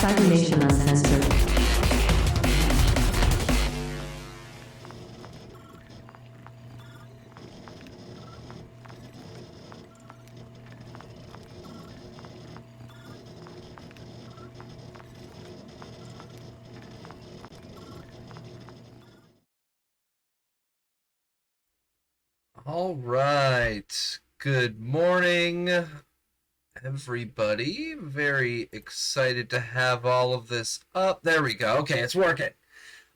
Cybernation Uncensored. All right. Good morning, everybody. Very excited to have all of this up. There we go. Okay, it's working.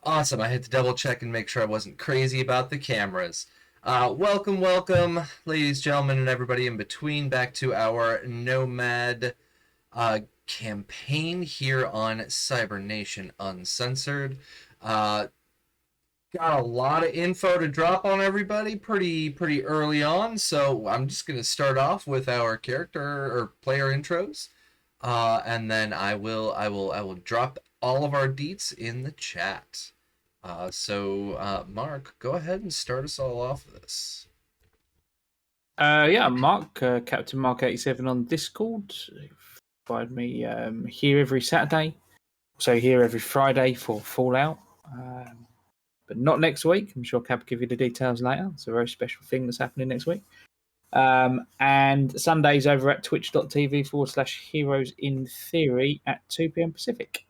Awesome. I had to double check and make sure I wasn't crazy about the cameras. Welcome, ladies, gentlemen, and everybody in between, back to our Nomad campaign here on Cybernation Uncensored. Got a lot of info to drop on everybody pretty early on, so I'm just gonna start off with our character or player intros, and then I will drop all of our deets in the chat. So Mark, go ahead and start us all off with this. Yeah, Mark, Captain Mark 87 on Discord. Find me here every Saturday, so here every Friday for Fallout. But not next week. I'm sure Cap will give you the details later. It's a very special thing that's happening next week. And Sundays over at twitch.tv/heroes in theory at 2 p.m. Pacific.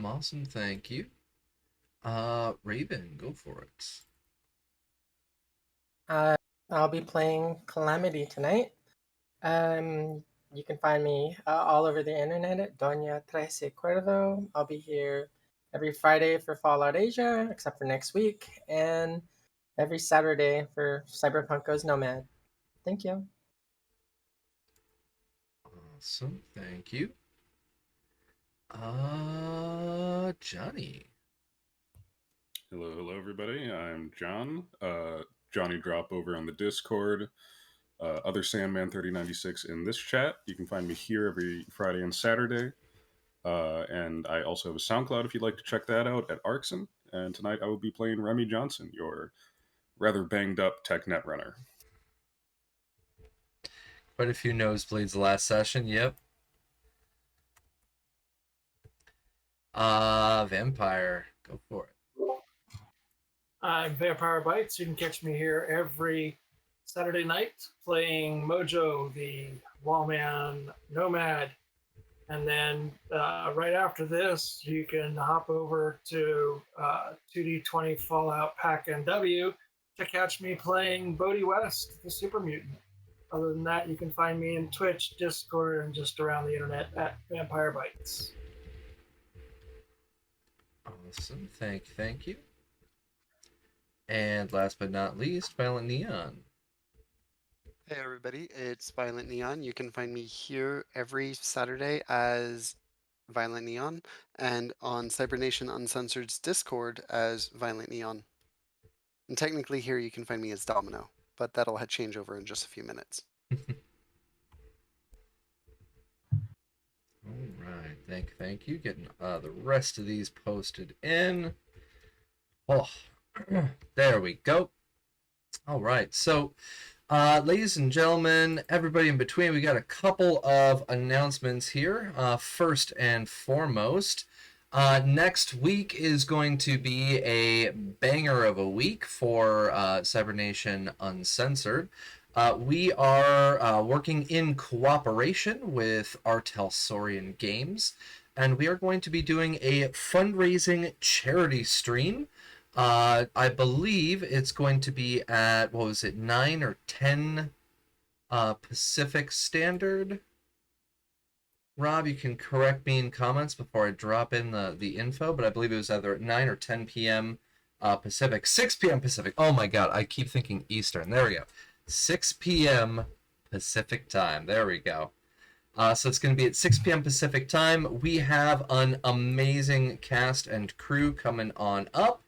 Awesome, thank you. Raven, go for it. I'll be playing Calamity tonight. You can find me all over the internet at Doña Trece Cuervo. I'll be here every Friday for Fallout Asia, except for next week, and every Saturday for Cyberpunk Goes Nomad. Thank you. Awesome, thank you. Johnny. Hello, everybody. I'm John. Johnny Drop over on the Discord. Other Sandman 3096 in this chat. You can find me here every Friday and Saturday. And I also have a SoundCloud if you'd like to check that out at Arkson. And tonight I will be playing Remy Johnson, your rather banged up tech net runner. Quite a few nosebleeds last session, yep. Vampire, go for it. I'm Vampire Bites. You can catch me here every Saturday night playing Mojo, the Wallman Nomad. And then right after this, you can hop over to 2D20 Fallout Pack NW to catch me playing Bodhi West, the Super Mutant. Other than that, you can find me in Twitch, Discord, and just around the internet at Vampire Bites. Awesome, thank you. And last but not least, Violent Neon. Hey everybody, it's Violent Neon. You can find me here every Saturday as Violent Neon and on Cybernation Uncensored's Discord as Violent Neon. And technically here you can find me as Domino, but that'll change over in just a few minutes. Alright, thank you. Getting the rest of these posted in. Oh, there we go. Alright, so ladies and gentlemen, everybody in between, we got a couple of announcements here. First and foremost, next week is going to be a banger of a week for Cybernation Uncensored. We are working in cooperation with Artelsorian Games, and we are going to be doing a fundraising charity stream. I believe it's going to be at, 9 or 10 Pacific Standard? Rob, you can correct me in comments before I drop in the info, but I believe it was either at 9 or 10 p.m. Pacific. 6 p.m. Pacific. Oh my god, I keep thinking Eastern. There we go. 6 p.m. Pacific time. There we go. So it's going to be at 6 p.m. Pacific time. We have an amazing cast and crew coming on up.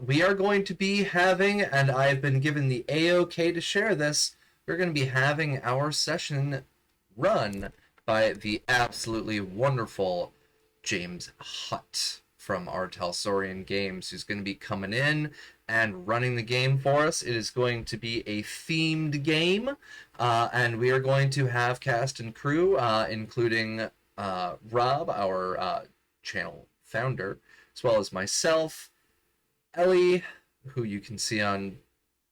We are going to be having, and I've been given the A-OK to share this, we're going to be having our session run by the absolutely wonderful James Hutt from Artelsorian Games, who's going to be coming in and running the game for us. It is going to be a themed game, and we are going to have cast and crew, including Rob, our channel founder, as well as myself, Ellie, who you can see on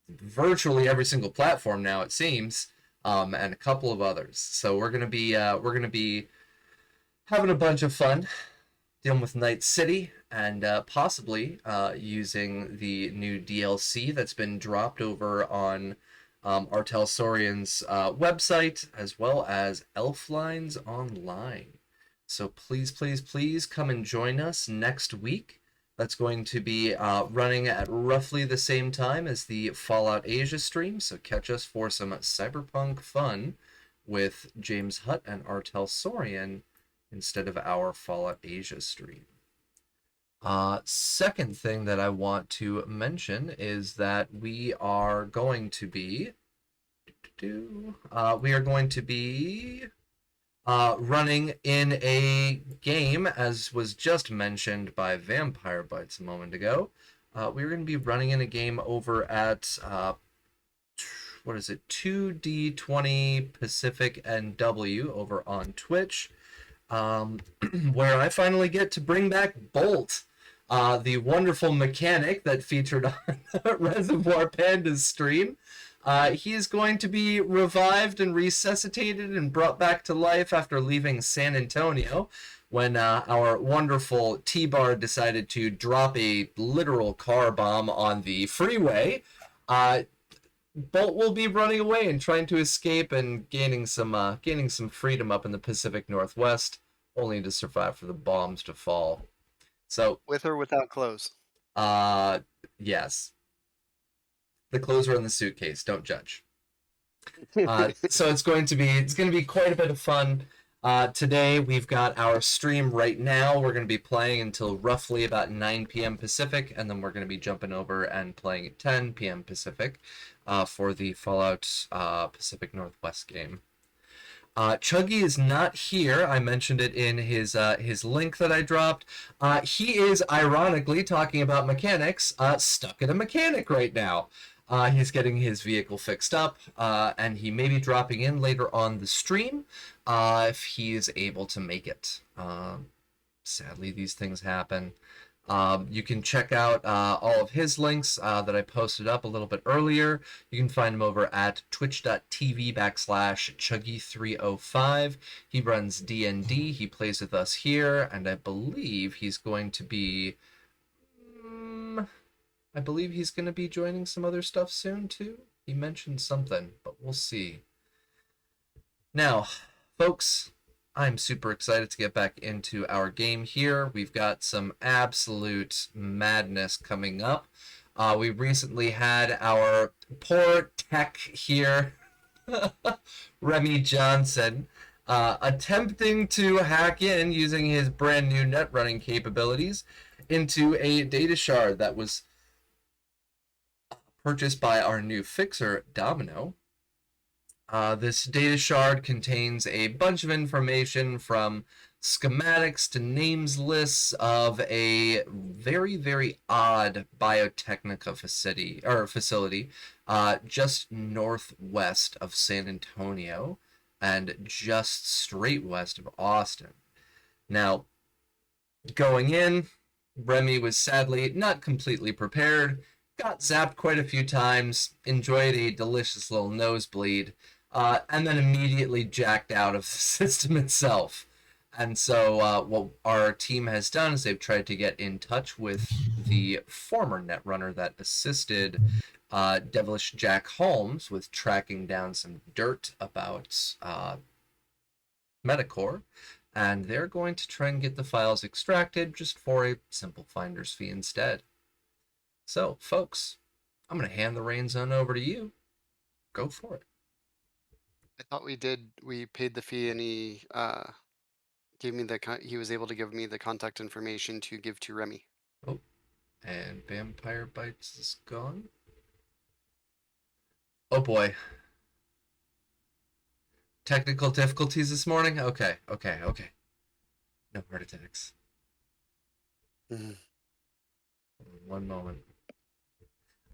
virtually every single platform now, it seems, and a couple of others. So we're gonna be having a bunch of fun dealing with Night City and possibly using the new DLC that's been dropped over on Artel Sorian's website, as well as Elflines Online. So please, please, please come and join us next week. That's going to be running at roughly the same time as the Fallout Asia stream, so catch us for some Cyberpunk fun with James Hutt and Artel Sorian instead of our Fallout Asia stream. Second thing that I want to mention is that we are going to be running in a game, as was just mentioned by Vampire Bites a moment ago. We're going to be running in a game over at, 2D20 Pacific NW over on Twitch, where I finally get to bring back Bolt, the wonderful mechanic that featured on Reservoir Panda's stream. He is going to be revived and resuscitated and brought back to life after leaving San Antonio when our wonderful T-Bar decided to drop a literal car bomb on the freeway. Bolt will be running away and trying to escape and gaining some freedom up in the Pacific Northwest, only to survive for the bombs to fall. So, With or without clothes? yes. The clothes are in the suitcase. Don't judge. So it's going to be quite a bit of fun. Today we've got our stream right now. We're going to be playing until roughly about 9 p.m. Pacific, and then we're going to be jumping over and playing at 10 p.m. Pacific for the Fallout Pacific Northwest game. Chuggy is not here. I mentioned it in his link that I dropped. He is ironically talking about mechanics, stuck at a mechanic right now. He's getting his vehicle fixed up, and he may be dropping in later on the stream if he is able to make it. Sadly, these things happen. You can check out all of his links that I posted up a little bit earlier. You can find him over at twitch.tv/Chuggy305. He runs D&D. He plays with us here, and I believe he's going to be joining some other stuff soon too. He mentioned something, but we'll see. Now, folks, I'm super excited to get back into our game here. We've got some absolute madness coming up. We recently had our poor tech here, Remy Johnson, attempting to hack in using his brand new net running capabilities into a data shard that was purchased by our new fixer, Domino. This data shard contains a bunch of information from schematics to names lists of a very, very odd biotechnica facility just northwest of San Antonio and just straight west of Austin. Now, going in, Remy was sadly not completely prepared, got zapped quite a few times, enjoyed a delicious little nosebleed, and then immediately jacked out of the system itself. And so what our team has done is they've tried to get in touch with the former netrunner that assisted Devilish Jack Holmes with tracking down some dirt about Metacore, and they're going to try and get the files extracted just for a simple finder's fee instead. So, folks, I'm going to hand the reins on over to you. Go for it. I thought we paid the fee, and he gave me he was able to give me the contact information to give to Remy. Oh, and Vampire Bites is gone. Oh boy. Technical difficulties this morning? Okay. No heart attacks. Mm-hmm. One moment.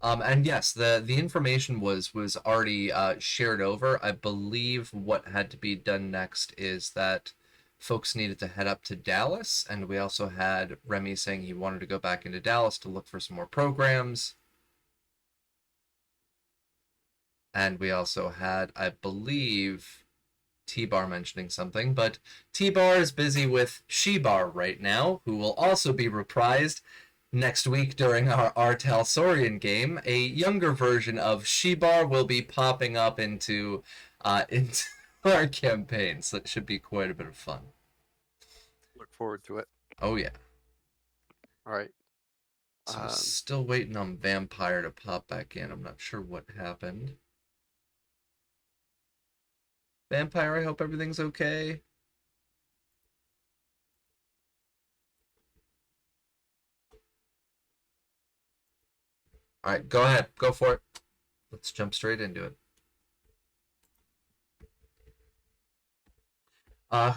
And yes, the information was already shared over. I believe what had to be done next is that folks needed to head up to Dallas, and we also had Remy saying he wanted to go back into Dallas to look for some more programs. And we also had, I believe, T-Bar mentioning something, but T-Bar is busy with She-Bar right now, who will also be reprised next week during our Talsorian game. A younger version of She-Bar will be popping up into our campaign, so it should be quite a bit of fun. Look forward to it. Oh yeah. All right. So we're still waiting on Vampire to pop back in. I'm not sure what happened. Vampire, I hope everything's okay. All right, go ahead. Go for it. Let's jump straight into it.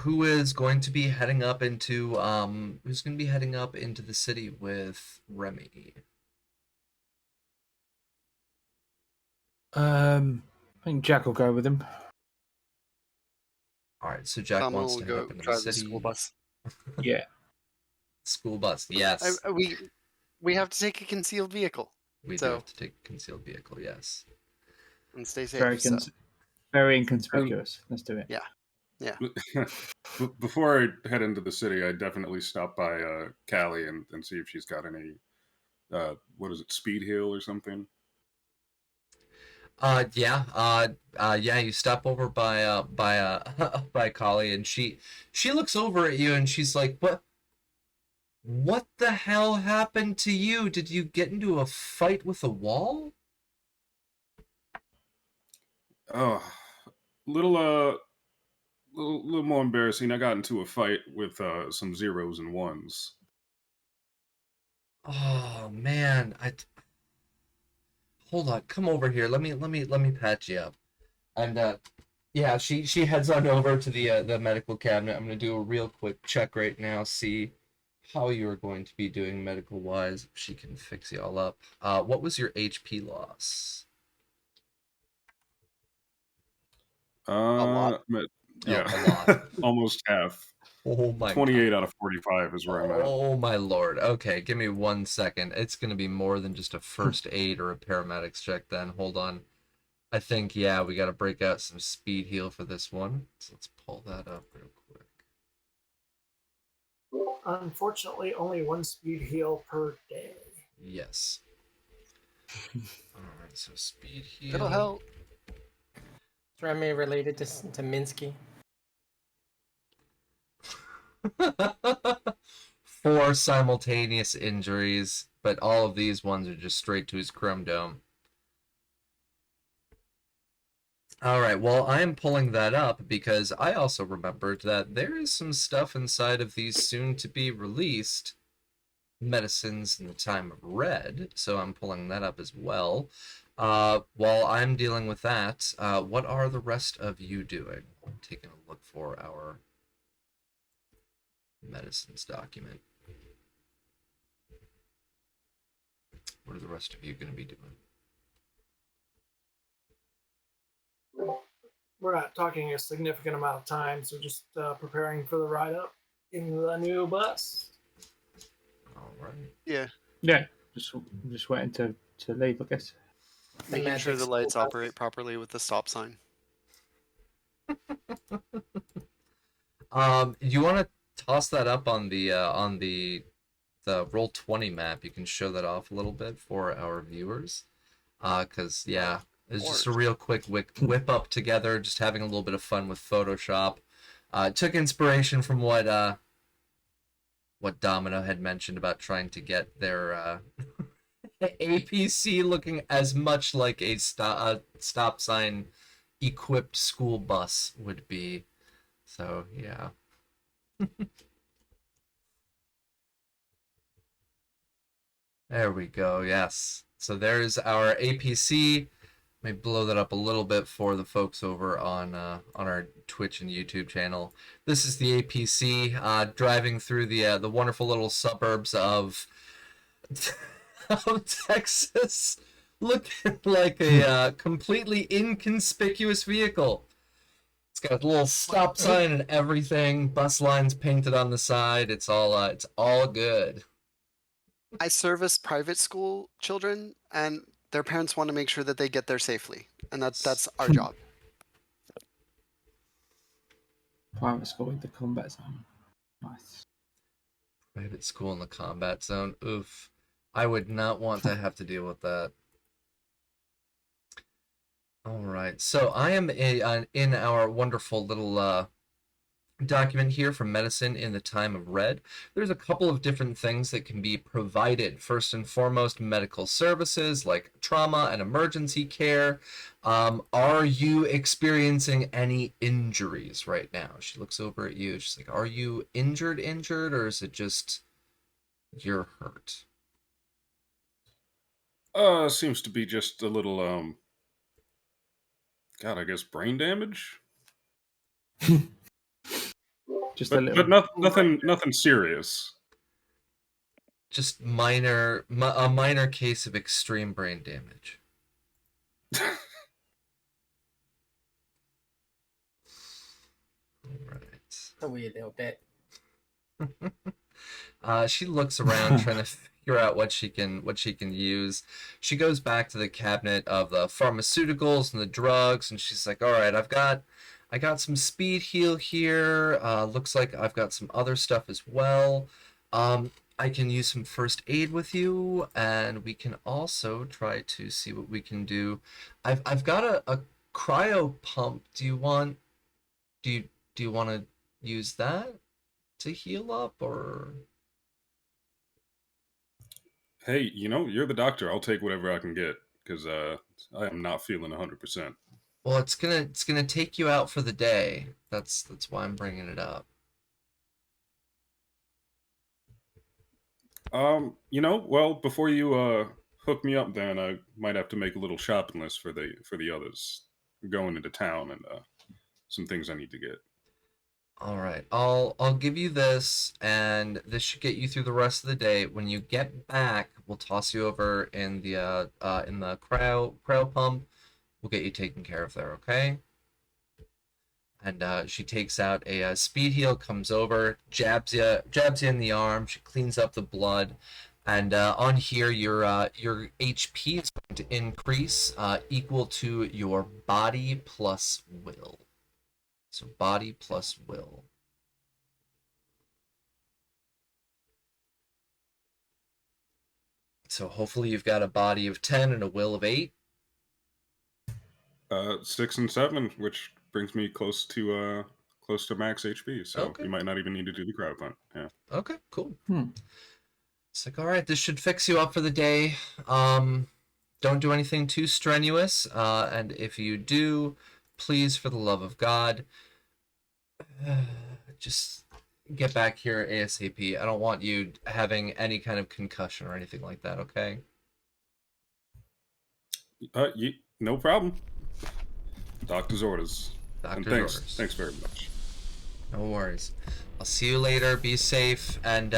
Who is going to be heading up into the city with Remy? I think Jack will go with him. All right, so Jack Tom wants will to head go up into the drive the city. school bus. Yeah. School bus, yes. We have to take a concealed vehicle. We do have to take a concealed vehicle, yes. And stay safe. Very, very inconspicuous. Let's do it. Yeah. Yeah. Before I head into the city, I definitely stop by Callie and see if she's got any, what is it, speed heal or something? Yeah, you stop over by by Kali, and she looks over at you and she's like, what the hell happened to you? Did you get into a fight with a wall? Oh, little more embarrassing. I got into a fight with some zeros and ones. Oh man, hold on, come over here. Let me patch you up. And yeah, she heads on over to the medical cabinet. I'm gonna do a real quick check right now, see how you're going to be doing medical wise. If she can fix you all up. What was your HP loss? A lot. Yeah, a lot. Almost half. Oh my 28 God. out of 45 is where I'm at. Oh my lord. Okay, give me 1 second. It's gonna be more than just a first aid or a paramedics check then. Hold on. I think, yeah, we gotta break out some speed heal for this one. So let's pull that up real quick. Unfortunately, only one speed heal per day. Yes. Alright, so speed heal. It'll help. Is Remy related to Minsky? 4 simultaneous injuries, but all of these ones are just straight to his chrome dome. Alright, well, I am pulling that up because I also remembered that there is some stuff inside of these soon-to-be-released medicines in the time of red, so I'm pulling that up as well. While I'm dealing with that, what are the rest of you doing? I'm taking a look for our medicines document. What are the rest of you going to be doing? We're not talking a significant amount of time, so just preparing for the ride up in the new bus. All right. Yeah. Yeah. Just waiting to leave, I guess. Making sure the lights operate properly with the stop sign. You want to toss that up on the Roll20 map? You can show that off a little bit for our viewers. Cause yeah, it's just a real quick whip up together, just having a little bit of fun with Photoshop. Took inspiration from what Domino had mentioned about trying to get their APC looking as much like a stop sign equipped school bus would be. So yeah. There we go. Yes. So there's our APC. Let me blow that up a little bit for the folks over on our Twitch and YouTube channel. This is the APC driving through the wonderful little suburbs of of Texas. looking like a completely inconspicuous vehicle. It's got a little stop sign and everything. Bus lines painted on the side. It's all good. I service private school children, and their parents want to make sure that they get there safely, and that's our job. Private school in the combat zone. Nice. Private school in the combat zone. Oof. I would not want to have to deal with that. All right. So I am in our wonderful little document here from Medicine in the Time of Red. There's a couple of different things that can be provided. First and foremost, medical services like trauma and emergency care. Are you experiencing any injuries right now? She looks over at you. She's like, are you injured, or is it just you're hurt? Seems to be just a little, God, I guess brain damage? Just a little. But nothing serious. Just a minor case of extreme brain damage. All right. A wee little bit. She looks around trying to figure out what she can use. She goes back to the cabinet of the pharmaceuticals and the drugs, and she's like, all right, I got some speed heal here. Looks like I've got some other stuff as well. I can use some first aid with you, and we can also try to see what we can do. I've got a cryo pump. Do you want to use that to heal up, or? Hey, you're the doctor. I'll take whatever I can get, because I am not feeling 100%. Well, it's gonna take you out for the day. That's why I'm bringing it up. Well, before you hook me up, then I might have to make a little shopping list for the others. I'm going into town and some things I need to get. All right, I'll give you this, and this should get you through the rest of the day. When you get back, we'll toss you over in the cryo pump. We'll get you taken care of there, okay? And she takes out a speed heal, comes over, jabs you in the arm. She cleans up the blood, and on here your HP is going to increase equal to your body plus will. So body plus will. So hopefully you've got a body of 10 and a will of 8. 6 and 7, which brings me close to max HP. So Okay. You might not even need to do the crowd punt. Yeah. Okay, cool. It's like, all right, this should fix you up for the day. Don't do anything too strenuous. And if you do, please, for the love of God, just get back here ASAP. I don't want you having any kind of concussion or anything like that, okay? No problem. Doctor's orders. Doctor's Thanks. orders. Thanks very much. No worries. I'll see you later. Be safe, and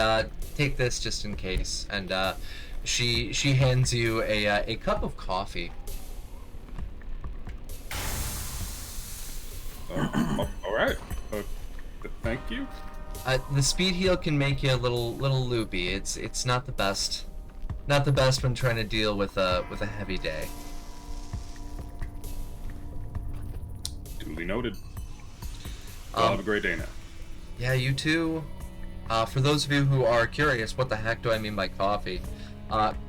take this just in case. And she hands you a cup of coffee. All right. Thank you. The speed heal can make you a little loopy. It's not the best. Not the best when trying to deal with a heavy day. Duly noted. Well, have a great day now. Yeah, you too. For those of you who are curious, what the heck do I mean by coffee?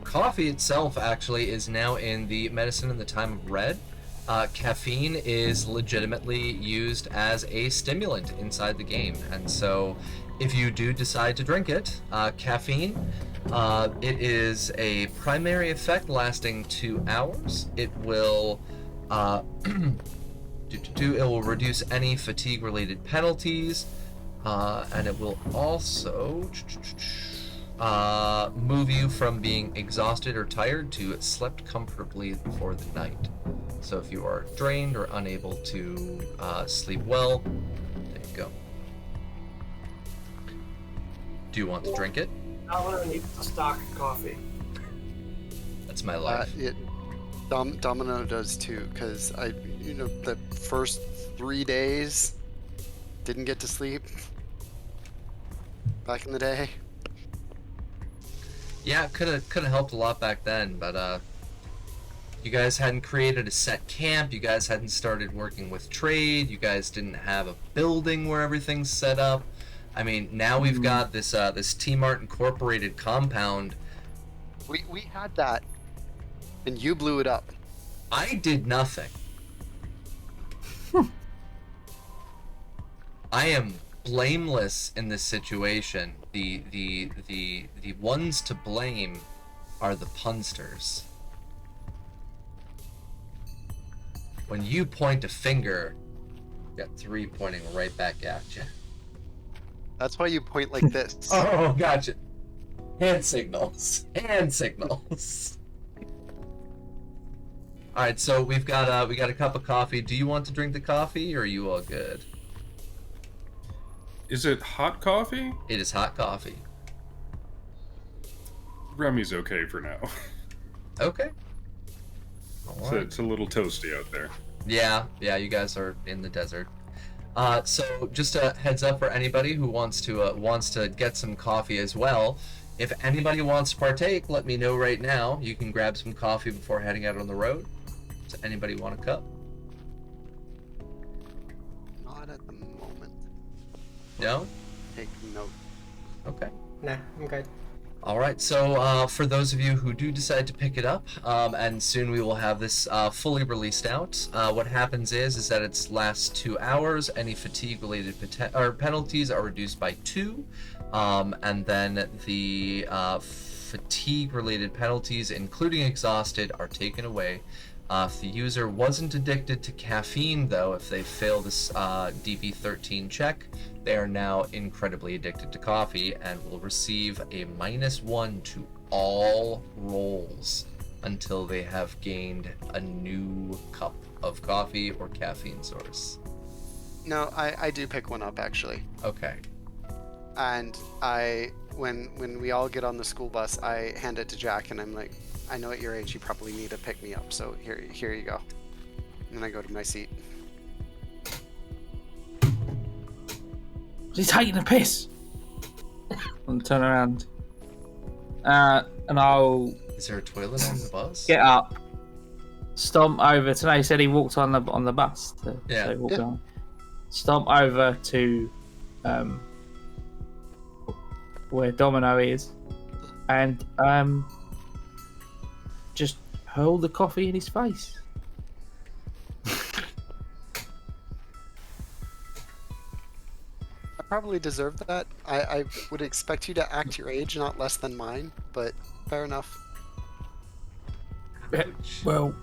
Coffee itself actually is now in the Medicine in the Time of Red. Caffeine is legitimately used as a stimulant inside the game, and so if you do decide to drink it, caffeine, it is a primary effect lasting 2 hours. It will it will reduce any fatigue-related penalties, and it will also move you from being exhausted or tired to slept comfortably for the night. So if you are drained or unable to sleep well, there you go. Do you want to drink it? Alan needs to stock coffee. That's my life. Domino does too, because the first 3 days didn't get to sleep back in the day. Yeah, it could have helped a lot back then, but you guys hadn't created a set camp, you guys hadn't started working with trade, you guys didn't have a building where everything's set up. I mean, now we've got this T-Mart Incorporated compound. We had that, and you blew it up. I did nothing. I am blameless in this situation. The ones to blame are the punsters. When you point a finger, you got 3 pointing right back at you. That's why you point like this. Oh, gotcha. Hand signals. Hand signals. All right, so we got a cup of coffee. Do you want to drink the coffee, or are you all good? Is it hot coffee? It is hot coffee. Remy's okay for now. Okay. All right. It's a little toasty out there. Yeah, you guys are in the desert. So just a heads up for anybody who wants to get some coffee as well. If anybody wants to partake, let me know right now. You can grab some coffee before heading out on the road. Does anybody want a cup? Not at the moment. No? Take note. Okay. Nah, I'm good. All right, so for those of you who do decide to pick it up, and soon we will have this fully released out, what happens is that it lasts 2 hours. Any fatigue-related penalties are reduced by 2, and then the fatigue-related penalties, including exhausted, are taken away. If the user wasn't addicted to caffeine, though, if they fail this DB13 check, they are now incredibly addicted to coffee and will receive a -1 to all rolls until they have gained a new cup of coffee or caffeine source. No, I do pick one up actually. Okay. And when we all get on the school bus, I hand it to Jack and I'm like, I know at your age you probably need to pick me up, so here you go. And then I go to my seat. He's taking a piss. And turn around. And I'll Is there a toilet on the bus? get up, stomp over. Today he said he walked on the bus. Yeah. So walk on. Stomp over to where Domino is, and just hurl the coffee in his face. I probably deserve that. I would expect you to act your age, not less than mine, but fair enough. Well,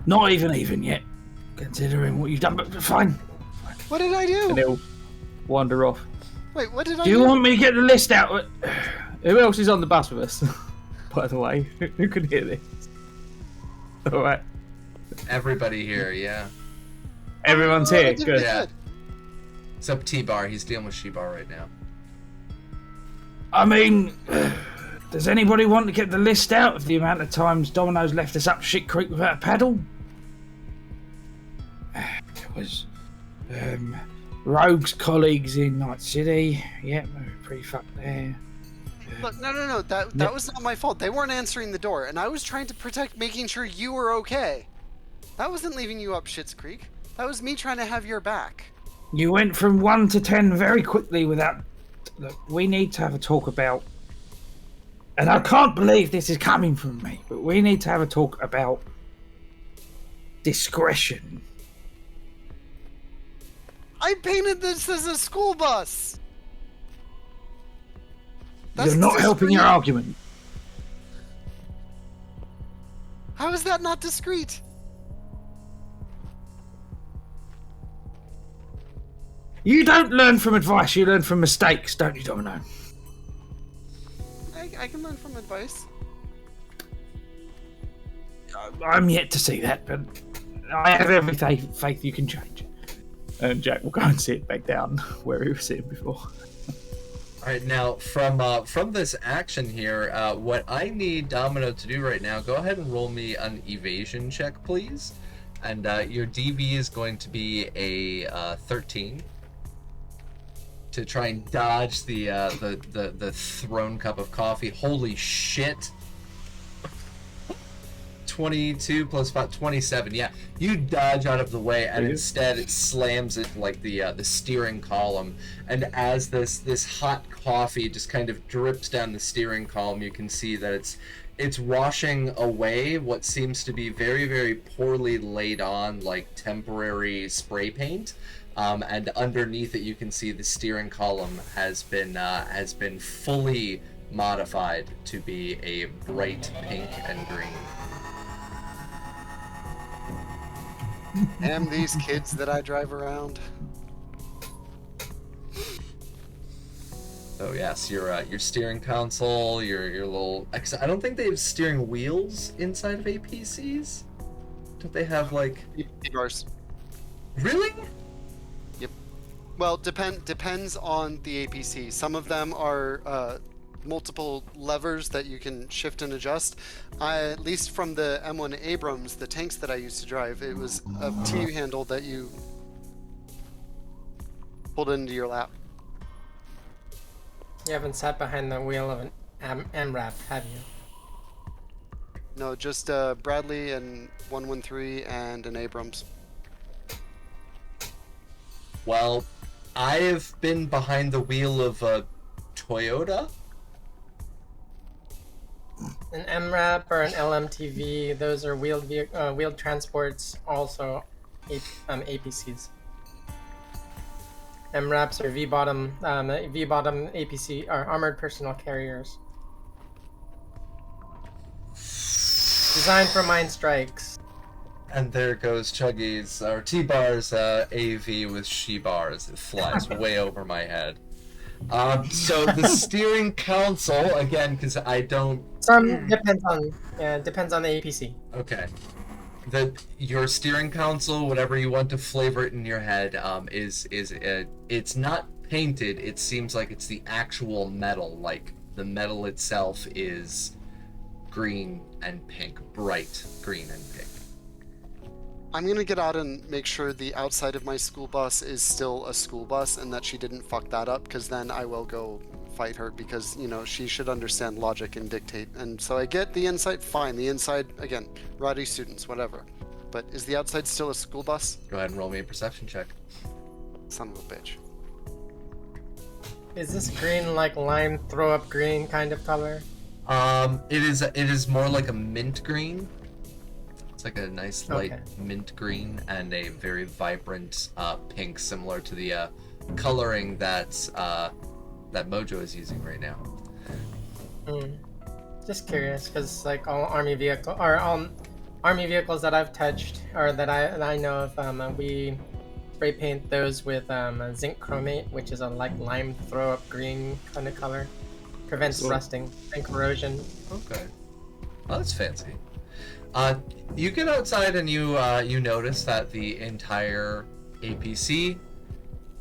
not even yet, considering what you've done, but fine. What did I And do? he'll wander off. Wait, what did I Do you want me to get the list out? Who else is on the bus with us? By the way, who can hear this? All right, Everybody here, yeah. everyone's here. Good. Good. Yeah. Except T-Bar, he's dealing with She-Bar right now. I mean, does anybody want to get the list out of the amount of times Domino's left us up Shit Creek without a paddle? There was Rogue's colleagues in Night City. Yep, we were pretty fucked there. Look, no. That was not my fault. They weren't answering the door, and I was trying to protect, making sure you were okay. That wasn't leaving you up Shit's Creek. That was me trying to have your back. You went from 1 to 10 very quickly without... Look, we need to have a talk about... And I can't believe this is coming from me, but we need to have a talk about discretion. I painted this as a school bus. You're not helping your discreet. argument. How is that not discreet? You don't learn from advice, you learn from mistakes, don't you, Domino? I can learn from advice. I'm yet to see that, but I have every faith you can change. And Jack will go and sit back down where he was sitting before. All right, now from this action here, what I need Domino to do right now, go ahead and roll me an evasion check, please. And your DV is going to be a 13 to try and dodge the thrown cup of coffee. Holy shit! 22 plus 5, 27. Yeah, you dodge out of the way, and instead it slams it like the steering column. And as this hot coffee just kind of drips down the steering column, you can see that it's washing away what seems to be very, very poorly laid on, like temporary spray paint. And underneath it, you can see the steering column has been fully modified to be a bright pink and green. Damn these kids that I drive around. So yes, your steering console, your little. I don't think they have steering wheels inside of APCs. Don't they have like? Bars. Really? Yep. Well, depends on the APC. Some of them are multiple levers that you can shift and adjust. At least from the M1 Abrams, the tanks that I used to drive, it was a T handle that you pulled into your lap. You haven't sat behind the wheel of an MRAP, have you? No, just Bradley and 113 and an Abrams. Well, I have been behind the wheel of a Toyota. An MRAP or an LMTV, those are wheeled transports, also APCs. MRAPs are V-bottom APC, are armored personnel carriers. Designed for mine strikes. And there goes Chuggy's, or T-Bar's AV with she-bars. It flies way over my head. So the steering console, again, because I don't... depends on the APC. Okay. Your steering console, whatever you want to flavor it in your head, it's not painted. It seems like it's the actual metal. Like the metal itself is green and pink, bright green and pink. I'm gonna get out and make sure the outside of my school bus is still a school bus and that she didn't fuck that up, because then I will go fight her, because she should understand logic and dictate. And so I get the inside, fine. The inside, again, rowdy students, whatever. But is the outside still a school bus? Go ahead and roll me a perception check. Son of a bitch. Is this green like lime throw up green kind of color? It is more like a mint green. It's like a nice light mint green and a very vibrant pink, similar to the coloring that Mojo is using right now. Just curious, because like all army vehicles that I've touched or that I know of, we spray paint those with zinc chromate, which is a like lime throw up green kind of color. Prevents rusting and corrosion. Okay. Well, that's fancy. You get outside and you notice that the entire APC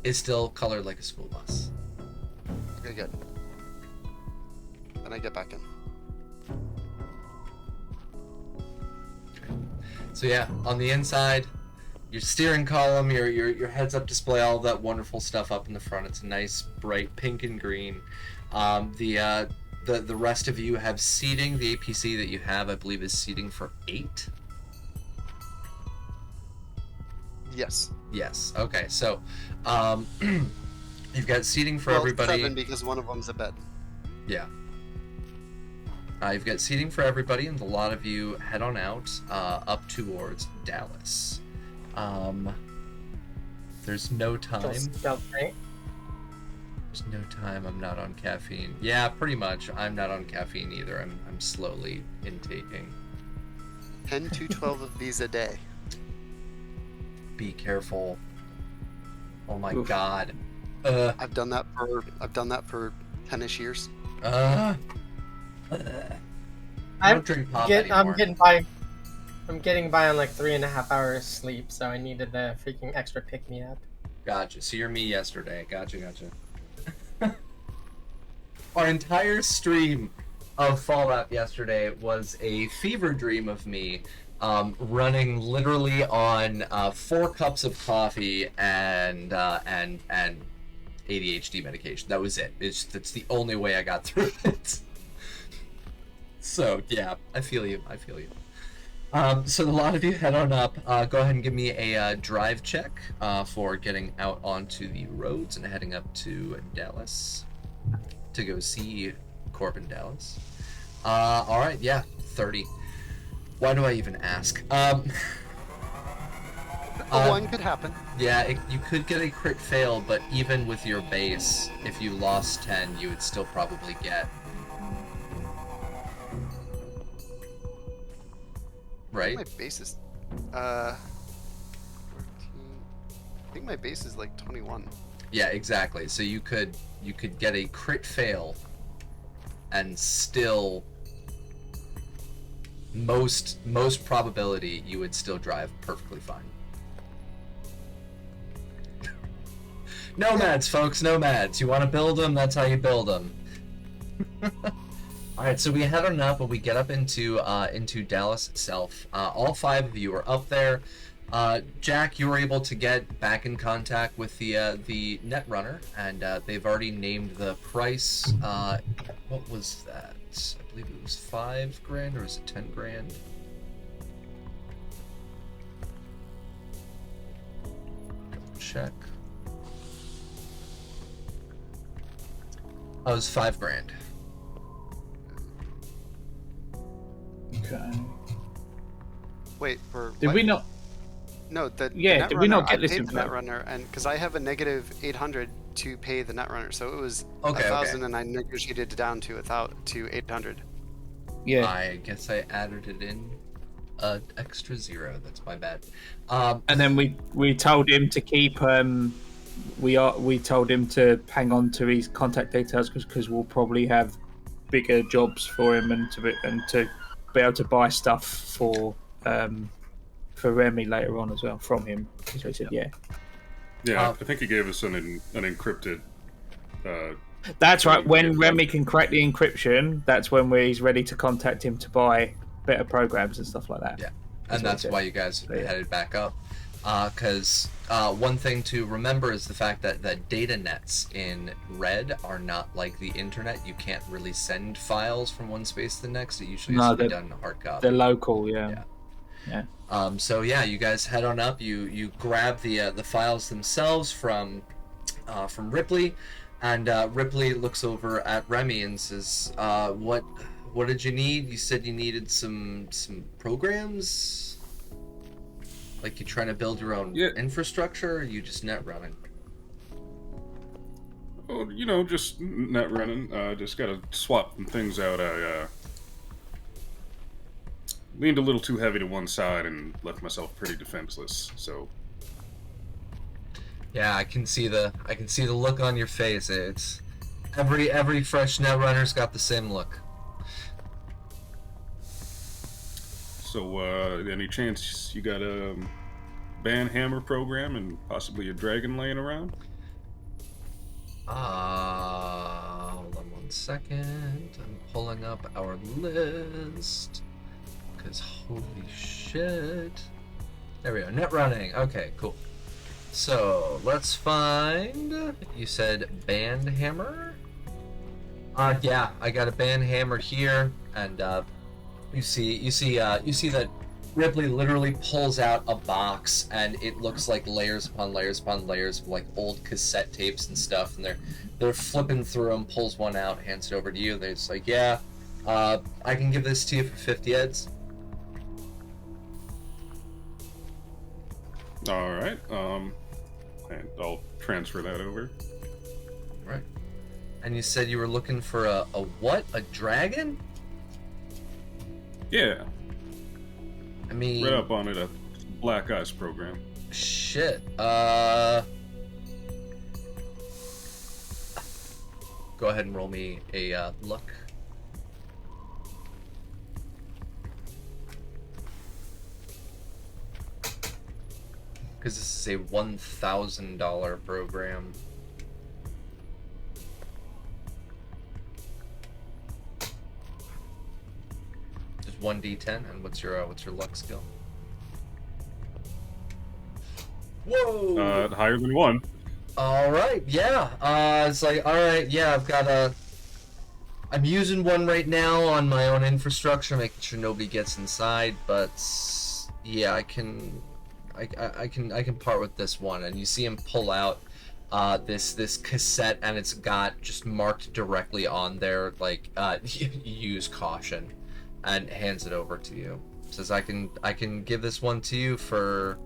is still colored like a school bus. Okay, good. Then I get back in. Okay. So yeah, on the inside, your steering column, your heads-up display, all of that wonderful stuff up in the front. It's a nice, bright pink and green. The rest of you have seating. The APC that you have, I believe, is seating for 8. Yes. Yes. Okay. So, you've got seating for everybody. 7 because one of them's a bed. Yeah. You've got seating for everybody, and a lot of you head on out up towards Dallas. There's no time. There's no time. I'm not on caffeine. Yeah, pretty much. I'm not on caffeine either. I'm slowly intaking. 10 to 12 of these a day. Be careful. Oh my God. I've done that for 10ish years. I don't drink pop anymore. I'm getting by on like 3.5 hours sleep, so I needed the freaking extra pick me up. Gotcha. So you're me yesterday. Gotcha. Our entire stream of Fallout yesterday was a fever dream of me running literally on 4 cups of coffee and ADHD medication. That was it. That's the only way I got through it. So yeah, I feel you. So a lot of you head on up. Go ahead and give me a drive check for getting out onto the roads and heading up to Dallas to go see Corbin Dallas. All right, yeah, 30. Why do I even ask? One could happen. Yeah, you could get a crit fail, but even with your base, if you lost 10, you would still probably get. Right? My base is 14. I think my base is like 21. Yeah, exactly. So you could get a crit fail and still most probability you would still drive perfectly fine. Nomads, folks, nomads. You want to build them? That's how you build them. All right, so we head on up, and we get up into Dallas itself. All 5 of you are up there. Jack, you were able to get back in contact with the Netrunner, and they've already named the price. What was that? I believe it was $5,000, or was it $10,000? Check. Oh, it was $5,000. Okay. Wait, for Did what? we not? No, the Yeah, did we not get I this paid the info? Netrunner, and because I have a negative 800 to pay the Netrunner, so it was Okay, 1,000, and I negotiated it down to 800. Yeah. I guess I added it in extra 0. That's my bad. And then we told him to keep we told him to hang on to his contact details because we'll probably have bigger jobs for him and to be able to buy stuff for Remy later on as well from him. So he said, yeah. Yeah, I think he gave us an encrypted. That's right. When Yeah. Remy can crack the encryption, that's when he's ready to contact him to buy better programs and stuff like that. Yeah, and that's why you guys headed back up. Because one thing to remember is the fact that the data nets in Red are not like the internet. You can't really send files from one space to the next. It usually has to be done in hard copy. They're local, yeah. So yeah, you guys head on up. You grab the files themselves from Ripley, and Ripley looks over at Remy and says, "What did you need? You said you needed some programs." Like you trying to build your own infrastructure, or are you just net running? Oh, just net running. Just gotta swap some things out. I leaned a little too heavy to one side and left myself pretty defenseless. So. Yeah, I can see the look on your face. It's every fresh net runner's got the same look. So, any chance you got a banhammer program and possibly a dragon laying around? Hold on one second. I'm pulling up our list. Because holy shit. There we go. Net running. Okay, cool. So, let's find... You said banhammer? Yeah, I got a banhammer here, and, You see that Ripley literally pulls out a box, and it looks like layers upon layers upon layers of like old cassette tapes and stuff, and they're flipping through them. Pulls one out, hands it over to you. They're just like, yeah, I can give this to you for 50 eds. All right. And I'll transfer that over. Right. And you said you were looking for a what? A dragon? Yeah. I mean, Read up on it, a Black Ice program. Shit. Go ahead and roll me a luck. Because this is a $1,000 program. 1d10, and what's your luck skill? Whoa! Higher than 1. All right, yeah. It's like, all right, yeah. I'm using one right now on my own infrastructure, making sure nobody gets inside. But yeah, I can part with this one. And you see him pull out this cassette, and it's got just marked directly on there, like use caution, and hands it over to you. Says I can give this one to you for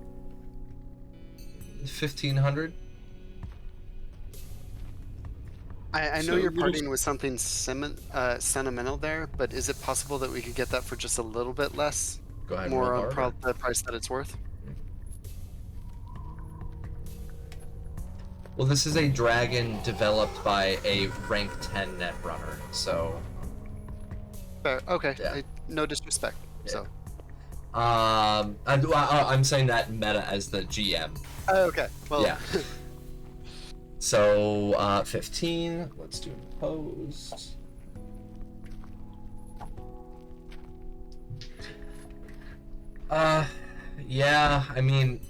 1,500. I know So you're you parting with something sentimental there, but is it possible that we could get that for just a little bit less? Go ahead. More roll on harder. the price that it's worth? Well, this is a dragon developed by a rank 10 netrunner, so Fair. Okay. Yeah. No disrespect. Yeah. So. I'm saying that meta as the GM. Okay. Well. Yeah. So 15. Let's do opposed. Yeah. I mean,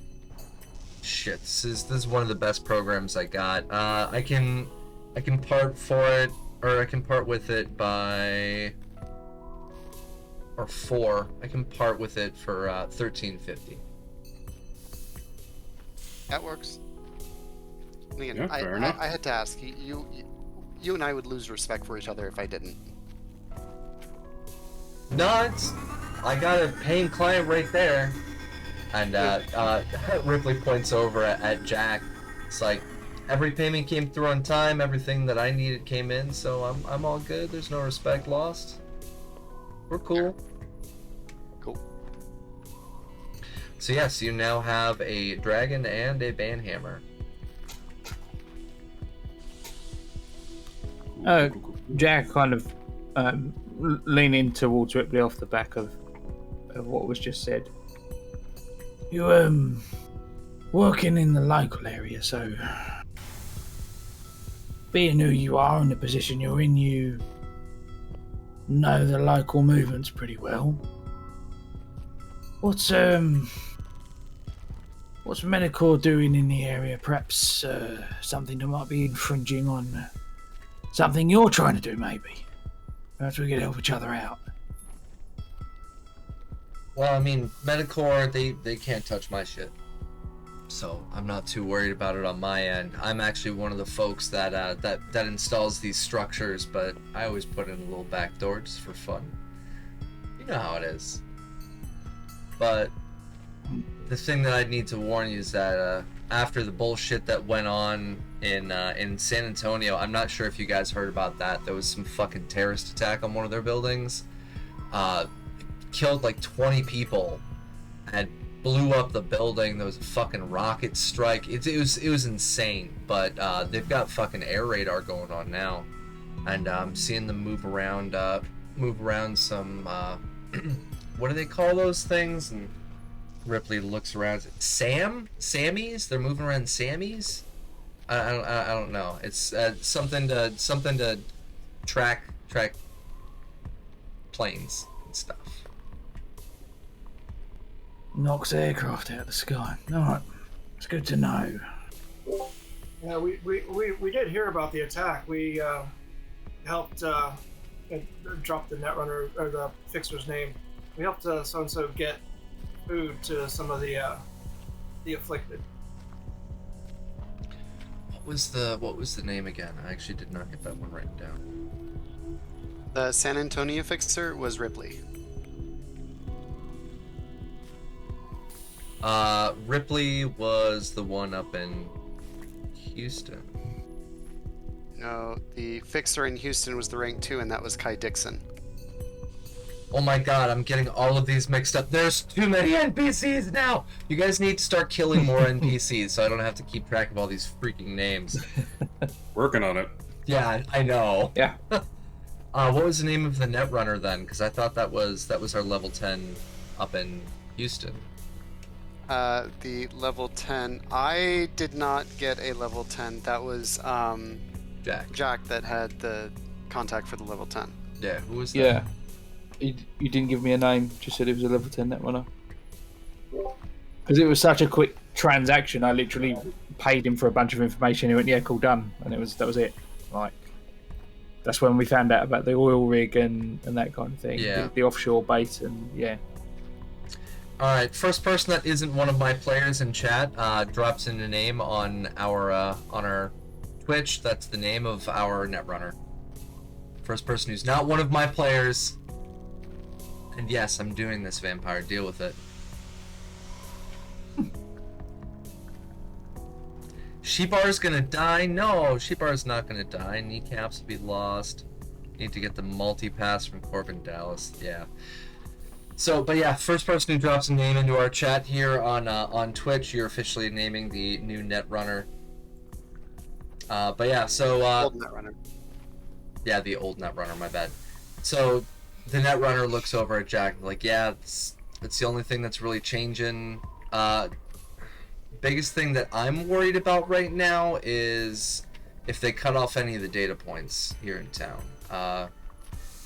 shit. This is one of the best programs I got. I can part for it, or I can part with it by. Or 4. I can part with it for 1350. That works. And again, Yeah, fair enough. I had to ask. You and I would lose respect for each other if I didn't. No, I got a paying client right there. And Ripley points over at Jack. It's like, every payment came through on time. Everything that I needed came in, so I'm all good. There's no respect lost. We're cool. Cool. So yes, you now have a dragon and a banhammer. Jack kind of leaning towards Ripley off the back of what was just said. You working in the local area, so being who you are and the position you're in, you know the local movements pretty well. What's Medicor doing in the area? Perhaps something that might be infringing on something you're trying to do, maybe. Perhaps we could help each other out. Well, I mean, Medicor, they can't touch my shit. So I'm not too worried about it on my end. I'm actually one of the folks that installs these structures, but I always put in a little back door just for fun. You know how it is. But the thing that I need to warn you is that after the bullshit that went on in San Antonio, I'm not sure if you guys heard about that. There was some fucking terrorist attack on one of their buildings. Killed like 20 people and blew up the building. There was a fucking rocket strike. It was insane. But they've got fucking air radar going on now, and I'm seeing them move around some what do they call those things? And Ripley looks around. Sammys? They're moving around Sammys? I don't know. It's something to track planes and stuff. Knocks aircraft out of the sky. Alright. It's good to know. Yeah, we did hear about the attack. We helped drop the netrunner or the fixer's name. We helped so and so get food to some of the afflicted. What was the name again? I actually did not get that one written down. The San Antonio fixer was Ripley. Ripley was the one up in Houston. No, the fixer in Houston was the rank 2, and that was Kai Dixon. Oh my god, I'm getting all of these mixed up. There's too many NPCs now! You guys need to start killing more NPCs so I don't have to keep track of all these freaking names. Working on it. Yeah, I know. Yeah. What was the name of the netrunner then? Because I thought that was our level 10 up in Houston. The level 10. I did not get a level 10. That was Jack. Jack that had the contact for the level 10. Yeah, who was that? Yeah. You didn't give me a name. Just said it was a level 10 netrunner. Because it was such a quick transaction, I literally paid him for a bunch of information. He went, "Yeah, cool, done," and that was it. Like, that's when we found out about the oil rig and that kind of thing. Yeah. The offshore base and yeah. All right, first person that isn't one of my players in chat drops in a name on our Twitch. That's the name of our netrunner. First person who's not one of my players. And yes, I'm doing this, vampire. Deal with it. Sheepar's gonna die? No, Sheepar's not gonna die. Kneecaps will be lost. Need to get the multi-pass from Corbin Dallas. Yeah. So, but yeah, first person who drops a name into our chat here on Twitch, you're officially naming the new netrunner. But yeah, so Old netrunner. yeah, the old netrunner. My bad. So the netrunner looks over at Jack like, yeah, it's the only thing that's really changing. Biggest thing that I'm worried about right now is if they cut off any of the data points here in town.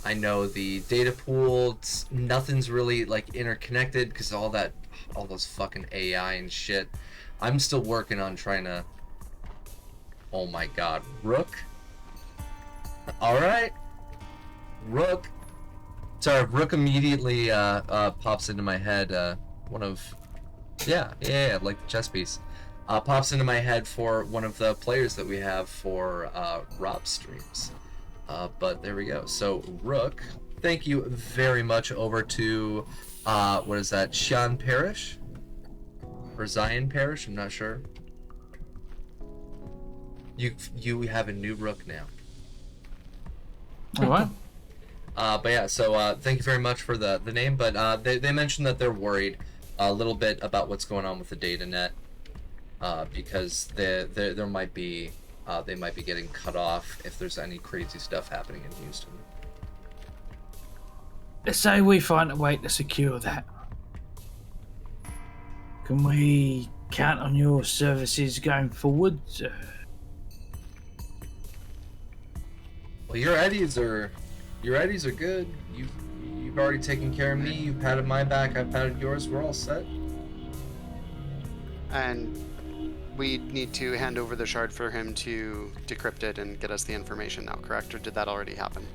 I know the data pool, nothing's really like interconnected because all those fucking AI and shit. I'm still working on trying to. Oh my god, Rook. All right, Rook. Sorry, Rook immediately pops into my head. One of. Yeah, like the chess piece. Pops into my head for one of the players that we have for Rob's streams. But there we go. So, Rook, thank you very much. Over to, what is that, Xian Parish? Or Zion Parish? I'm not sure. You have a new Rook now. All right. But yeah, so thank you very much for the name. But they mentioned that they're worried a little bit about what's going on with the data net, because there might be they might be getting cut off if there's any crazy stuff happening in Houston. Let's say we find a way to secure that. Can we count on your services going forward? Well, your eddies are good. You've already taken care of me. You patted my back. I patted yours. We're all set. And we need to hand over the shard for him to decrypt it and get us the information now, correct? Or did that already happen?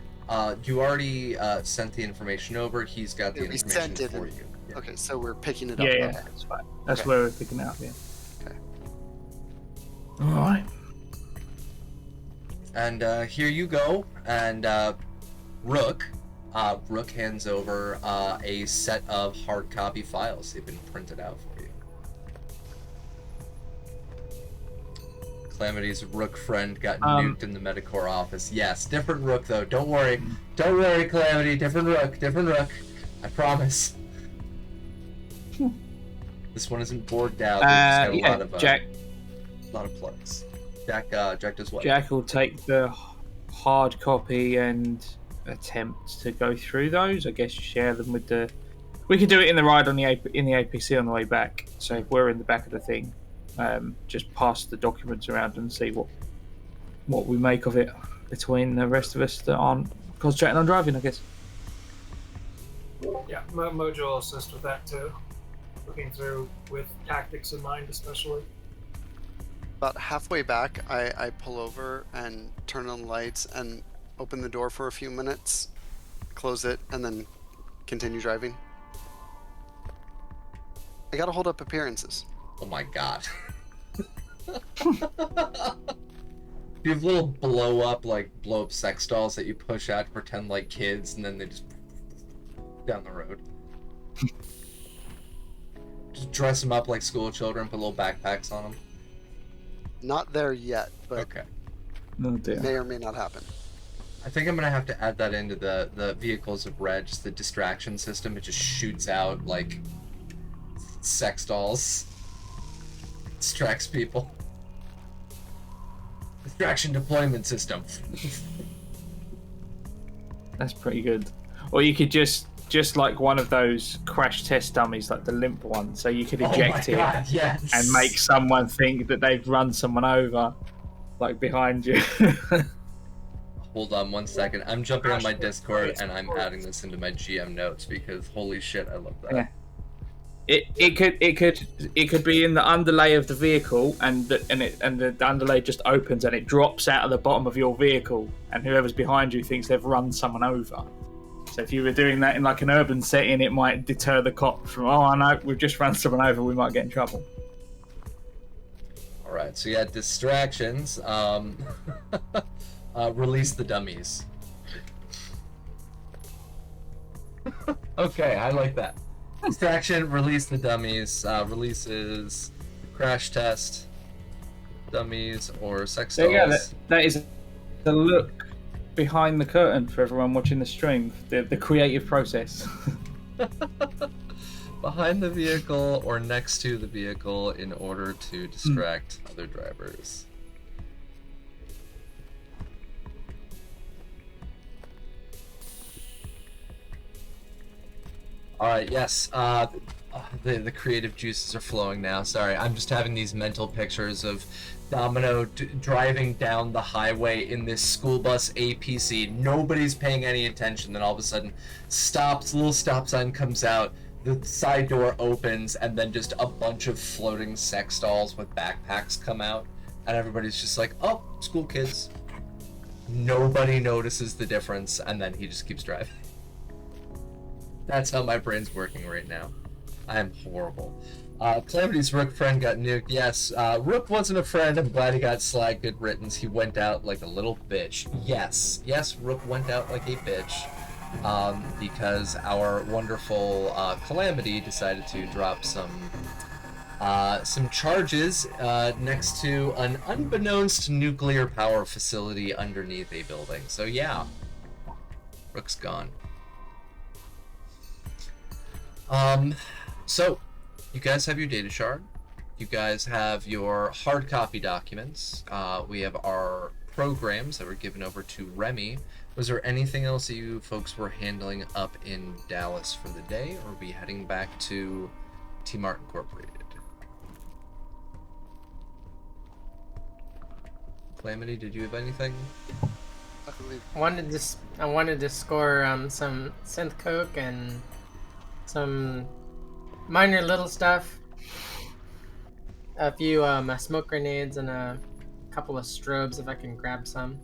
You already sent the information over. He's got the Yeah, we information sent it for and- you. Yeah. Okay, so we're picking it up. Yeah, Okay. yeah, that's fine. That's Okay. where we're picking it up, yeah. Okay. All right. And here you go. And Rook hands over a set of hard copy files. They've been printed out for you. Calamity's Rook friend got nuked in the Medicore office. Yes, different Rook though. Don't worry, Calamity. Different Rook. I promise. This one isn't bored down. They've just got a lot of plugs. Jack does what? Jack will take the hard copy and attempt to go through those. I guess share them with the. We could do it in the ride on the APC on the way back. So if we're in the back of the thing, just pass the documents around and see what we make of it between the rest of us that aren't concentrating on driving, I guess. Yeah, Mojo will assist with that too. Looking through with tactics in mind, especially. About halfway back, I pull over and turn on the lights and open the door for a few minutes, close it, and then continue driving. I gotta hold up appearances. Oh my god. You have little blow up sex dolls that you push out to pretend like kids, and then they just down the road. Just dress them up like school children, put little backpacks on them. Not there yet, but Okay. No dear. may or may not happen. I think I'm gonna have to add that into the vehicles of Reg, the distraction system. It just shoots out like sex dolls. Distracts people. Distraction deployment system. That's pretty good. Or you could just like one of those crash test dummies, like the limp one, so you could eject it yes. and make someone think that they've run someone over, like behind you. Hold on 1 second. I'm jumping on my Gosh, Discord it's and I'm great. adding this into my GM notes because holy shit, I love that. Yeah. It could be in the underlay of the vehicle, and the underlay just opens and it drops out of the bottom of your vehicle, and whoever's behind you thinks they've run someone over. So if you were doing that in like an urban setting, it might deter the cops from, oh, I know, we've just run someone over, we might get in trouble. All right, so you had distractions. Release the dummies. Okay, I like that. Distraction, release the dummies. Releases crash test, dummies, or sex There you go. dolls. That is the look behind the curtain for everyone watching the stream. The creative process. Behind the vehicle or next to the vehicle in order to distract other drivers. All right, yes. The creative juices are flowing now. Sorry, I'm just having these mental pictures of Domino driving down the highway in this school bus APC. Nobody's paying any attention. Then all of a sudden, stops. Little stop sign comes out. The side door opens, and then just a bunch of floating sex dolls with backpacks come out, and everybody's just like, "Oh, school kids." Nobody notices the difference, and then he just keeps driving. That's how my brain's working right now. I am horrible. Calamity's Rook friend got nuked. Yes, Rook wasn't a friend. I'm glad he got slag. Good riddance. He went out like a little bitch. Yes, Rook went out like a bitch. Because our wonderful Calamity decided to drop some charges next to an unbeknownst nuclear power facility underneath a building. So yeah, Rook's gone. So you guys have your data shard. You guys have your hard copy documents. We have our programs that were given over to Remy. Was there anything else that you folks were handling up in Dallas for the day, or are we heading back to T-Mart Incorporated? Calamity, did you have anything? I wanted to score some synth coke and some minor little stuff. A few smoke grenades and a couple of strobes if I can grab some.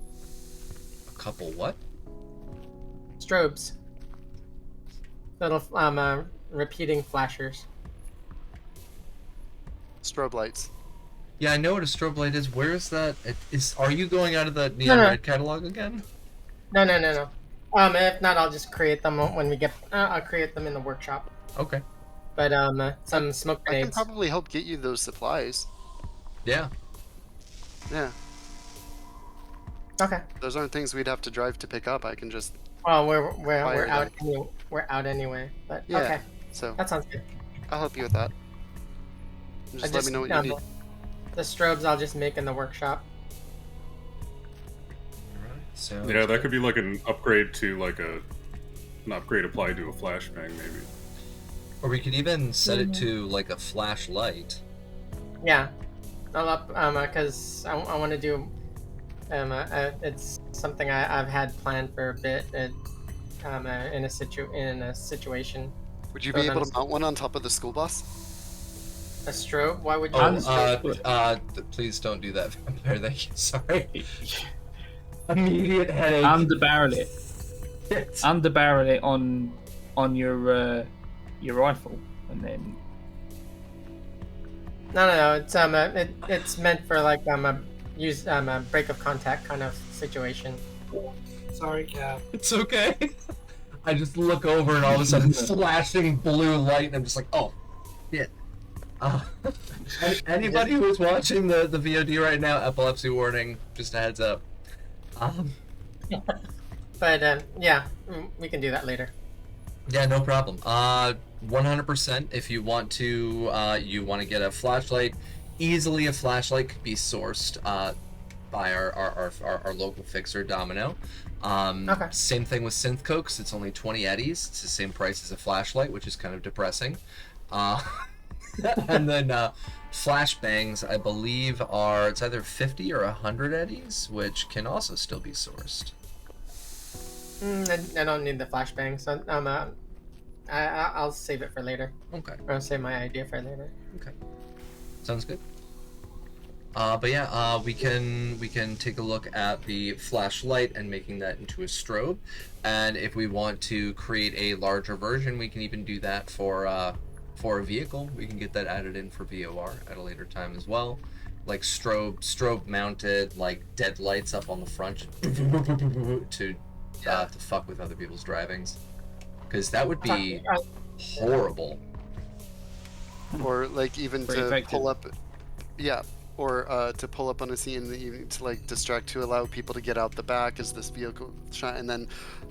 A couple what? Strobes. Little repeating flashers. Strobe lights. Yeah, I know what a strobe light is. Where is that? Are you going out of the Neon Red catalog again? No. If not, I'll just create them when we get. I'll create them in the workshop. Okay. But some smoke I can grenades. probably help get you those supplies. Yeah. Yeah. Okay. Those aren't things we'd have to drive to pick up. I can just. Well, we're Fire out. them. We're out anyway. But Yeah. okay, So that sounds good. I'll help you with that. Just let me know what you need. The strobes I'll just make in the workshop. Alright, so... Yeah, that could be like an upgrade to like an upgrade applied to a flashbang, maybe. Or we could even set it to like a flashlight. Yeah, I'll up because I want to do it's something I've had planned for a bit. In a situation. Would you be able to mount one on top of the school bus? A strobe? Why would you? Please don't do that, Vampire. Thank you. Sorry. Immediate headache. Underbarrel it on your rifle, and then. No. It's meant for like a break of contact kind of situation. Sorry, Cap. It's okay. I just look over and all of a sudden flashing blue light, and I'm just like, oh, shit. Anybody who is watching the VOD right now, epilepsy warning, just a heads up. But yeah, we can do that later. Yeah, no problem. 100%. If you want to get a flashlight, easily a flashlight could be sourced by our local fixer, Domino. Okay. Same thing with synth cokes. It's only 20 eddies. It's the same price as a flashlight, which is kind of depressing. And then flashbangs, I believe, it's either 50 or 100 eddies, which can also still be sourced. I don't need the flashbang, so I'll save it for later. Okay. Or I'll save my idea for later. Okay. Sounds good. But yeah, we can take a look at the flashlight and making that into a strobe, and if we want to create a larger version, we can even do that for a vehicle. We can get that added in for VOR at a later time as well, like strobe mounted, like dead lights up on the front to fuck with other people's drivings, because that would be horrible. Or like even Pretty to effective. pull up, yeah, or to pull up on a scene that you need to like distract to allow people to get out the back as this vehicle shot, and then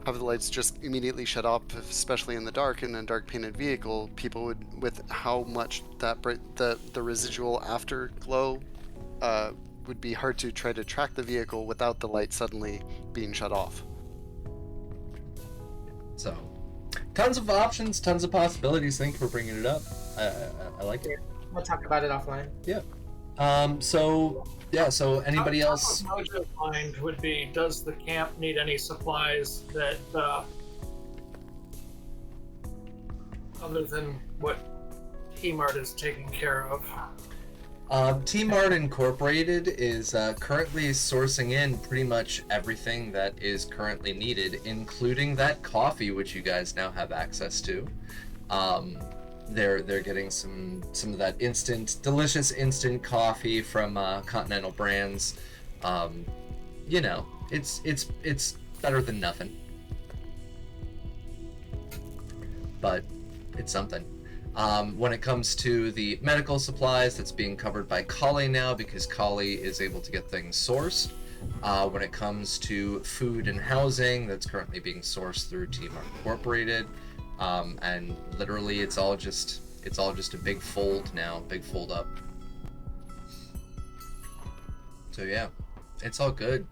have the lights just immediately shut off, especially in the dark in a dark painted vehicle. People would, with how much that the residual afterglow would be hard to try to track the vehicle without the light suddenly being shut off. So, tons of options, tons of possibilities. Thank you for bringing it up. I like it. We'll talk about it offline. So anybody Top else? of Mojo's mind would be: does the camp need any supplies that, other than what T-Mart is taking care of? T-Mart Incorporated is currently sourcing in pretty much everything that is currently needed, including that coffee, which you guys now have access to. They're getting some of that delicious instant coffee from Continental Brands. You know, it's better than nothing, but it's something. When it comes to the medical supplies, that's being covered by Kali now, because Kali is able to get things sourced. When it comes to food and housing, that's currently being sourced through T-Mart Incorporated. And literally it's all just a big fold now, big fold up. So yeah, it's all good.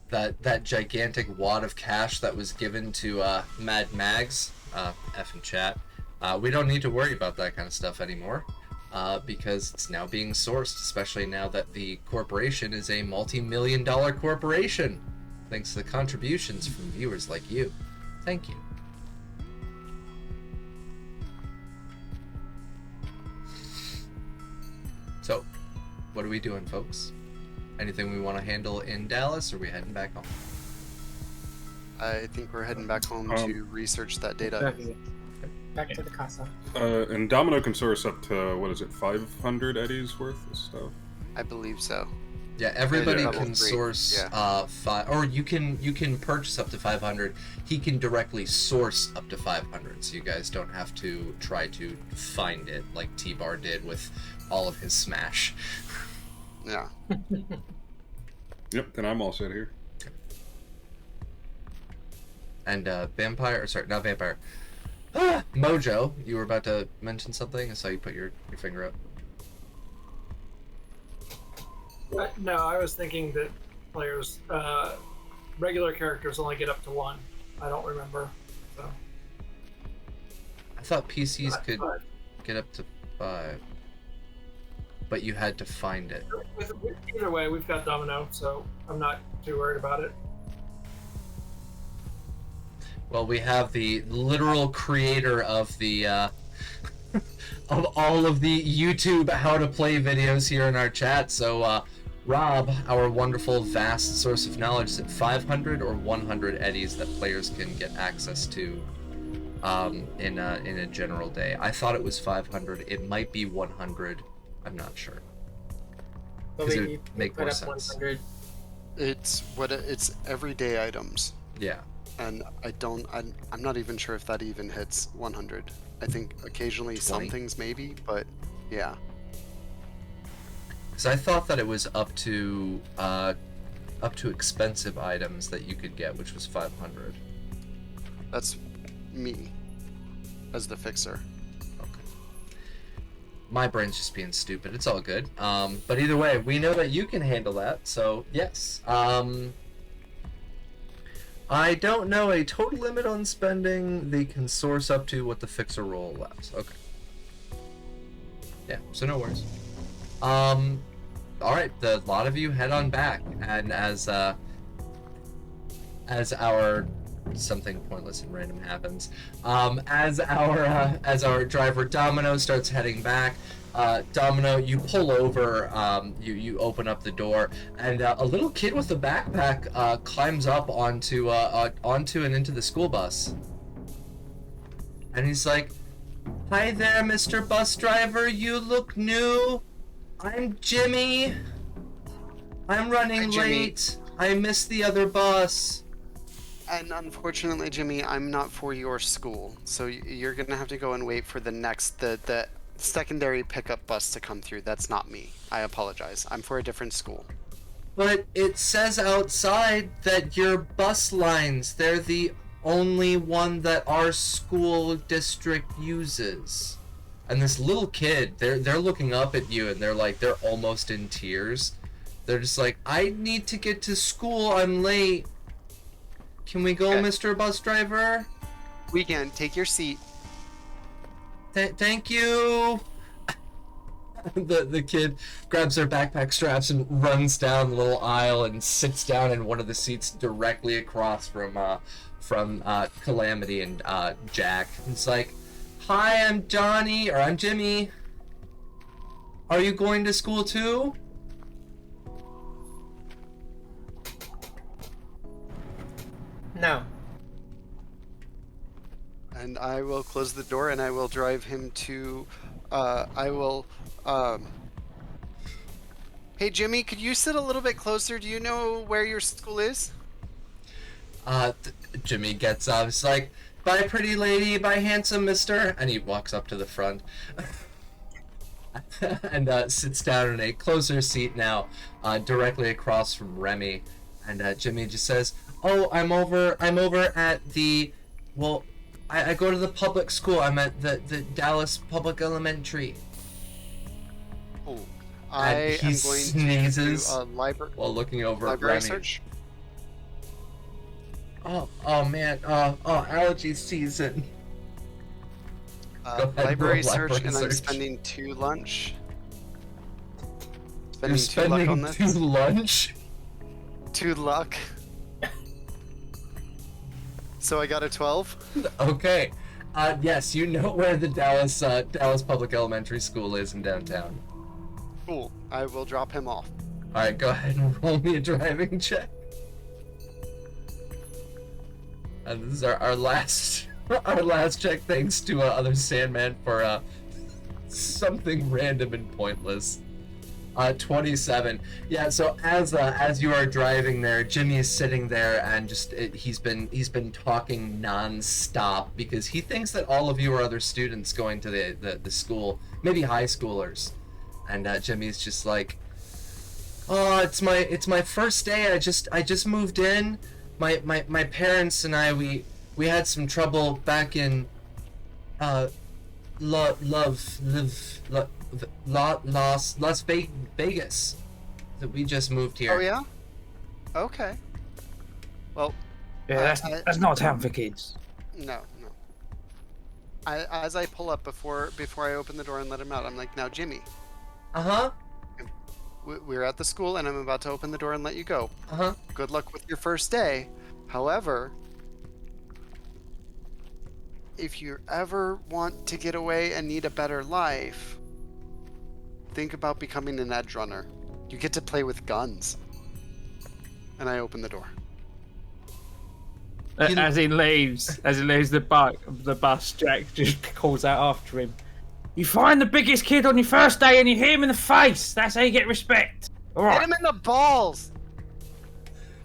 That gigantic wad of cash that was given to Mad Mags, F in chat, we don't need to worry about that kind of stuff anymore, because it's now being sourced, especially now that the corporation is a multi-million-dollar corporation, thanks to the contributions from viewers like you. Thank you. So, what are we doing, folks? Anything we want to handle in Dallas, or are we heading back home? I think we're heading back home to research that data. Back to the casa. And Domino can source up to, what is it, 500 eddies worth of stuff? I believe so. Yeah, everybody level can 3, source yeah. 5, or you can purchase up to 500. He can directly source up to 500, so you guys don't have to try to find it like T-Bar did with all of his Smash. Yeah. Yep, then I'm all set here. And not Vampire. Mojo, you were about to mention something? I saw you put your finger up. No, I was thinking that players, regular characters only get up to 1. I don't remember. So. I thought PCs could 5. get up to 5. But you had to find it. Either way, we've got Domino, so I'm not too worried about it. Well, we have the literal creator of the of all of the YouTube how to play videos here in our chat. So, Rob, our wonderful vast source of knowledge, is it 500 or 100 eddies that players can get access to in a general day? I thought it was 500. It might be 100. I'm not sure. But 'Cause it we would make put more up sense. 100. It's everyday items. Yeah. And I'm not even sure if that even hits 100. I think occasionally 20? some things maybe, but yeah. Because I thought that it was up to expensive items that you could get, which was 500. That's me as the fixer. Okay. My brain's just being stupid. It's all good. But either way, we know that you can handle that. So yes. I don't know a total limit on spending. They can source up to what the fixer roll allows. Okay. Yeah, so no worries. Alright, a lot of you head on back, and as our something pointless and random happens. As our driver Domino starts heading back, Domino, you pull over, you open up the door, and a little kid with a backpack climbs up onto and into the school bus. And he's like, "Hi there, Mr. Bus Driver, you look new. I'm Jimmy. I'm running late. I missed the other bus." And unfortunately, Jimmy, I'm not for your school, so you're gonna have to go and wait for the secondary pickup bus to come through. That's not me. I apologize. I'm for a different school. But it says outside that your bus lines, they're the only one that our school district uses. And this little kid, they're looking up at you, and they're almost in tears. They're just like, "I need to get to school. I'm late. Can we go, Okay. Mr. Bus Driver?" We can. Take your seat. Thank you. The kid grabs their backpack straps and runs down the little aisle and sits down in one of the seats directly across from Calamity and Jack. It's like, "Hi, I'm Johnny, or I'm Jimmy. Are you going to school too?" No. And I will close the door and I will drive him to, Hey Jimmy, could you sit a little bit closer? Do you know where your school is? Jimmy gets up. It's like, "Bye, pretty lady. Bye, handsome mister." And he walks up to the front and sits down in a closer seat now, directly across from Remy. And Jimmy just says, "Oh, I'm over at the, well, I go to the public school. I'm at the Dallas Public Elementary." Oh, And I he am going sneezes to do a while looking over at library Remy. search. Oh man, allergy season. Go ahead, Library roll search, library and I'm search. spending 2 lunch. You're Spending 2 luck on spending this. 2 lunch? 2 luck. So I got a 12. Okay. Yes, you know where the Dallas Public Elementary School is in downtown. Cool. I will drop him off. Alright, go ahead and roll me a driving check. And this is our last check, thanks to other Sandman for something random and pointless. 27. Yeah, so as you are driving there, Jimmy is sitting there and he's been talking non-stop because he thinks that all of you are other students going to the school, maybe high schoolers. And Jimmy's just like, "Oh, it's my first day. I just moved in. My parents and I we had some trouble back in Las Vegas. That we just moved here." Oh yeah? Okay. Well, Yeah, I- that's not a town for kids. no. As I pull up before I open the door and let him out, I'm like, "Now, Jimmy, Uh-huh. we're at the school and I'm about to open the door and let you go. Uh-huh. Good luck with your first day. However, if you ever want to get away and need a better life, think about becoming an edge runner. You get to play with guns." And I open the door. You know- As he leaves the bus, Jack just calls out after him. "You find the biggest kid on your first day and you hit him in the face. That's how you get respect. All Hit right." him in the balls!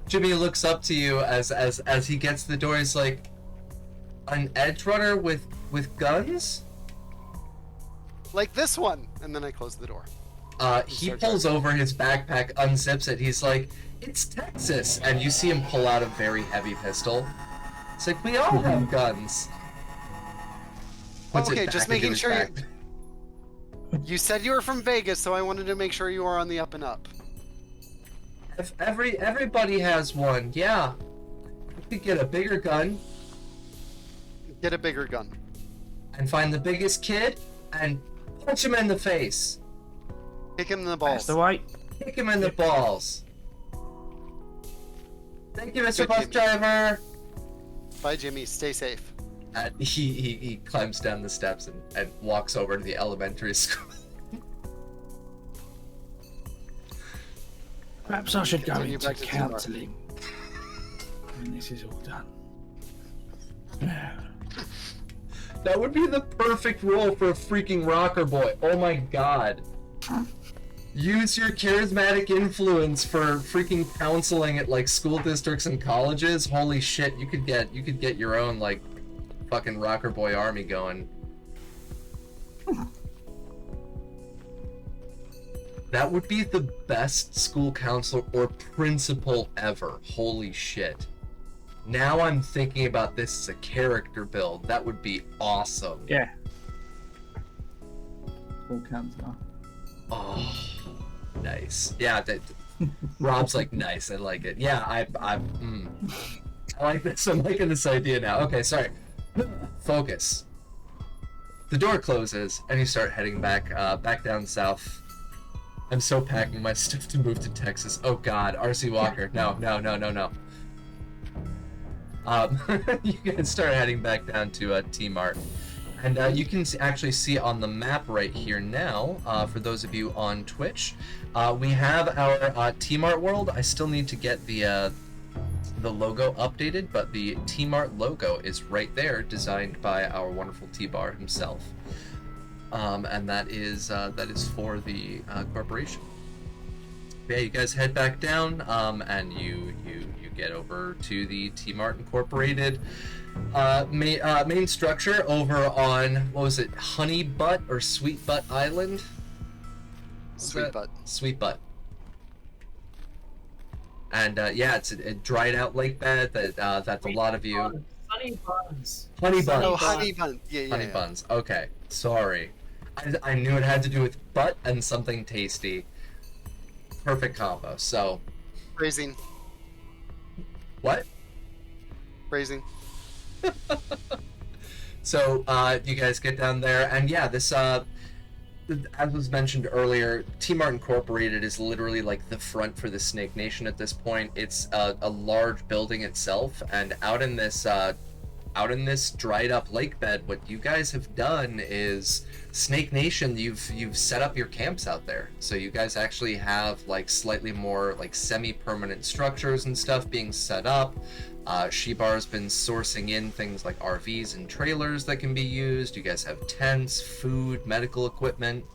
Jimmy looks up to you as he gets to the door. He's like, "An edge runner with guns?" Like this one! And then I close the door. He Start pulls over his backpack, unzips it. He's like, "It's Texas," and you see him pull out a very heavy pistol. It's like, "We all have guns." Puts it Okay, back just into making his sure you- backpack. You said you were from Vegas, so I wanted to make sure you are on the up and up. If everybody has one, yeah. You could get a bigger gun Get a bigger gun. and find the biggest kid and punch him in the face. Kick him in the That's balls. the way. Kick him in the balls. Thank you, Mr. Good Bus Jimmy. Driver. Bye, Jimmy. Stay safe. And he climbs down the steps and walks over to the elementary school. Perhaps I should go Continue into back to T-Bar. counselling when this is all done. That would be the perfect role for a freaking rocker boy. Oh my god. Use your charismatic influence for freaking counseling at like school districts and colleges. Holy shit, you could get your own like fucking rocker boy army going. That would be the best school counselor or principal ever. Holy shit. Now I'm thinking about this as a character build. That would be awesome. Yeah. All counselor. Oh, nice. Yeah, Rob's like, nice. I like it. Yeah, I like this. I'm liking this idea now. Okay, sorry. Focus. The door closes, and you start heading back down south. I'm so packing my stuff to move to Texas. Oh God, RC Walker. No. You guys start heading back down to T-Mart. And you can actually see on the map right here now, for those of you on Twitch, we have our T-Mart world. I still need to get the logo updated, but the T-Mart logo is right there, designed by our wonderful T-Bar himself. And that is for the corporation. Yeah, you guys head back down, and you get over to the T-Mart Incorporated main structure over on, what was it, Honey Butt or Sweet Butt Island? Sweet Butt. Sweet Butt. And yeah, it's a dried out lake bed that a lot of you. Honey buns. Honey buns. Oh, honey bun. Yeah. Honey buns. Okay, sorry. I knew it had to do with butt and something tasty. Perfect combo. So. Phrasing. What? Phrasing. So you guys get down there, and yeah, this as was mentioned earlier, T-Mart Incorporated is literally like the front for the Snake Nation at this point. It's a large building itself, and out in this dried up lake bed, what you guys have done is Snake Nation, you've set up your camps out there. So you guys actually have like slightly more like semi-permanent structures and stuff being set up. Shebar's been sourcing in things like RVs and trailers that can be used. You guys have tents, food, medical equipment.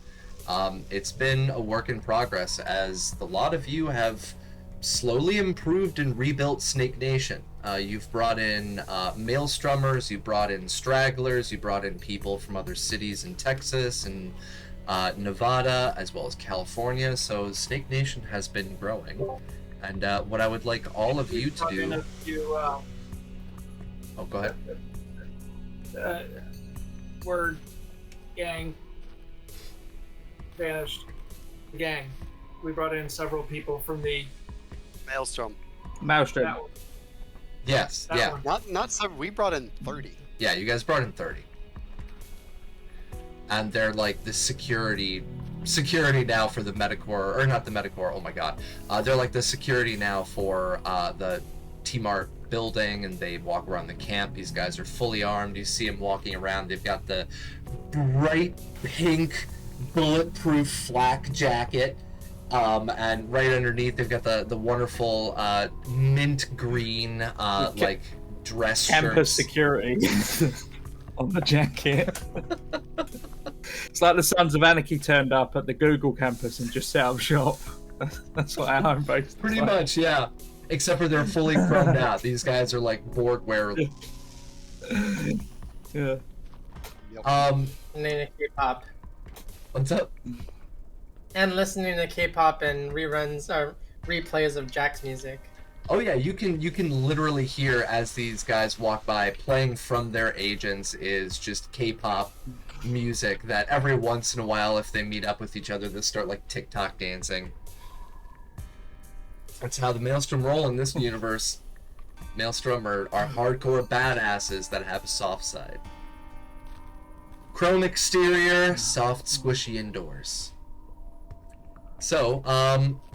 It's been a work in progress as a lot of you have slowly improved and rebuilt Snake Nation. You've brought in maelstromers, you brought in stragglers, you brought in people from other cities in Texas and Nevada, as well as California. So Snake Nation has been growing. And what I would like all of you to do... Oh, go ahead. Word gang vanished. The gang. We brought in several people from the Maelstrom. Maelstrom. that one. Yes, That yeah. one. Not some. We brought in 30. Yeah, you guys brought in 30. And they're like the security now for the Metacore, or not the Metacore, oh my god. They're like the security now for the T-Mart building, and they walk around the camp. These guys are fully armed. You see them walking around. They've got the bright pink bulletproof flak jacket. And right underneath, they've got the wonderful mint green like dress Campus shirts. security on the jacket. It's like the Sons of Anarchy turned up at the Google campus and just set up shop. That's what our home base is Pretty like. much, yeah. Except for they're fully chromed out. These guys are like board wear. Yeah. Listening to K-pop What's up? and listening to K-pop and reruns or replays of Jack's music. Oh yeah, you can literally hear as these guys walk by, playing from their agents is just K-pop music that every once in a while, if they meet up with each other, they'll start like TikTok dancing. That's how the Maelstrom roll in this universe. Maelstrom are hardcore badasses that have a soft side. Chrome exterior, soft squishy indoors. So,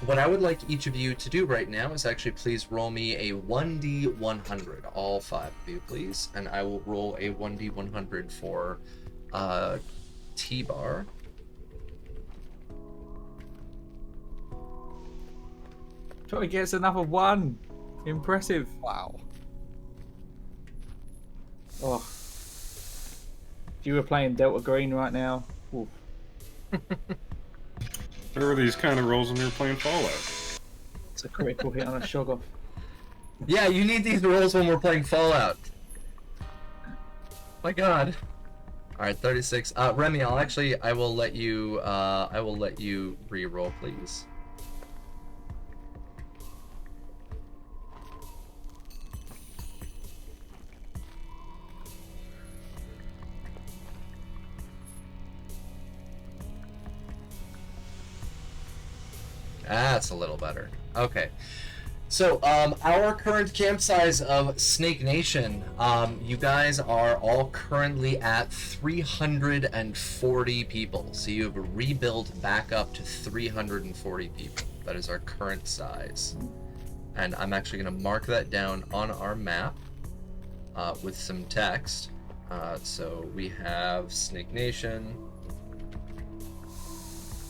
what I would like each of you to do right now is actually please roll me a 1d100, all 5 of you, please, and I will roll a 1d100 for T-Bar. Troy gets another 1. Impressive. Wow. Oh. If you were playing Delta Green right now, oof. There are these kind of rolls when you're playing Fallout. It's a critical hit on a Shoggoth. Yeah, you need these rolls when we're playing Fallout. My God. All right, 36. Remy, I will let you re-roll, please. That's a little better. Okay. So, our current camp size of Snake Nation, you guys are all currently at 340 people. So you have rebuilt back up to 340 people. That is our current size. And I'm actually going to mark that down on our map with some text. So we have Snake Nation.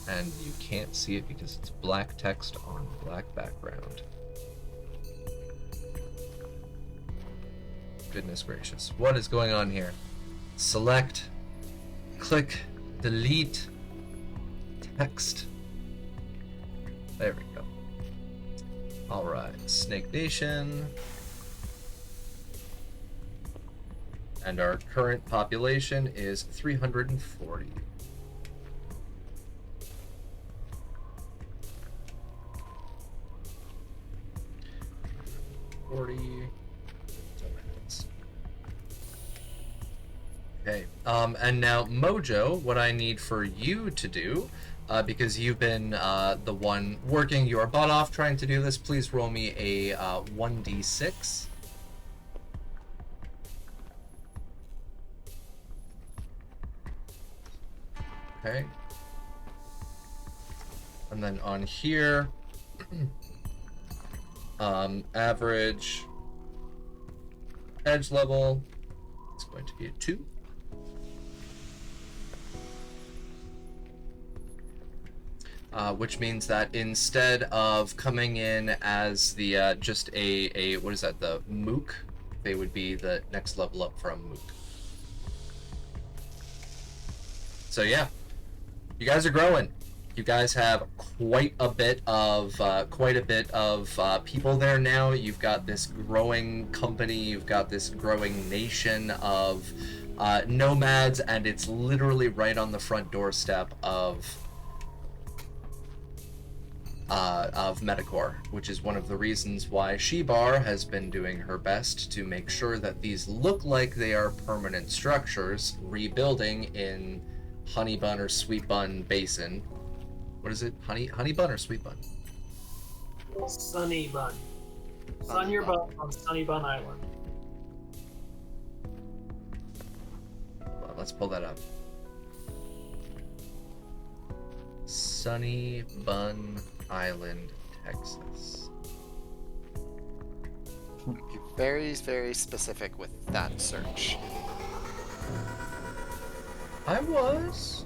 And you can't see it because it's black text on black background. Goodness gracious. What is going on here? Select, click, delete, text. There we go. Alright, Snake Nation. And our current population is 340. 40. Okay. And now Mojo, what I need for you to do, because you've been the one working your butt off trying to do this, please roll me a 1d6. Okay. And then on here, average edge level, it's going to be a 2. Which means that instead of coming in as the just a what is that, the Mook, they would be the next level up from Mook. So yeah, you guys are growing. You guys have quite a bit of people there now. You've got this growing company. You've got this growing nation of nomads, and it's literally right on the front doorstep of Metacore, which is one of the reasons why Shebar has been doing her best to make sure that these look like they are permanent structures, rebuilding in Honey Bun or Sweet Bun Basin. What is it? Honey Bun or Sweet Bun? Sunny Bun. Sun your bun on Sunny Bun Island. Well, let's pull that up. Sunny Bun Island, Texas. Be very, very specific with that search. I was.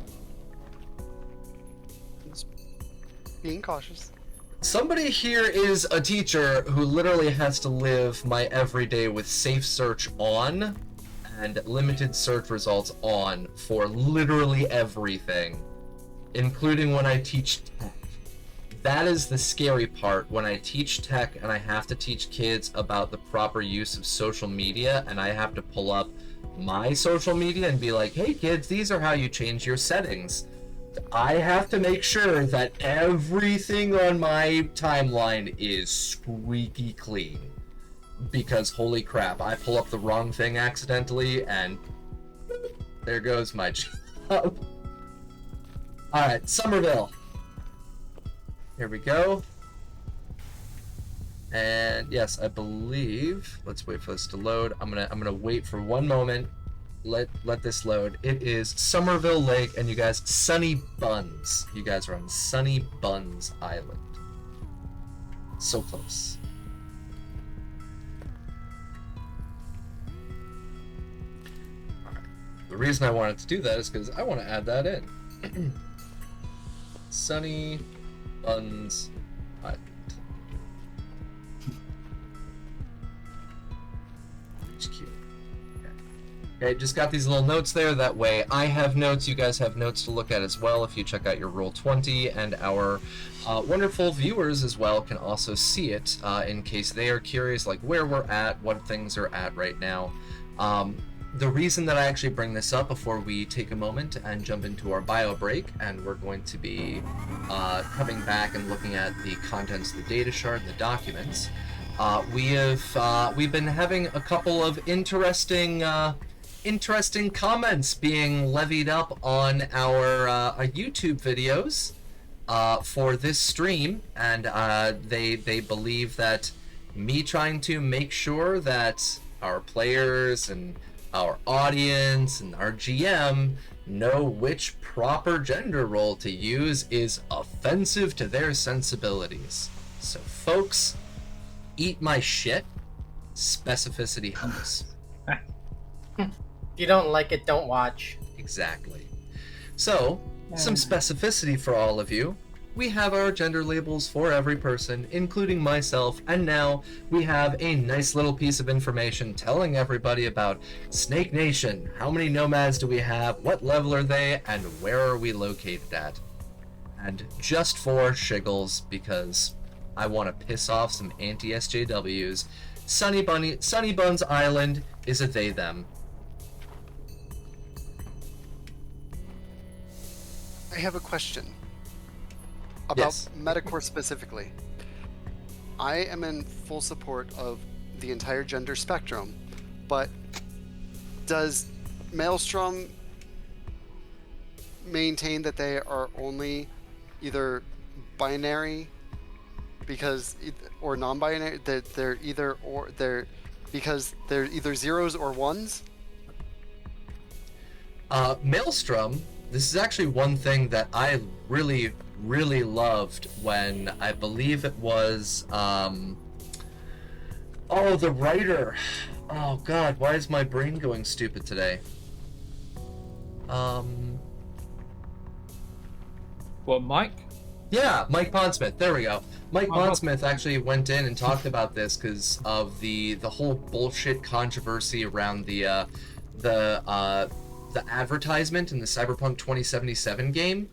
Just being cautious. Somebody here is a teacher who literally has to live my everyday with safe search on and limited search results on for literally everything, including when I teach tech. That is the scary part when I teach tech and I have to teach kids about the proper use of social media, and I have to pull up my social media and be like, hey kids, these are how you change your settings. I have to make sure that everything on my timeline is squeaky clean, because holy crap, I pull up the wrong thing accidentally and there goes my job. Alright, Somerville. Here we go. And yes, I believe, let's wait for this to load. I'm gonna wait for one moment let this load. It is Somerville Lake, and you guys, Sunny Buns. You guys are on Sunny Buns Island. So close. Alright. The reason I wanted to do that is because I want to add that in. Sunny Buns Island. HQ. Okay, just got these little notes there. That way I have notes, you guys have notes to look at as well. If you check out your Roll20, and our wonderful viewers as well can also see it in case they are curious, like where we're at, what things are at right now. The reason that I actually bring this up before we take a moment and jump into our bio break, and we're going to be coming back and looking at the contents of the data shard, the documents. We've been having a couple of interesting comments being levied up on our YouTube videos for this stream, and they believe that me trying to make sure that our players and our audience and our GM know which proper gender role to use is offensive to their sensibilities. So folks, eat my shit. Specificity helps. If you don't like it, don't watch. Exactly. So, some specificity for all of you. We have our gender labels for every person, including myself, and now we have a nice little piece of information telling everybody about Snake Nation. How many nomads do we have? What level are they? And where are we located at? And just for shiggles, because I want to piss off some anti-SJWs, Sunny Buns Island is a they-them. I have a question about Yes. Metacore specifically. I am in full support of the entire gender spectrum, but does Maelstrom maintain that they are only either binary or non-binary, that they're either or, because they're either zeros or ones? Maelstrom, this is actually one thing that I really loved when, I believe it was, the writer. Oh god, why is my brain going stupid today? What, Mike? Yeah, Mike Pondsmith. There we go. Mike Pondsmith actually went in and talked about this because of the whole bullshit controversy around the advertisement in the Cyberpunk 2077 game.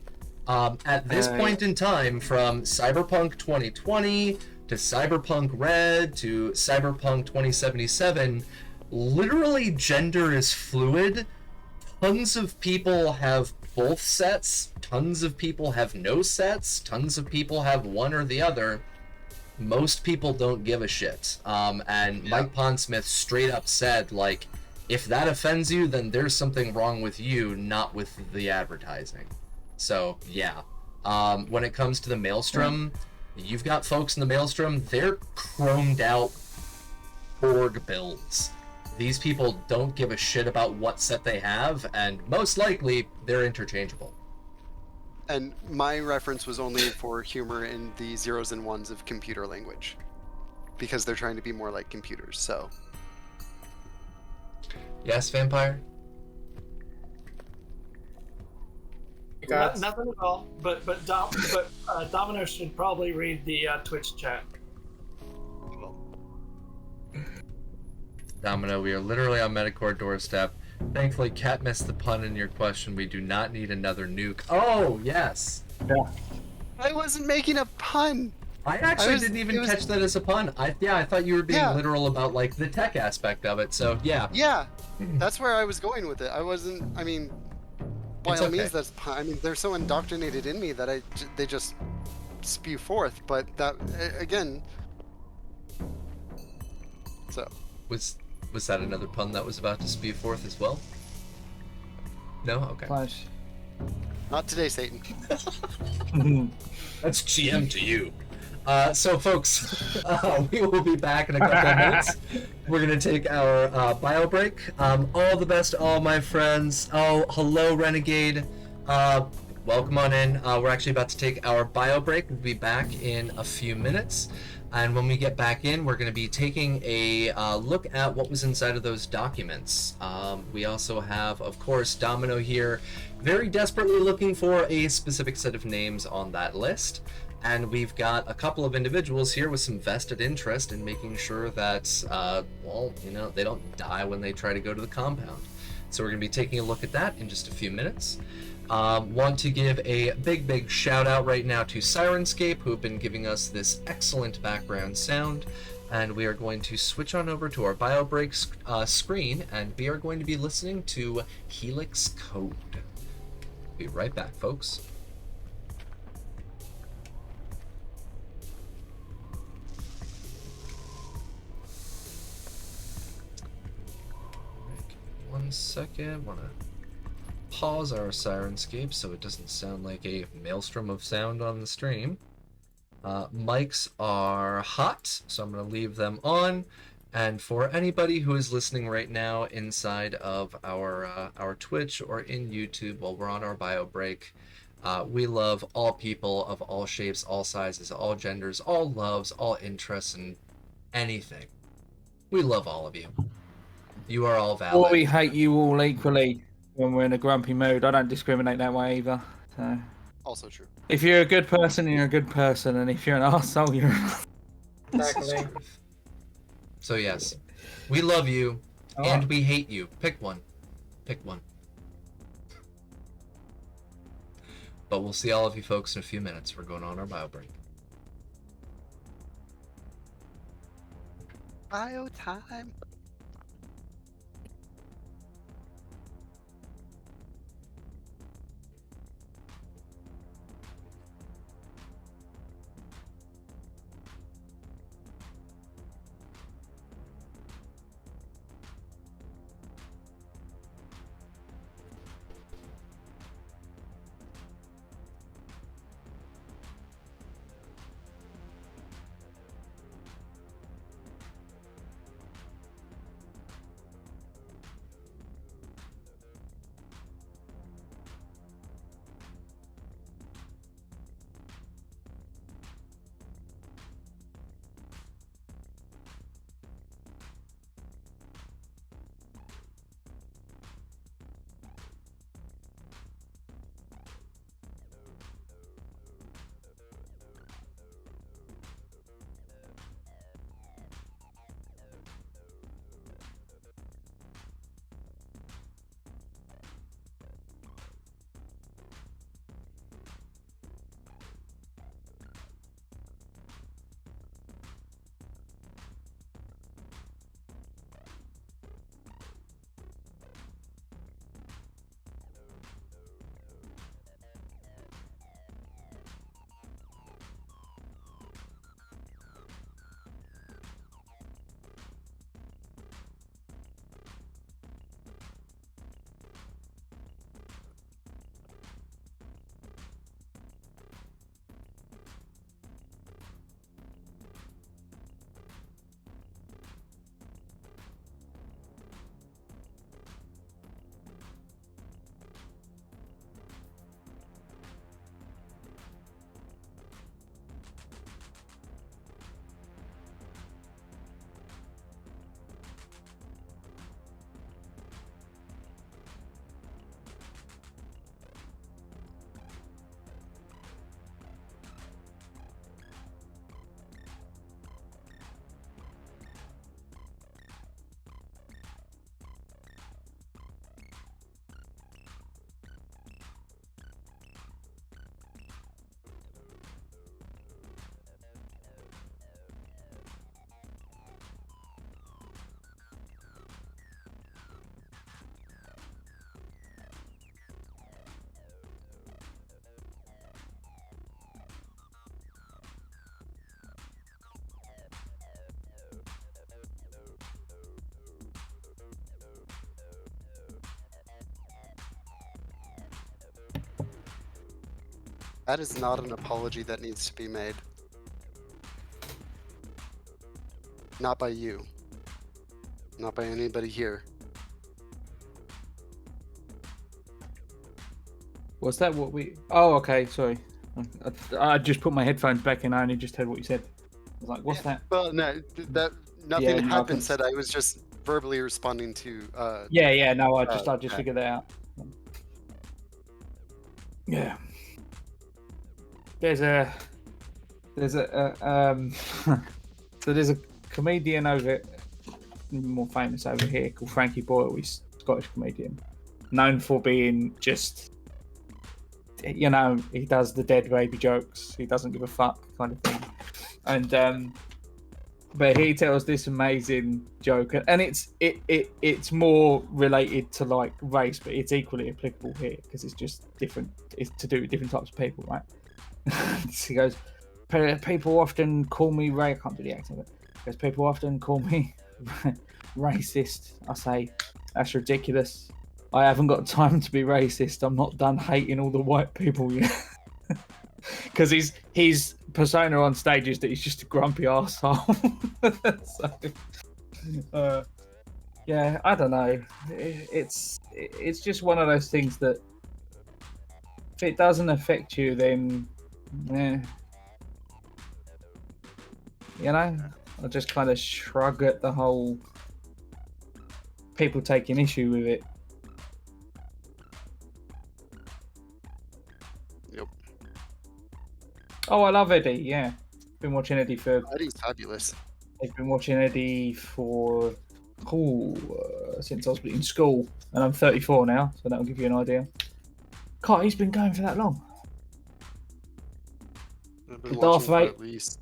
At this point in time, from Cyberpunk 2020 to Cyberpunk Red to Cyberpunk 2077, literally gender is fluid. Tons of people have both sets, tons of people have no sets, tons of people have one or the other. Most people don't give a shit. Mike Pondsmith straight up said, like, if that offends you, then there's something wrong with you, not with the advertising. So, yeah. When it comes to the Maelstrom, you've got folks in the Maelstrom, they're chromed out Borg builds. These people don't give a shit about what set they have, and most likely, they're interchangeable. And my reference was only for humor in the zeros and ones of computer language, because they're trying to be more like computers, so... Yes, Vampire? Nothing at all. But Domino should probably read the Twitch chat. Domino, we are literally on Metacore doorstep. Thankfully, Cat missed the pun in your question. We do not need another nuke. Oh, yes! Yeah. I wasn't making a pun! I actually didn't even catch that as a pun. I thought you were being literal about, like, the tech aspect of it, so, yeah. Yeah, that's where I was going with it. I wasn't, I mean, by It's all okay. means, that's pun. I mean, they're so indoctrinated in me that they just spew forth, but that, again, so. Was that another pun that was about to spew forth as well? No? Okay. Close. Not today, Satan. That's GM to you. So folks, we will be back in a couple of minutes. We're gonna take our bio break. All the best to all my friends. Oh, hello, Renegade. Welcome on in. We're actually about to take our bio break. We'll be back in a few minutes. And when we get back in, we're going to be taking a look at what was inside of those documents. We also have, of course, Domino here, very desperately looking for a specific set of names on that list. And we've got a couple of individuals here with some vested interest in making sure that, well, you know, they don't die when they try to go to the compound. So we're going to be taking a look at that in just a few minutes. Want to give a big shout out right now to Sirenscape, who have been giving us this excellent background sound. And we are going to switch on over to our bio break screen, and we are going to be listening to Helix Code. Be right back, folks. One second, wanna pause our Sirenscape so it doesn't sound like a maelstrom of sound on the stream. Mics are hot, so I'm going to leave them on. And for anybody who is listening right now inside of our Twitch or in YouTube while we're on our bio break, we love all people of all shapes, all sizes, all genders, all loves, all interests, and anything. We love all of you. You are all valid. Or we hate you all equally when we're in a grumpy mood. I don't discriminate that way either. So Also true. if you're a good person, you're a good person, and if you're an arsehole, you're Exactly. So yes, we love you, and we hate you. Pick one. Pick one. But we'll see all of you folks in a few minutes. We're going on our bio break. Bio time. That is not an apology that needs to be made. Not by you. Not by anybody here. Was that what we? Oh, okay. Sorry, I just put my headphones back in. I only just heard what you said. I was like, "What's that?" Well, no, that nothing Yeah, no, I had been couldn't- said. I was just verbally responding to. Yeah. No, I just that. figured that out. Yeah. There's a so there's a comedian over more famous over here called Frankie Boyle. He's a Scottish comedian, known for being just, you know, he does the dead baby jokes. He doesn't give a fuck kind of thing. And but he tells this amazing joke, and it's more related to like race, but it's equally applicable here because it's just different. It's to do with different types of people, right? He goes, people often call me Ray. I can't do the accent, but because people often call me racist. I say that's ridiculous. I haven't got time to be racist. I'm not done hating all the white people yet. Because his persona on stage is that he's just a grumpy arsehole. So, yeah, I don't know. It's just one of those things that if it doesn't affect you, then you know, I just kind of shrug at the whole people taking issue with it. Yep. Oh, I love Eddie. Yeah, been watching Eddie for. Eddie's fabulous. I've been watching Eddie for since I was in school, and I'm 34 now, so that'll give you an idea. God, he's been going for that long. I've been The watching Darth for Vader- at least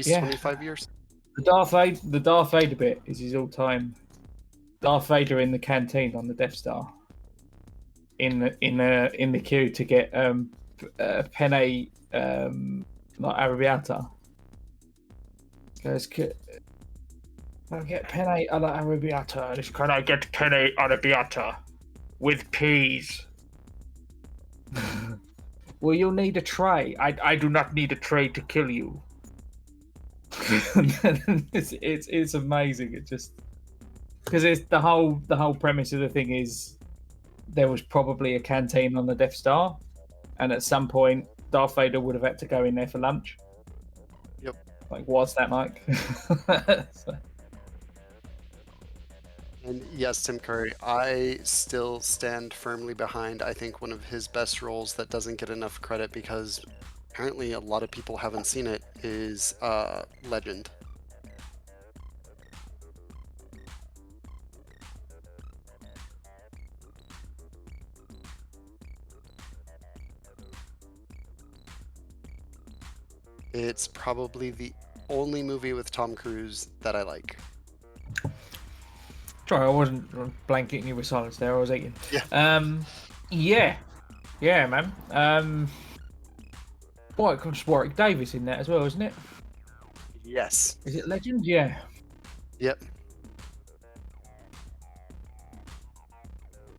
Yeah. 25 years. The Darth Vader bit is his all-time. Darth Vader in the canteen on the Death Star. In the queue to get penne like arrabbiata. Goes, I'll get penne alla arrabbiata. Can I get penne arrabbiata with peas? Well, you'll need a tray. I do not need a tray to kill you. it's amazing. It just because it's the whole premise of the thing is there was probably a canteen on the Death Star, and at some point Darth Vader would have had to go in there for lunch. Yep. Like, what's that like? So. And yes, Tim Curry, I still stand firmly behind, I think, one of his best roles that doesn't get enough credit because apparently a lot of people haven't seen it is Legend. It's probably the only movie with Tom Cruise that I like. Sorry, I wasn't blanketing you with silence there. I was eating. Yeah. Yeah, man. Boy, it comes Warwick Davis in that as well, isn't it? Yes. Is it Legend? Yeah. Yep.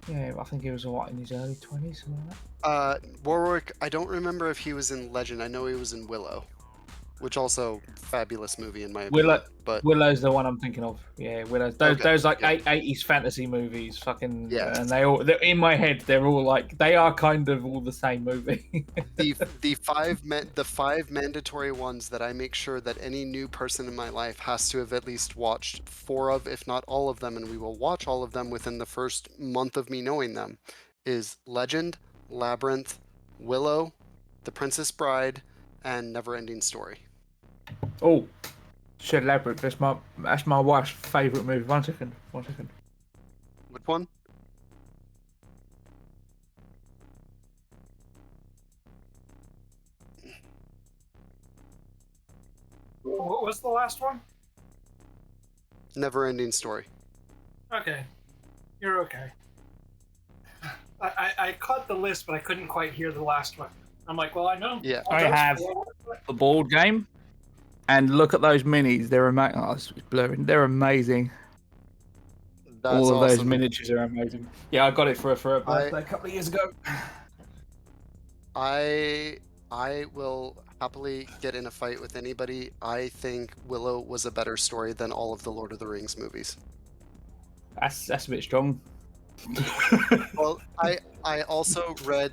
Yeah, I think he was in his early 20s, something like that. Warwick, I don't remember if he was in Legend. I know he was in Willow, which also fabulous movie in my opinion. But Willow's the one I'm thinking of. Yeah, Willow's. Those like yeah. 80s fantasy movies, fucking. Yeah. And they're in my head. They're all like they are kind of all the same movie. the five mandatory ones that I make sure that any new person in my life has to have at least watched 4 of, if not all of them, and we will watch all of them within the first month of me knowing them, is Legend, Labyrinth, Willow, The Princess Bride, and Neverending Story. Oh, shit, Labyrinth. That's my wife's favourite movie. One second. Which one? What was the last one? Neverending Story. Okay. You're okay. I caught the list, but I couldn't quite hear the last one. I'm like, well, I know. Yeah. I have the board game, and look at those minis. They're amazing. Oh, it's blurring. They're amazing. That's All of those awesome. miniatures are amazing. Yeah, I got it for a birthday a couple of years ago. I will happily get in a fight with anybody. I think Willow was a better story than all of the Lord of the Rings movies. That's a bit strong. Well, I also read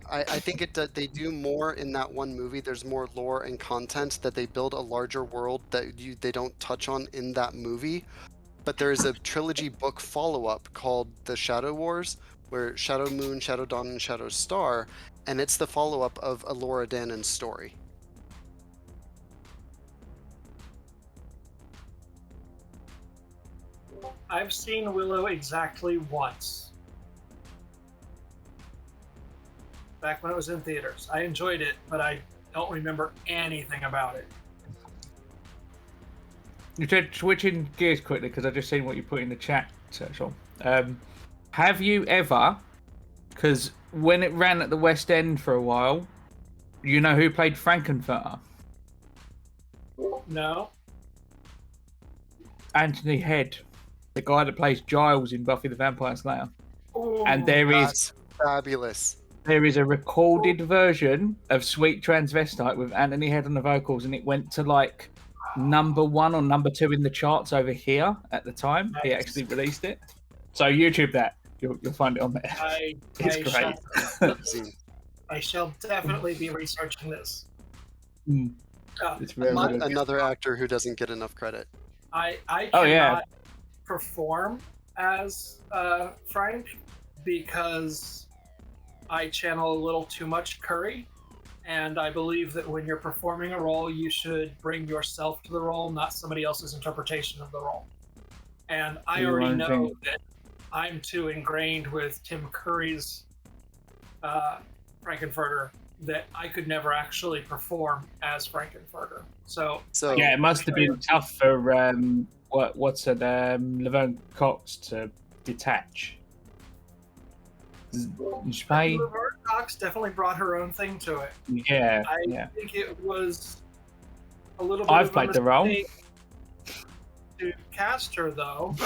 I think they do more in that one movie. There's more lore and content that they build a larger world that they don't touch on in that movie. But there is a trilogy book follow-up called The Shadow Wars, where Shadow Moon, Shadow Dawn, and Shadow Star, and it's the follow-up of Elora Danan's story. I've seen Willow exactly once. Back when it was in theaters. I enjoyed it, but I don't remember anything about it. Switching gears quickly because I just seen what you put in the chat, Sean. Have you ever? Because when it ran at the West End for a while, you know who played Frankenfurter? No. Anthony Head, the guy that plays Giles in Buffy the Vampire Slayer. Ooh, And That's fabulous. there is a recorded version of Sweet Transvestite with Anthony Head on the vocals, and it went to like number 1 or number 2 in the charts over here at the time. He actually released it. So YouTube that. You'll find it on there. It's great. I shall definitely be researching this. It's very good. Another actor who doesn't get enough credit. I cannot perform as Frank because I channel a little too much Curry, and I believe that when you're performing a role, you should bring yourself to the role, not somebody else's interpretation of the role. And I already know that I'm too ingrained with Tim Curry's Frankenfurter that I could never actually perform as Frankenfurter. So yeah, it must have been tough for Laverne Cox to detach. Laverne Cox definitely brought her own thing to it. Yeah, I think it was a little bit. I've played the role to cast her though,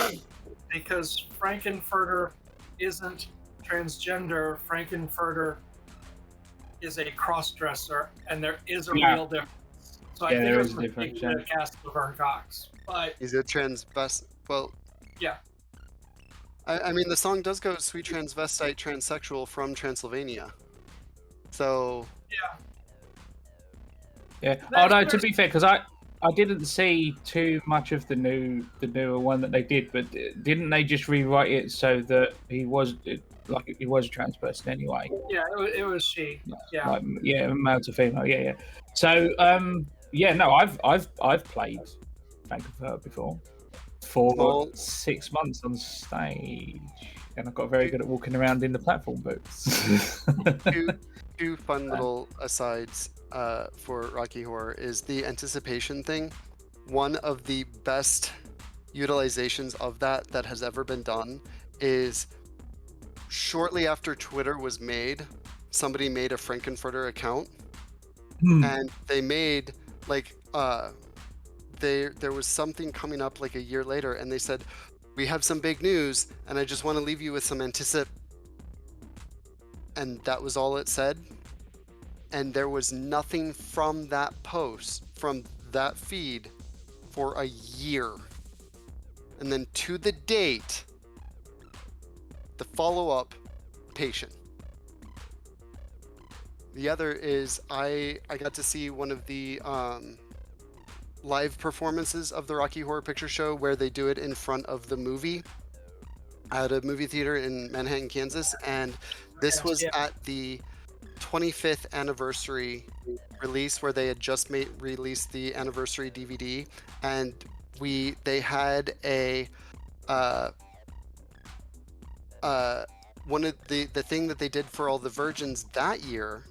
because Frankenfurter isn't transgender. Frankenfurter is a cross-dresser, and there is a real difference. So I think it was a mistake to cast Laverne Cox. But he's a transvestite. Well, yeah. I mean, the song does go "Sweet Transvestite Transsexual from Transylvania." So yeah. Oh no, to be fair, because I didn't see too much of the newer one that they did, but didn't they just rewrite it so that he was a trans person anyway? Yeah, it was she. Yeah, male to female. Yeah. So no, I've played Frankenfurter before for 6 months on stage, and I got very good at walking around in the platform booths. two fun little asides for Rocky Horror is the anticipation thing. One of the best utilizations of that has ever been done is shortly after Twitter was made, somebody made a Frankenfurter account, and they made there was something coming up like a year later, and they said, "We have some big news, and I just want to leave you with some and that was all it said. And there was nothing from that post, from that feed, for a year. And then to the date, the follow-up, patient. The other is I got to see one of the live performances of the Rocky Horror Picture Show where they do it in front of the movie at a movie theater in Manhattan, Kansas. And this was at the 25th anniversary release where they had just released the anniversary DVD, and they had a one of the thing that they did for all the virgins that year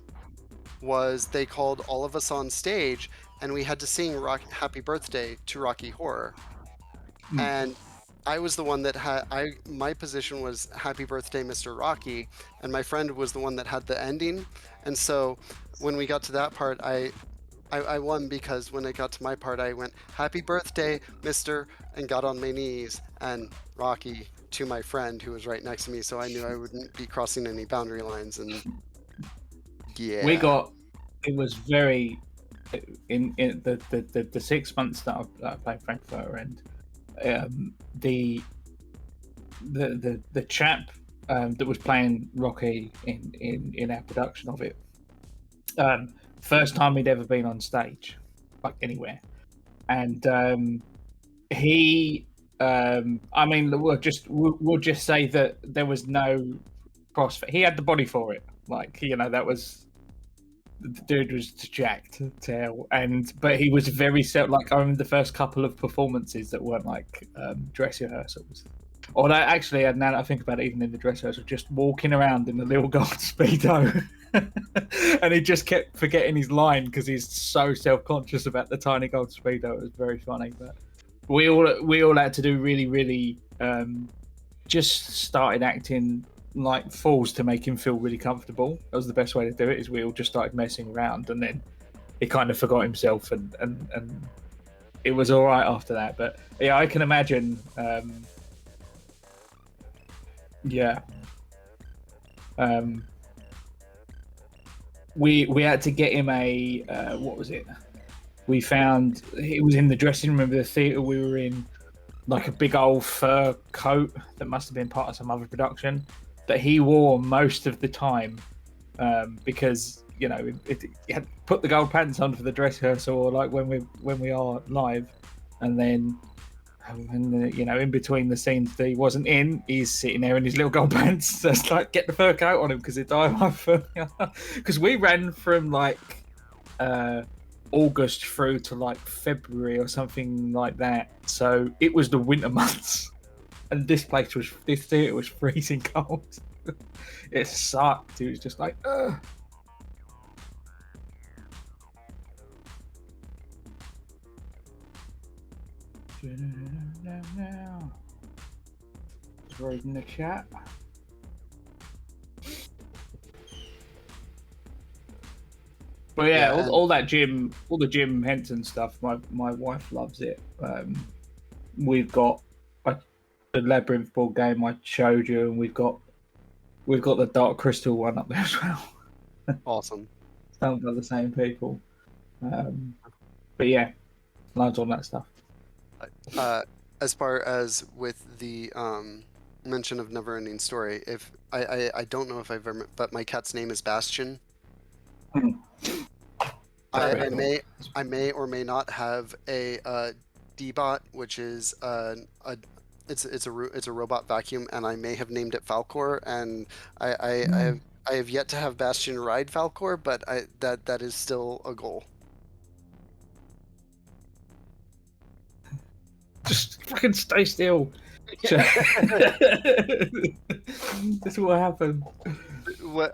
was they called all of us on stage, and we had to sing Happy Birthday to Rocky Horror. And I was the one that my position was Happy Birthday, Mr. Rocky, and my friend was the one that had the ending. And so when we got to that part, I won, because when it got to my part, I went, Happy Birthday, Mr., and got on my knees, and Rocky to my friend who was right next to me, so I knew I wouldn't be crossing any boundary lines. And yeah. It was very in the 6 months that I played Frankfurter, and the chap that was playing Rocky in our production of it, first time he'd ever been on stage, like anywhere, and he, I mean, we'll just say that there was no CrossFit. He had the body for it, like that was. The dude was jacked to hell, but he was very like I remember the first couple of performances that weren't like dress rehearsals. Or actually, now that I think about it, even in the dress rehearsal, just walking around in the little gold speedo, and he just kept forgetting his line because he's so self-conscious about the tiny gold speedo. It was very funny, but we all had to do really just started acting like fools to make him feel really comfortable. That was the best way to do it. Is we all just started messing around, and then he kind of forgot himself, and it was all right after that. But yeah, I can imagine. We had to get him a what was it? We found it was in the dressing room of the theatre we were in, like a big old fur coat that must have been part of some other production that he wore most of the time, because he had put the gold pants on for the dress rehearsal, or like when we are live, and then in between the scenes that he wasn't in, he's sitting there in his little gold pants. Just like get the fur coat on him because it died my fur. Because we ran from like August through to like February or something like that, so it was the winter months. And this theatre was freezing cold. It sucked. It was just like, ugh. Just reading the chat. But yeah, all that gym, all the Jim Henson stuff. My wife loves it. We've got the Labyrinth board game I showed you, and we've got the Dark Crystal one up there as well. Awesome. Done by the same people. But yeah, loads on that stuff. As far as with the mention of Neverending Story, if I don't know if I've ever, but my cat's name is Bastion. I may or may not have a D-bot, which is it's a robot vacuum, and I may have named it Falcor, and I have yet to have Bastion ride Falcor, but that is still a goal. Just fucking stay still. This is what happened. What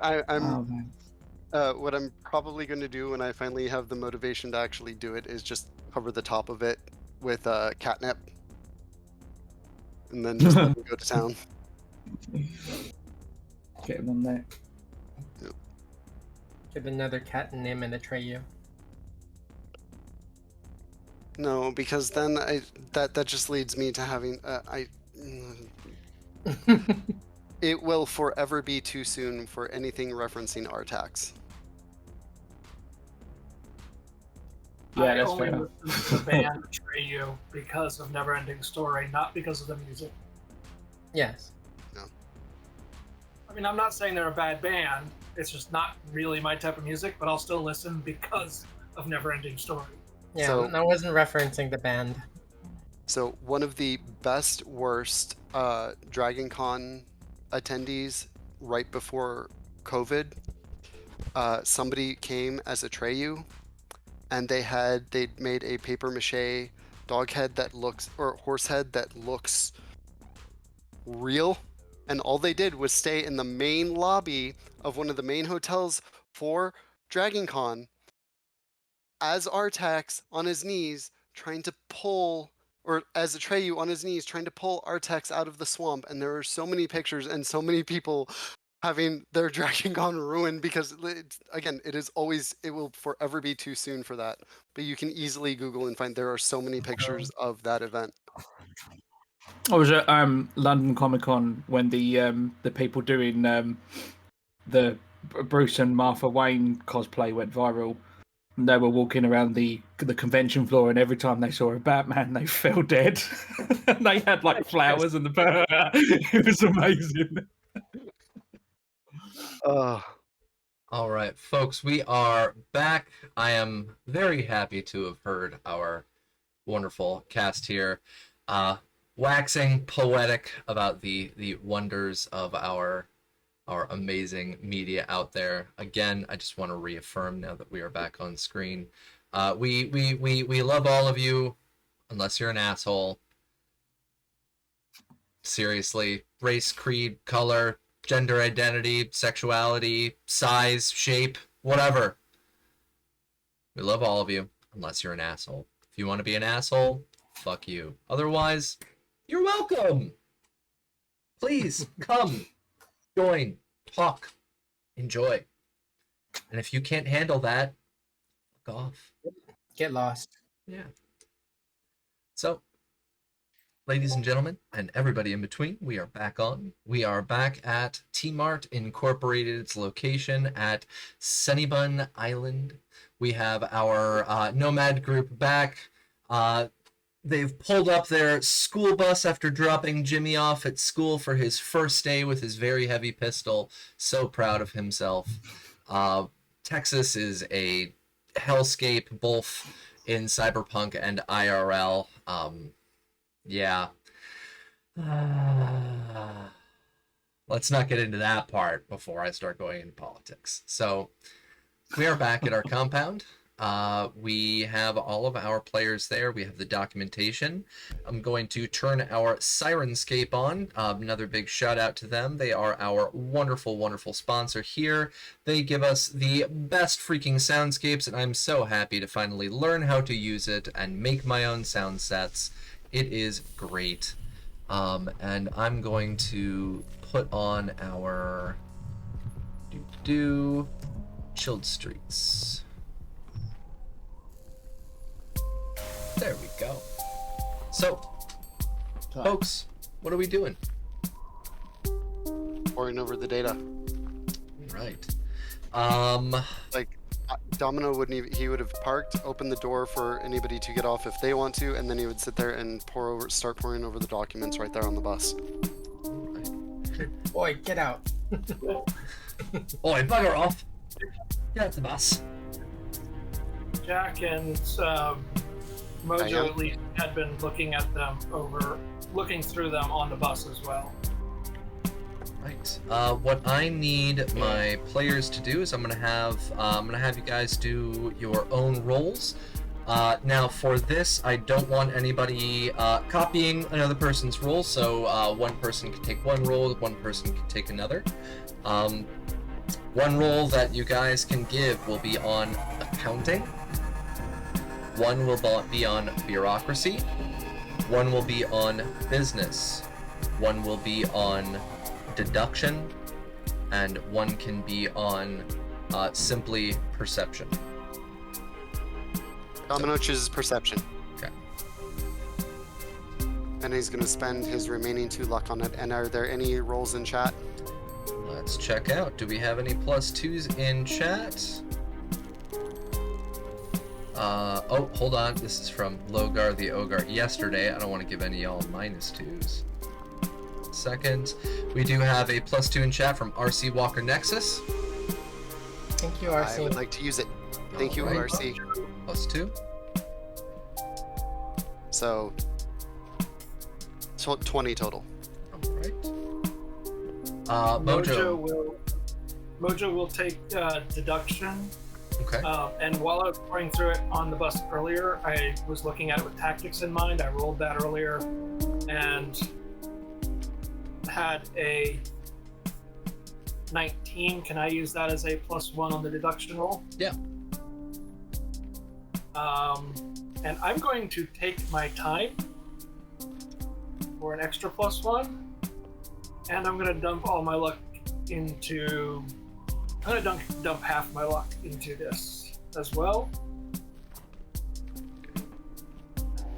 what I'm probably going to do when I finally have the motivation to actually do it is just cover the top of it with catnip, and then just let him go to town. Get him on there. Yep. Give another cat name and Atreyu. No, because then that just leads me to having it will forever be too soon for anything referencing Artax. Yeah, I that's only fair. listen to the band Atreyu because of Neverending Story, not because of the music. Yes. I mean, I'm not saying they're a bad band. It's just not really my type of music, but I'll still listen because of Neverending Story. Yeah, So- I wasn't referencing the band. So one of the best worst Dragon Con attendees right before COVID, somebody came as Atreyu, and they'd made a paper mache dog head that looks, or horse head that looks real, and all they did was stay in the main lobby of one of the main hotels for Dragon Con as Artax on his knees trying to pull, or as Atreyu on his knees trying to pull Artax out of the swamp. And there are so many pictures and so many people having their Dragon Con ruined because, again, it will forever be too soon for that. But you can easily Google and find there are so many pictures of that event. I was at London Comic Con when the people doing the Bruce and Martha Wayne cosplay went viral, they were walking around the convention floor, and every time they saw a Batman, they fell dead. And they had like flowers and the it was amazing. Oh, All right, folks, we are back. I am very happy to have heard our wonderful cast here, waxing poetic about the wonders of our amazing media out there. Again, I just want to reaffirm now that we are back on screen. We love all of you, unless you're an asshole. Seriously, race, creed, color, gender identity, sexuality, size, shape, whatever. We love all of you, unless you're an asshole. If you want to be an asshole, fuck you. Otherwise, you're welcome. Please come, join, talk, enjoy. And if you can't handle that, fuck off. Get lost. Yeah. So, ladies and gentlemen, and everybody in between, we are back on. We are back at T-Mart Incorporated's location at Sunnybun Island. We have our Nomad group back. They've pulled up their school bus after dropping Jimmy off at school for his first day with his very heavy pistol. So proud of himself. Texas is a hellscape both in Cyberpunk and IRL. Yeah. Let's not get into that part before I start going into politics. So we are back at our compound. We have all of our players there. We have the documentation. I'm going to turn our Sirenscape on. Another big shout out to them. They are our wonderful, wonderful sponsor here. They give us the best freaking soundscapes, and I'm so happy to finally learn how to use it and make my own sound sets. It is great. And I'm going to put on our Chilled Streets. There we go. So, folks, what are we doing? pouring over the data. Right. Like Domino wouldn't even, he would have parked, opened the door for anybody to get off if they want to, and then he would sit there and start pouring over the documents right there on the bus. Boy, get out. Oi, bugger off. Get off the bus. Jack and Mojo at least had been looking through them on the bus as well. Right. What I need my players to do is I'm gonna have you guys do your own roles. Now for this, I don't want anybody copying another person's role, so one person can take one role, one person can take another. One role that you guys can give will be on accounting. One will be on bureaucracy. One will be on business. One will be on deduction. And one can be on simply perception. Domino chooses perception. Okay. And he's going to spend his remaining 2 luck on it. And are there any rolls in chat? Let's check out. Do we have any +2s in chat? Oh, hold on. This is from Logar the Ogar yesterday. I don't want to give any y'all -2s. Second, we do have a +2 in chat from RC Walker Nexus. Thank you, RC. I would like to use it. Thank you, Alright. RC. +2. So, 20 total. Alright. Mojo. Mojo will take deduction. Okay. And while I was pouring through it on the bus earlier, I was looking at it with tactics in mind. I rolled that earlier and had a 19. Can I use that as a +1 on the deduction roll? Yeah. And I'm going to take my time for an extra +1, and I'm going to dump all my luck into... I'm going to dump half my luck into this as well.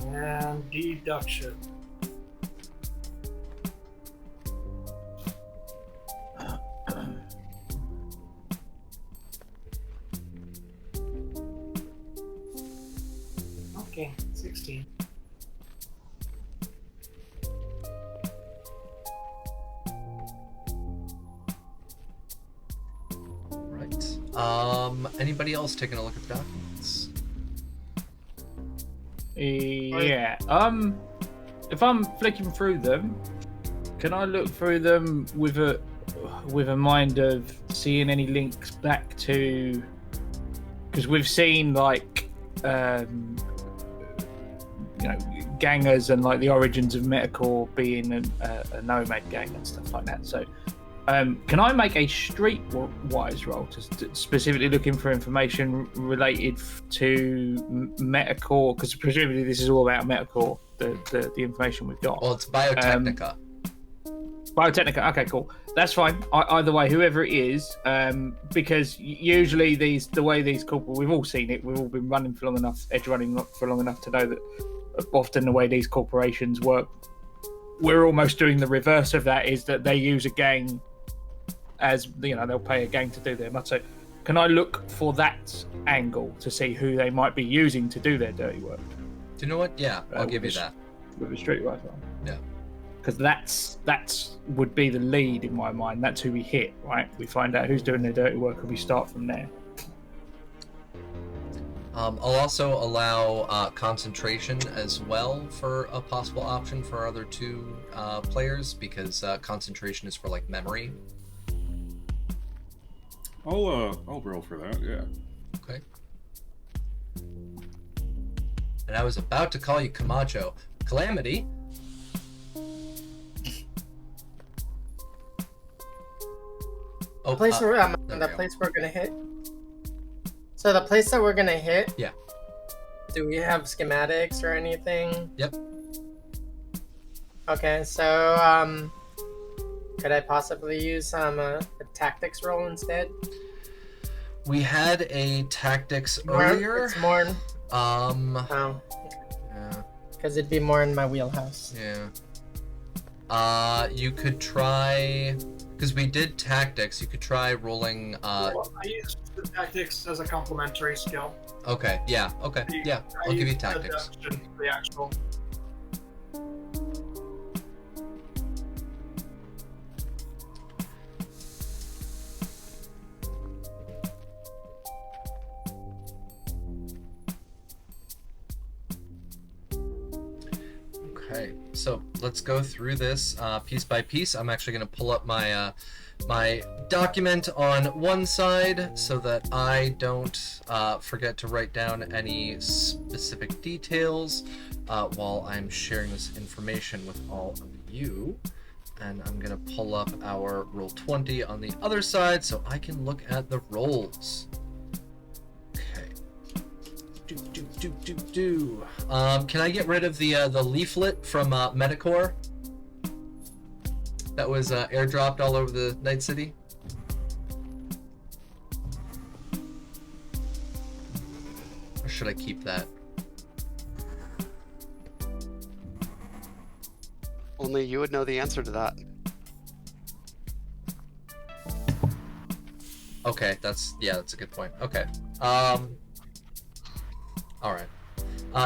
And deduction. thinking 16. Right. Anybody else taking a look at the documents? Yeah. If I'm flicking through them, can I look through them with a mind of seeing any links back to? Because we've seen like, gangers and like the origins of Metacore being a Nomad gang and stuff like that. So, can I make a streetwise roll to specifically looking for information related to Metacore? Because presumably this is all about Metacore, the information we've got. Well, it's Biotechnica. Biotechnica. Okay, cool. That's fine. Either way, whoever it is, because usually the way these corporations, we've all seen it. We've all been running for long enough, edge running for long enough to know that often the way these corporations work, we're almost doing the reverse of that. Is that they use a gang as they'll pay a gang to do their much. So, can I look for that angle to see who they might be using to do their dirty work? Do you know what? Yeah, I'll give you that. With a streetwise one. Yeah. Because that's would be the lead in my mind. That's who we hit, right? We find out who's doing their dirty work, and we start from there. I'll also allow concentration as well for a possible option for our other two players, because concentration is for like memory. I'll roll for that. Yeah. Okay. And I was about to call you Camacho. Calamity. Oh, Place where place we're gonna hit. So the place that we're gonna hit. Yeah. Do we have schematics or anything? Yep. Okay, so could I possibly use a tactics roll instead? We had a tactics earlier. It's more. Yeah. Because it'd be more in my wheelhouse. Yeah. You could try, because we did tactics. You could try rolling. Well, I used the tactics as a complementary skill. Okay. Yeah. Okay. Yeah. I'll give you tactics. The actual. Okay, so let's go through this piece by piece. I'm actually going to pull up my my document on one side so that I don't forget to write down any specific details while I'm sharing this information with all of you. And I'm going to pull up our roll 20 on the other side so I can look at the rolls. Okay. Can I get rid of the leaflet from Metacore that was airdropped all over the Night City? Or should I keep that? Only you would know the answer to that. Okay, that's a good point. Okay. All right.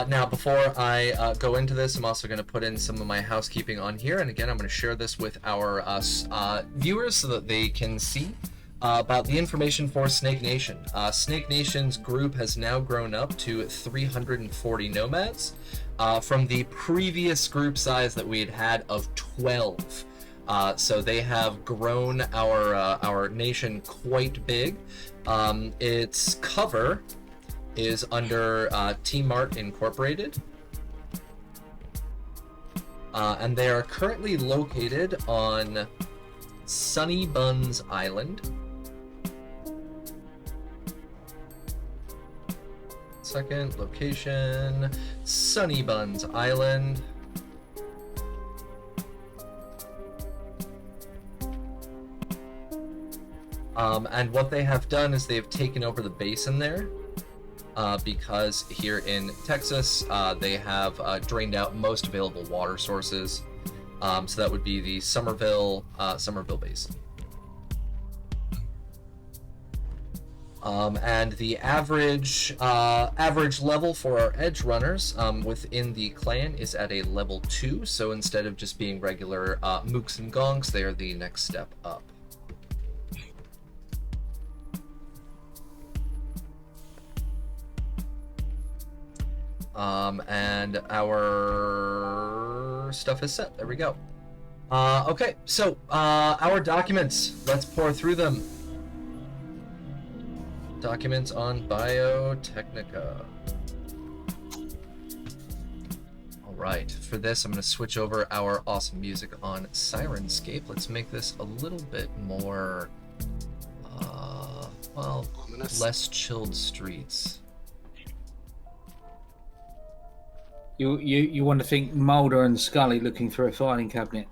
Now, before I go into this, I'm also going to put in some of my housekeeping on here. And again, I'm going to share this with our viewers so that they can see about the information for Snake Nation. Snake Nation's group has now grown up to 340 nomads from the previous group size that we had of 12. So they have grown our nation quite big. Its cover is under Team Art Incorporated. And they are currently located on Sunny Buns Island. Second location, Sunny Buns Island. And what they have done is they've taken over the basin there. Because here in Texas, they have drained out most available water sources. So that would be the Somerville Basin. And the average level for our edgerunners within the clan is at a level 2. So instead of just being regular mooks and gongs, they are the next step up. And our stuff is set. There we go. Okay, so our documents. Let's pour through them. Documents on Biotechnica. Alright, for this I'm going to switch over our awesome music on Sirenscape. Let's make this a little bit more, well, Ominous. less chilled streets. You want to think Mulder and Scully looking through a filing cabinet.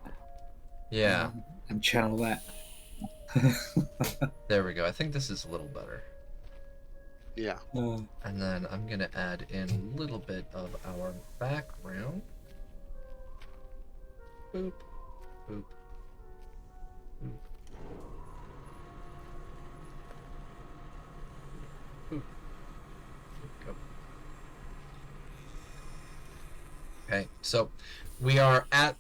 Yeah, And channel that. there we go. I think this is a little better. Yeah. And then I'm going to add in a little bit of our background. Boop, boop, boop. Boop. Go. Okay, so we are at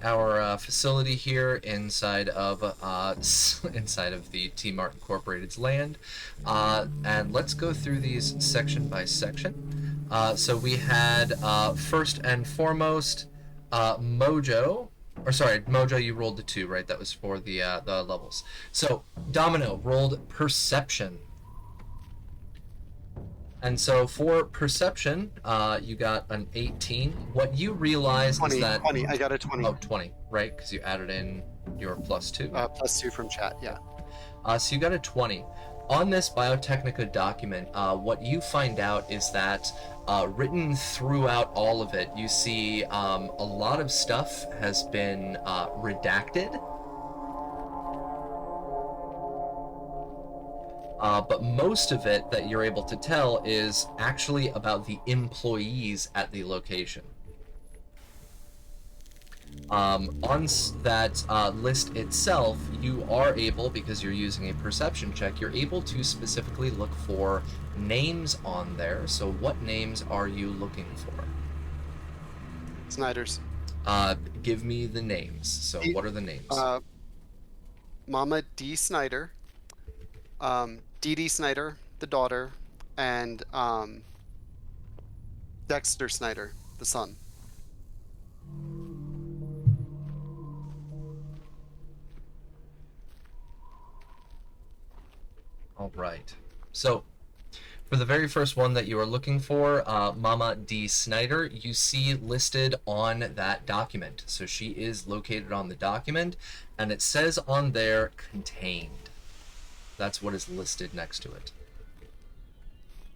our facility here inside of the T Mart Incorporated's land, and let's go through these section by section. So we had first and foremost Mojo. Or sorry, Mojo, you rolled the 2, right? That was for the levels. So Domino rolled Perception. And so for Perception, you got an 18. What you realize 20, is that... 20. I got a 20. Oh, 20, right? Because you added in your +2. +2 from chat, yeah. So you got a 20. On this Biotechnica document, what you find out is that written throughout all of it, you see a lot of stuff has been redacted. But most of it that you're able to tell is actually about the employees at the location. On that list itself, you are able, because you're using a perception check, you're able to specifically look for names on there. So what names are you looking for? Snyder's. Give me the names. So what are the names? Mama D. Snyder. Dee Dee Snyder, the daughter, and Dexter Snyder, the son. All right. So for the very first one that you are looking for, Mama D. Snyder, you see listed on that document. So she is located on the document, and it says on there, contained. That's what is listed next to it.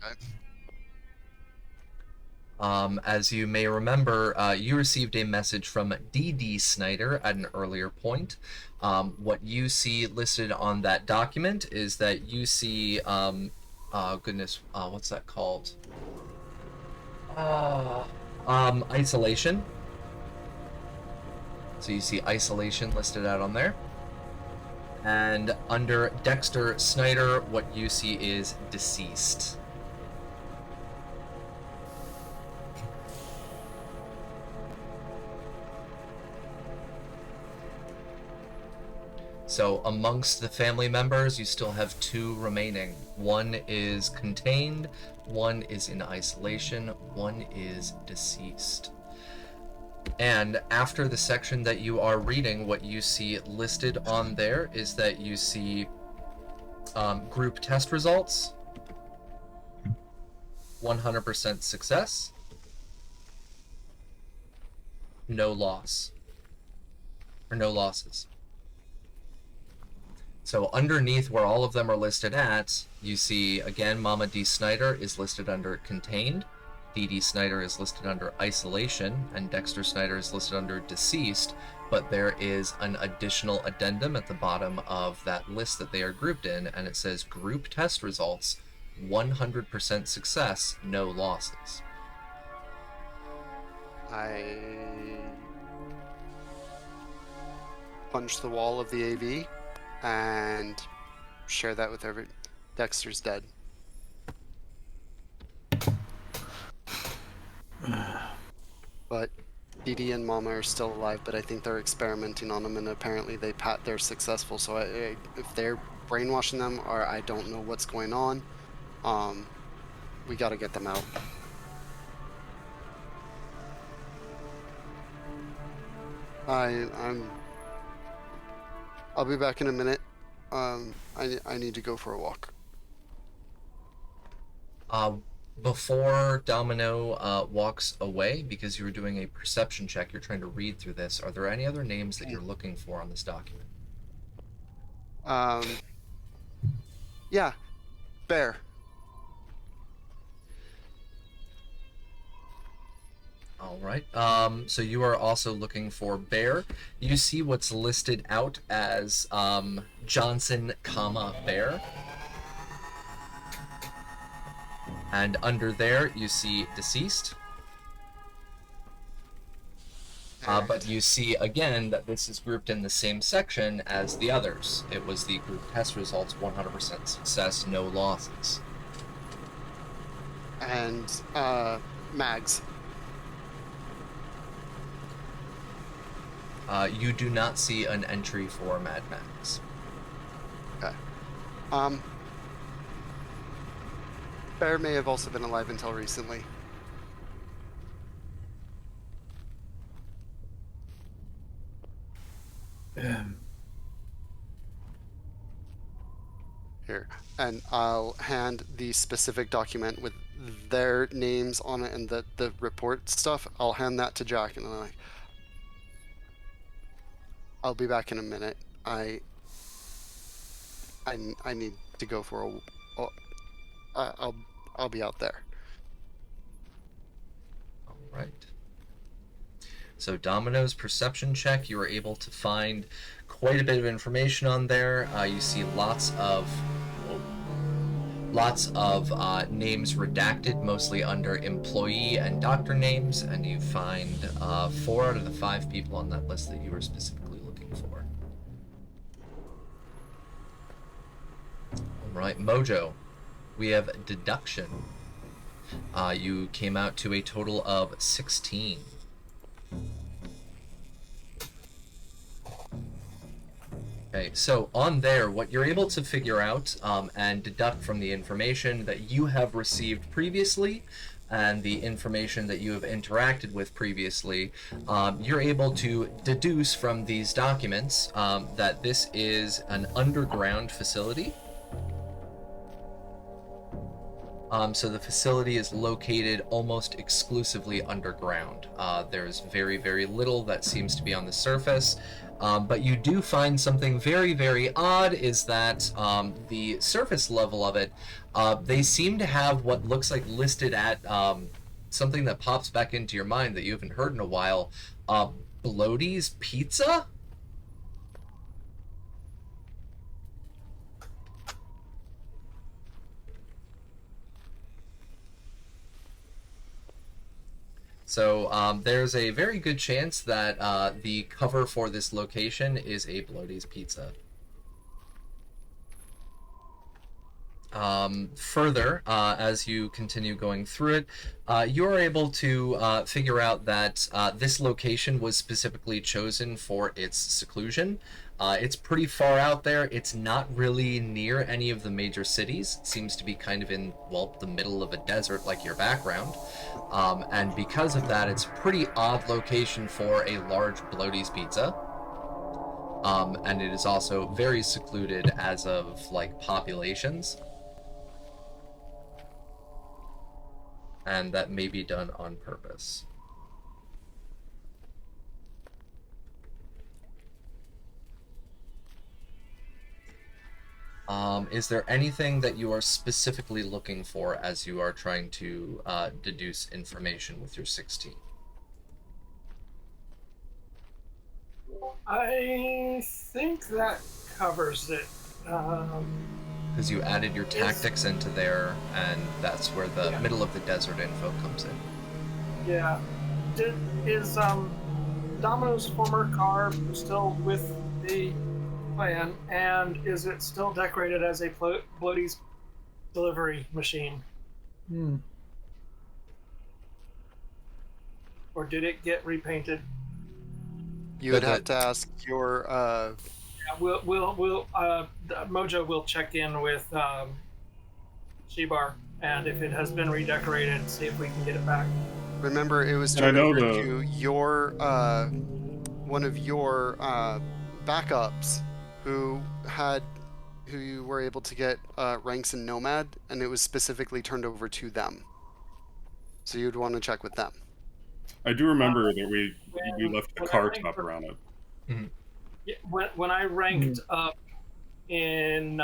Okay. As you may remember, you received a message from D.D. Snyder at an earlier point. What you see listed on that document is that you see, what's that called? Isolation. So you see isolation listed out on there. And under Dexter Snyder, what you see is deceased. So amongst the family members, you still have 2 remaining. One is contained, one is in isolation, one is deceased. And after the section that you are reading, what you see listed on there is that you see group test results, 100% success, no loss, or no losses. So underneath where all of them are listed at, you see, again, Mama D. Snyder is listed under contained, D.D. Snyder is listed under isolation, and Dexter Snyder is listed under deceased, but there is an additional addendum at the bottom of that list that they are grouped in, and it says group test results, 100% success, no losses. I punch the wall of the AV and share that with Dexter's dead. But Dee and Mama are still alive, but I think they're experimenting on them, and apparently they're successful. So if they're brainwashing them, or I don't know what's going on, we got to get them out. I'll be back in a minute. I need to go for a walk. Before Domino walks away, because you were doing a perception check, you're trying to read through this. Are there any other names that you're looking for on this document? Yeah, Bear. All right. So you are also looking for Bear. You see what's listed out as Johnson, Bear. And under there, you see deceased. But you see, again, that this is grouped in the same section as the others. It was the group test results, 100% success, no losses. And Mags. You do not see an entry for Mad Max. Okay. Bear may have also been alive until recently. Here, and I'll hand the specific document with their names on it and the report stuff. I'll hand that to Jack, and then I'll be back in a minute. I need to go for I'll be out there. All right. So Domino's perception check, you were able to find quite a bit of information on there. You see lots of names redacted, mostly under employee and doctor names, and you find 4 out of the 5 people on that list that you were specifically looking for. All right, Mojo. We have deduction. You came out to a total of 16. Okay, so on there, what you're able to figure out and deduct from the information that you have received previously and the information that you have interacted with previously, you're able to deduce from these documents that this is an underground facility. So the facility is located almost exclusively underground. There's very, very little that seems to be on the surface. But you do find something very, very odd is that the surface level of it, they seem to have what looks like listed at something that pops back into your mind that you haven't heard in a while, Bloaty's Pizza? So there's a very good chance that the cover for this location is a Bloaty's Pizza. Further, as you continue going through it, you're able to figure out that this location was specifically chosen for its seclusion. It's pretty far out there. It's not really near any of the major cities. It seems to be kind of in, well, the middle of a desert like your background. And because of that, it's a pretty odd location for a large Bloaty's Pizza. And it is also very secluded as of, like, populations. And that may be done on purpose. Is there anything that you are specifically looking for as you are trying to deduce information with your 16? I think that covers it. Because you added your tactics into there, and that's where the middle of the desert info comes in. Yeah. Is Domino's former car still with the plan, and is it still decorated as a Bloaty's delivery machine. Hmm. Or did it get repainted? You would The- have to ask your. Yeah, Mojo will check in with Shibar, and if it has been redecorated, see if we can get it back. Remember, it was And I turned know over the- to your one of your backups, who you were able to get ranks in Nomad, and it was specifically turned over to them. So you'd want to check with them. I do remember that we left the when I car think topper for- on it. Yeah, when I ranked up in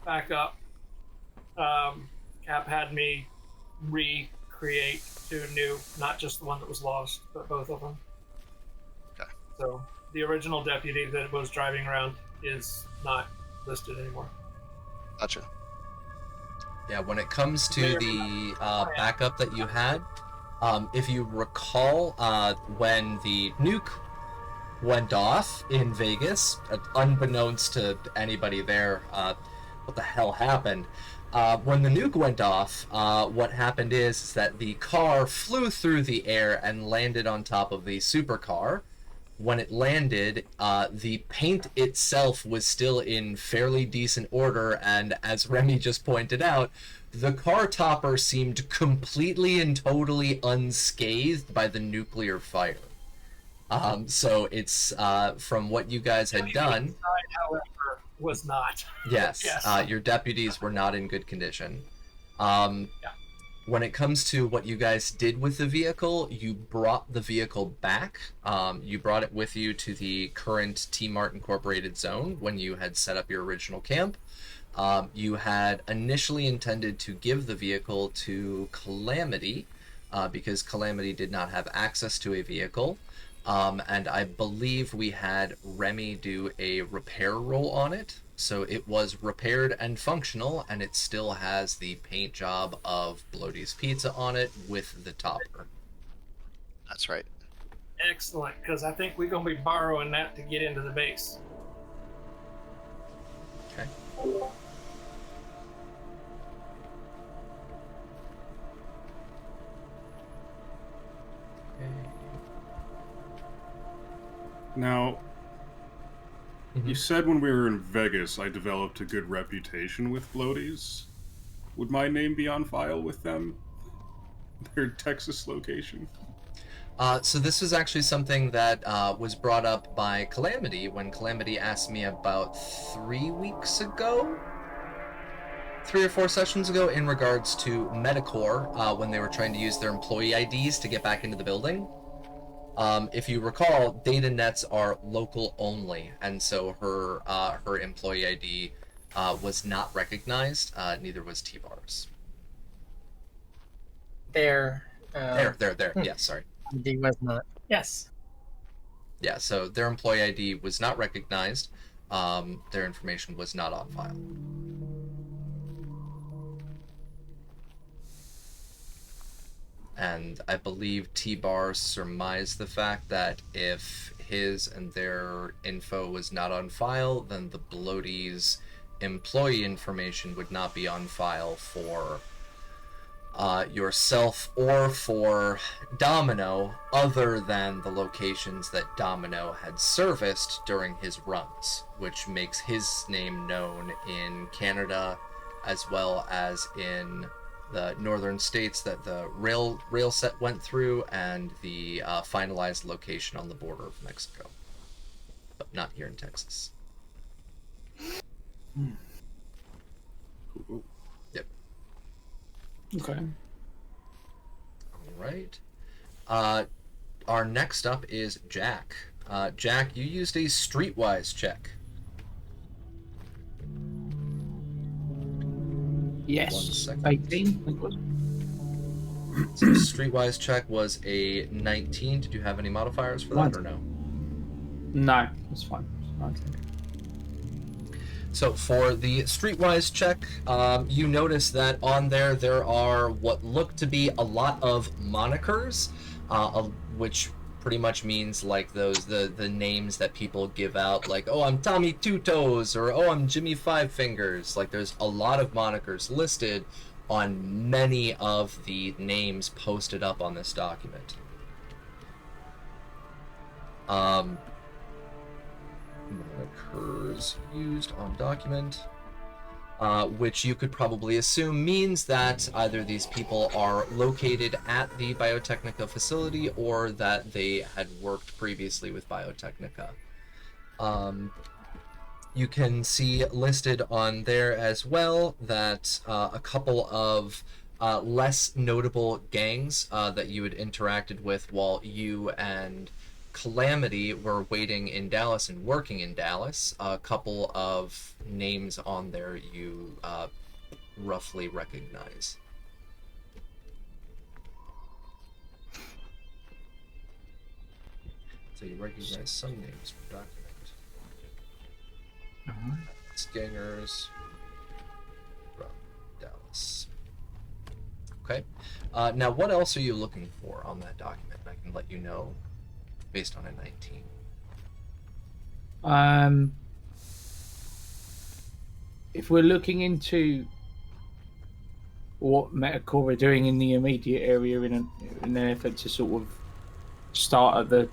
backup, Cap had me recreate 2 new, not just the one that was lost, but both of them. Okay. So the original deputy that was driving around is not listed anymore. Gotcha. Yeah, when it comes to the backup that you had, if you recall, when the nuke went off in Vegas, unbeknownst to anybody there, what the hell happened? When the nuke went off, what happened is that the car flew through the air and landed on top of the supercar. When it landed, the paint itself was still in fairly decent order, and as Remy just pointed out, the car topper seemed completely and totally unscathed by the nuclear fire. So it's from what you guys had done. Side, however, was not. Yes, Yes. your deputies were not in good condition. When it comes to what you guys did with the vehicle, you brought the vehicle back. You brought it with you to the current T-Mart Incorporated zone when you had set up your original camp. You had initially intended to give the vehicle to Calamity because Calamity did not have access to a vehicle. And I believe we had Remy do a repair roll on it. So it was repaired and functional, and it still has the paint job of Bloaty's Pizza on it with the topper. That's right. Excellent, because I think we're going to be borrowing that to get into the base. Okay. Now, Mhm. you said when we were in Vegas, I developed a good reputation with Bloaties. Would my name be on file with them? Their Texas location? So this was actually something that was brought up by Calamity when Calamity asked me about 3 weeks ago, 3 or 4 sessions ago, in regards to Metacore when they were trying to use their employee IDs to get back into the building. If you recall, data nets are local only, and so her employee ID was not recognized. Neither was T-Bar's. There. Yeah, sorry. ID was not. Yes. Yeah, so their employee ID was not recognized. Their information was not on file. And I believe T-Bar surmised the fact that if his and their info was not on file, then the Bloaties' employee information would not be on file for yourself or for Domino, other than the locations that Domino had serviced during his runs, which makes his name known in Canada as well as in the northern states that the rail set went through, and the finalized location on the border of Mexico, but not here in Texas. Ooh. Yep. Okay. All right. Our next up is Jack. Jack, you used a streetwise check. Yes. 1 second. 18, I think it was. So streetwise check was a 19. Did you have any modifiers for that or no? No, that's fine. It's 19. So for the streetwise check, you notice that on there are what look to be a lot of monikers, which pretty much means like the names that people give out, like, oh, I'm Tommy Two Toes, or oh, I'm Jimmy Five Fingers. Like, there's a lot of monikers listed on many of the names posted up on this document. Monikers used on document. Which you could probably assume means that either these people are located at the Biotechnica facility or that they had worked previously with Biotechnica. You can see listed on there as well that a couple of less notable gangs that you had interacted with while you and Calamity were waiting in Dallas and working in Dallas. A couple of names on there you roughly recognize. So you recognize some names from document. It's gangers from Dallas. Okay. Now, what else are you looking for on that document? I can let you know based on a 19. If we're looking into what Metacore are doing in the immediate area in an effort to sort of start at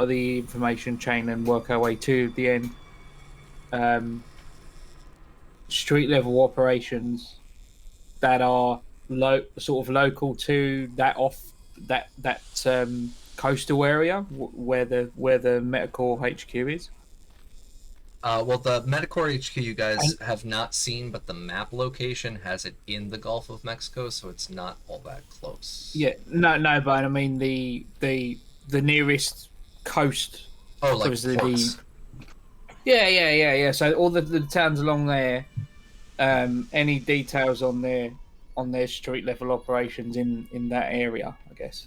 the information chain and work our way to the end, street level operations that are sort of local to that coastal area where the Metacore HQ is. Well, the Metacore HQ you guys have not seen, but the map location has it in the Gulf of Mexico, so it's not all that close. Yeah, no, but I mean the nearest coast. Oh, like ports. Yeah. So all the towns along there. Any details on their street level operations in that area, I guess.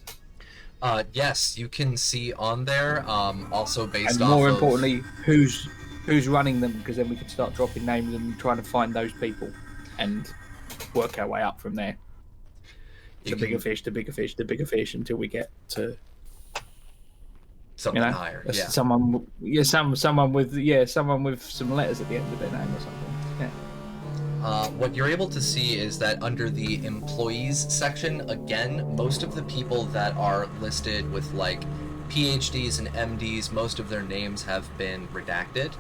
Yes, you can see on there. Also based and off more of... importantly, who's running them, because then we can start dropping names and trying to find those people and work our way up from there. Bigger fish until we get to something higher. Yeah. Someone with some letters at the end of their name or something. Yeah. What you're able to see is that under the employees section, again, most of the people that are listed with like PhDs and MDs, most of their names have been redacted.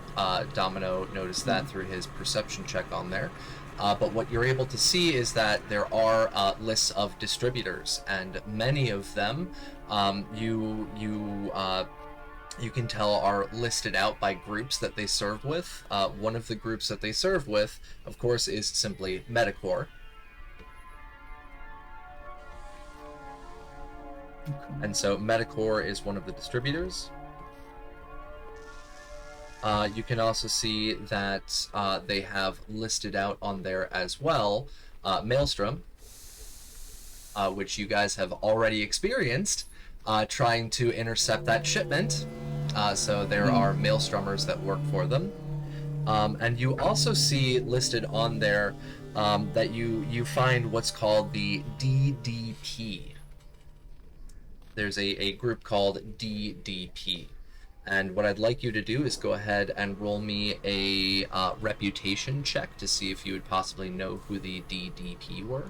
Domino noticed that through his perception check on there. But what you're able to see is that there are lists of distributors, and many of them you can tell are listed out by groups that they serve with. One of the groups that they serve with, of course, is simply Metacore. Okay. And so Metacore is one of the distributors. You can also see that they have listed out on there as well Maelstrom, which you guys have already experienced trying to intercept that shipment. So there are Maelstromers that work for them. And you also see listed on there that you find what's called the DDP. There's a group called DDP. And what I'd like you to do is go ahead and roll me a reputation check to see if you would possibly know who the DDP were.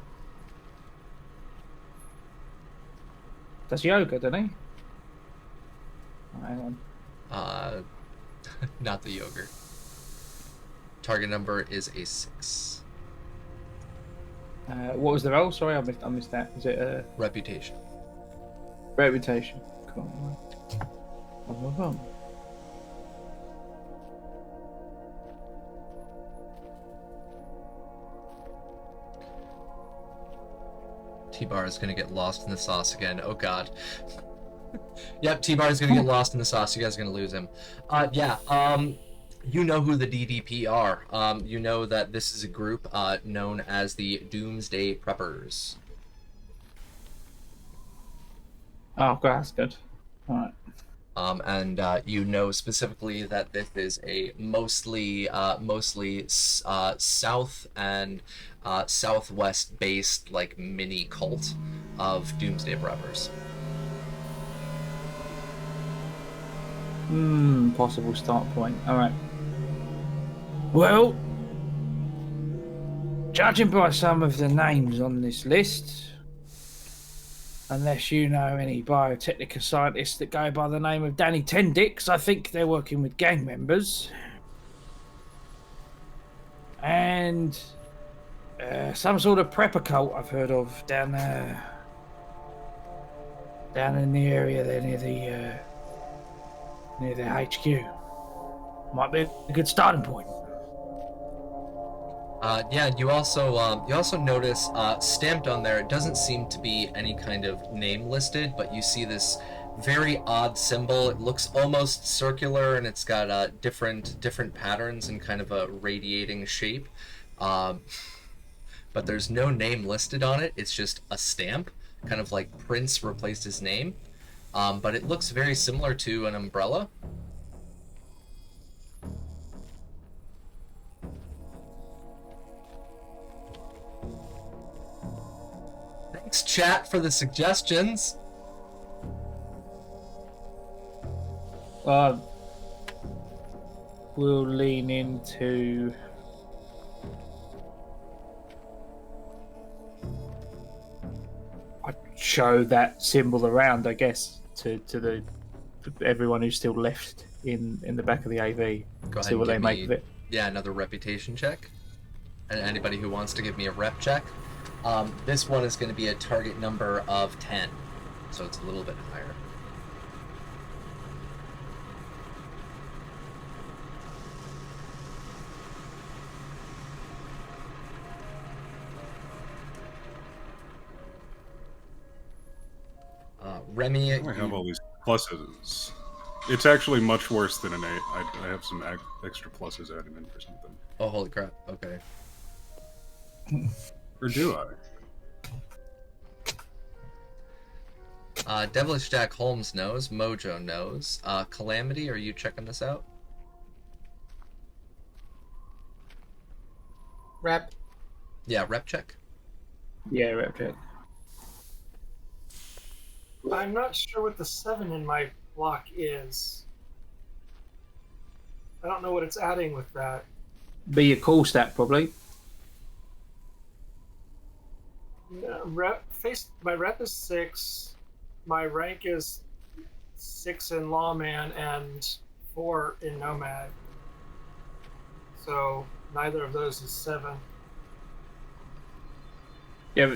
That's yoga, doesn't he? Oh, hang on. Not the yogurt. Target number is a 6. What was the roll? Sorry, I missed that. Is it a reputation? Reputation. Cool. T-Bar is gonna get lost in the sauce again. Oh god. Yep, T-Bar is gonna get lost in the sauce. You guys are gonna lose him. You know who the DDP are. You know that this is a group known as the Doomsday Preppers. Oh, that's good. All right. And you know specifically that this is a mostly south and southwest based like mini cult of Doomsday Preppers. Possible start point. All right. Well, judging by some of the names on this list, unless you know any biotechnica scientists that go by the name of Danny Tendix, I think they're working with gang members. And some sort of prepper cult I've heard of down there. Down in the area there near the HQ. Might be a good starting point. Yeah, you also notice stamped on there, it doesn't seem to be any kind of name listed, but you see this very odd symbol. It looks almost circular, and it's got different patterns and kind of a radiating shape. But there's no name listed on it. It's just a stamp, kind of like Prince replaced his name. But it looks very similar to an umbrella. Thanks, chat, for the suggestions. We'll lean into I'd show that symbol around, I guess, to the everyone who's still left in the back of the AV. Go ahead See what and they give make me, of it. yeah, another reputation check. And anybody who wants to give me a rep check. This one is going to be a target number of 10, so it's a little bit higher. Remy, I have all these pluses. It's actually much worse than an 8. I have some extra pluses added in for something. oh, holy crap, okay. Or do I? Devilish Jack Holmes knows, Mojo knows. Calamity, are you checking this out? Rep. Yeah, rep check. Yeah, rep check. I'm not sure what the 7 in my block is. I don't know what it's adding with that. Be your call stat, probably. My rep is 6. My rank is 6 in Lawman and 4 in Nomad. So neither of those is 7. Yeah,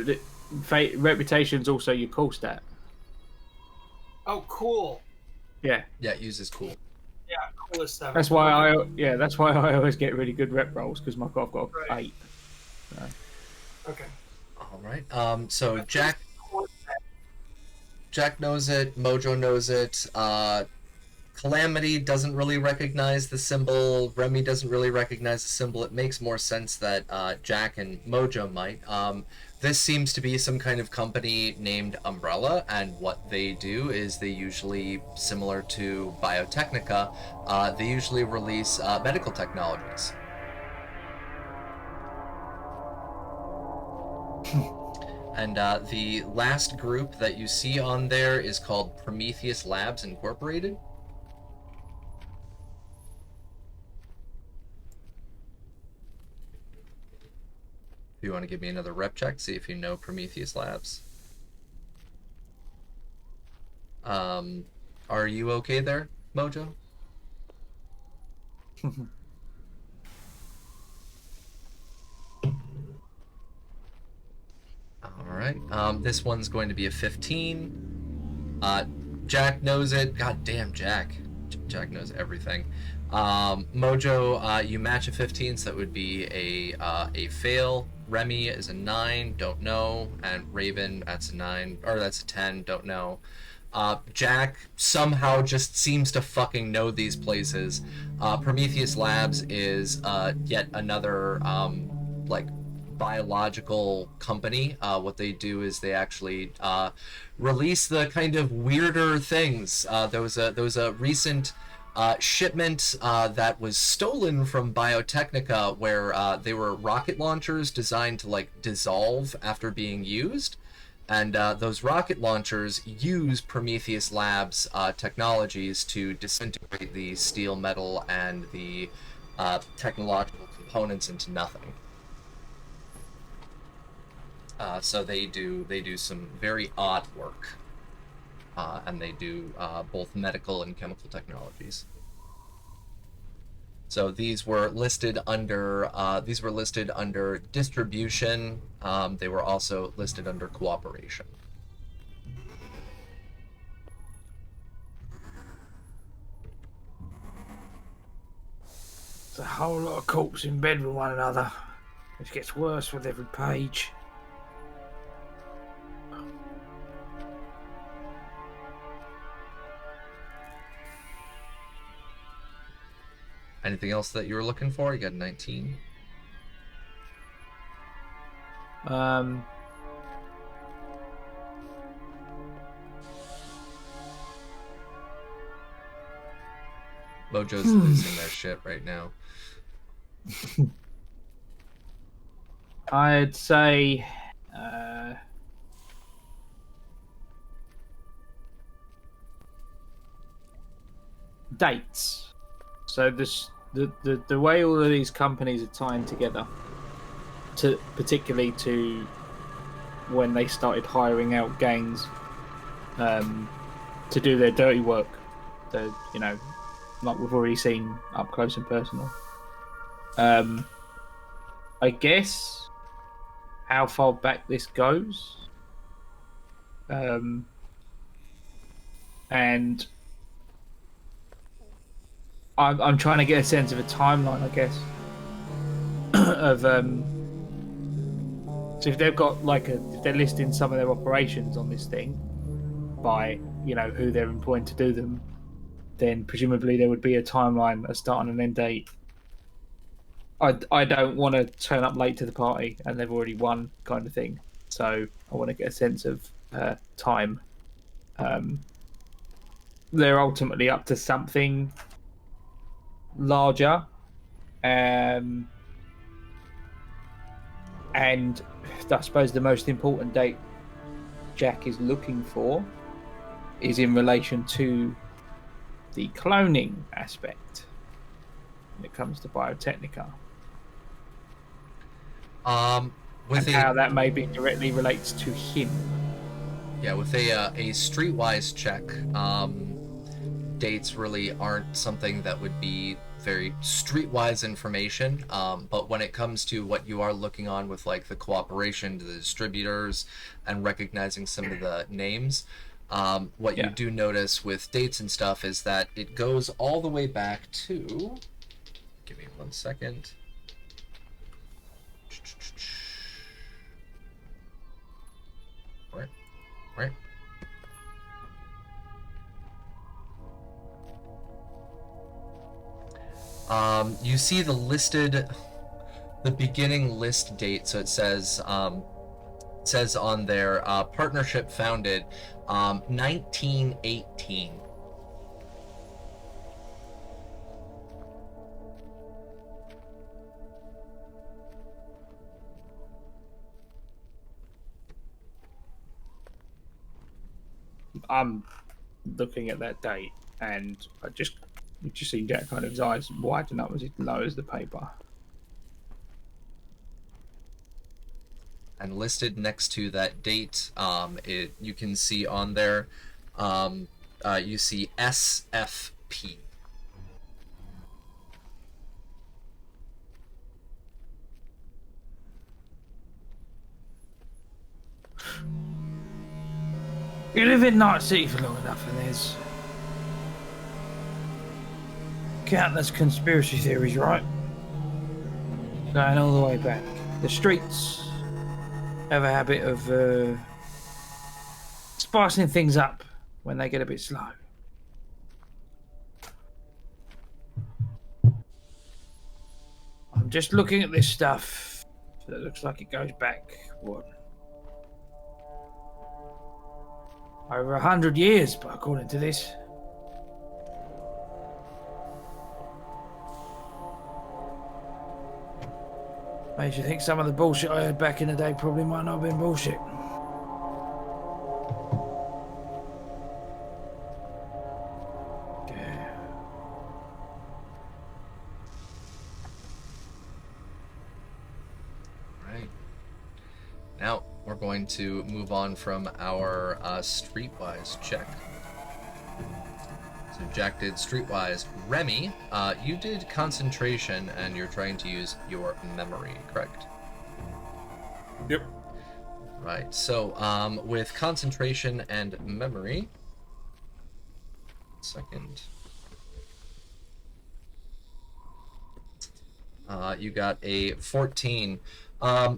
but reputation's also your call stat. Oh, cool. Yeah. Yeah, it uses cool. Yeah, cool is 7. That's why I always get really good rep rolls, because I've got Right. 8. So. Okay. All right. So Jack knows it. Mojo knows it. Calamity doesn't really recognize the symbol. Remy doesn't really recognize the symbol. It makes more sense that Jack and Mojo might. This seems to be some kind of company named Umbrella, and what they do is they usually, similar to Biotechnica, they usually release medical technologies. And the last group that you see on there is called Prometheus Labs Incorporated. If you want to give me another rep check, see if you know Prometheus Labs. Are you okay there, Mojo? Alright, this one's going to be a 15. Jack knows it. God damn, Jack. Jack knows everything. Mojo, you match a 15, so that would be a fail. Remy is a 9, don't know. And Raven, that's a 9, or that's a 10, don't know. Jack somehow just seems to fucking know these places. Prometheus Labs is yet another, like, biological company. What they do is they actually release the kind of weirder things. There was a recent shipment that was stolen from Biotechnica, where they were rocket launchers designed to like dissolve after being used. And those rocket launchers use Prometheus Labs technologies to disintegrate the steel, metal, and the technological components into nothing. So they do some very odd work, and they do both medical and chemical technologies. So these were listed under distribution. They were also listed under cooperation. There's a whole lot of corpses in bed with one another, which gets worse with every page. Anything else that you were looking for? You got 19. Mojo's losing their shit right now. I'd say dates. So the way all of these companies are tying together, particularly to when they started hiring out gangs to do their dirty work, like we've already seen up close and personal. I guess how far back this goes, and I'm trying to get a sense of a timeline, I guess, of so if they've got if they're listing some of their operations on this thing by who they're employing to do them, then presumably there would be a timeline, a start and an end date. I don't want to turn up late to the party and they've already won, kind of thing. So I want to get a sense of time. They're ultimately up to something larger, and I suppose the most important date Jack is looking for is in relation to the cloning aspect when it comes to Biotechnica. With how that maybe directly relates to him. Yeah, with a streetwise check, dates really aren't something that would be very streetwise information. But when it comes to what you are looking on with the cooperation to the distributors and recognizing some of the names, what you do notice with dates and stuff is that it goes all the way back to. Give me 1 second. Right. You see the beginning list date. So it says on there, partnership founded 1918. I'm looking at that date, and you just see Jack kind of his eyes widen up as he lowers the paper. And listed next to that date, you can see on there, you see SFP. You live in Night City for long enough, and there's countless conspiracy theories, right? Going all the way back. The streets have a habit of spicing things up when they get a bit slow. I'm just looking at this stuff that looks like it goes back, over 100 years, but according to this. Made you think some of the bullshit I heard back in the day probably might not have been bullshit. going to move on from our streetwise check. So Jack did streetwise. Remy, you did concentration, and you're trying to use your memory, correct? Yep. Right. So with concentration and memory, second, you got a 14.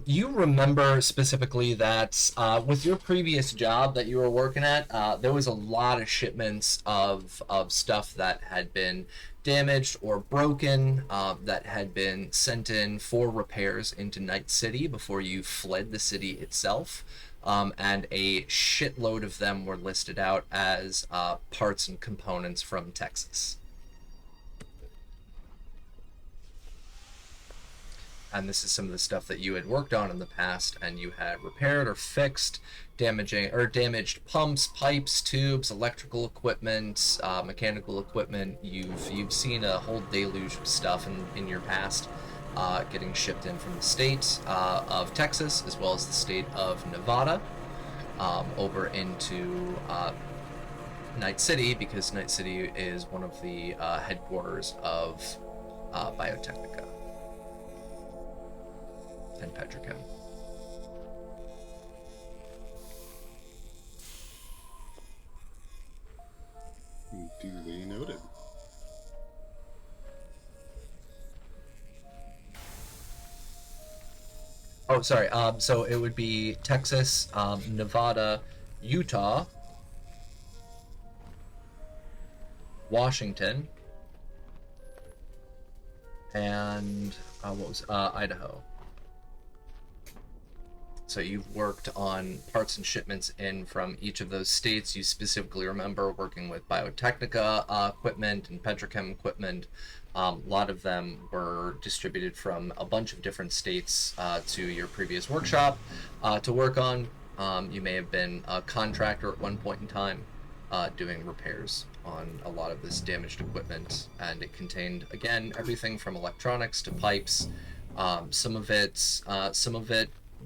You remember specifically that with your previous job that you were working at, there was a lot of shipments of stuff that had been damaged or broken, that had been sent in for repairs into Night City before you fled the city itself. And a shitload of them were listed out as parts and components from Texas. And this is some of the stuff that you had worked on in the past, and you had repaired or fixed damaged pumps, pipes, tubes, electrical equipment, mechanical equipment. You've seen a whole deluge of stuff in your past getting shipped in from the state of Texas, as well as the state of Nevada, over into Night City, because Night City is one of the headquarters of Biotechnica and Petrochem. Duly noted. Oh, sorry. So it would be Texas, Nevada, Utah, Washington, and Idaho. So you've worked on parts and shipments in from each of those states. You specifically remember working with Biotechnica equipment and Petrochem equipment. A lot of them were distributed from a bunch of different states to your previous workshop to work on. You may have been a contractor at one point in time doing repairs on a lot of this damaged equipment, and it contained, again, everything from electronics to pipes. Some of it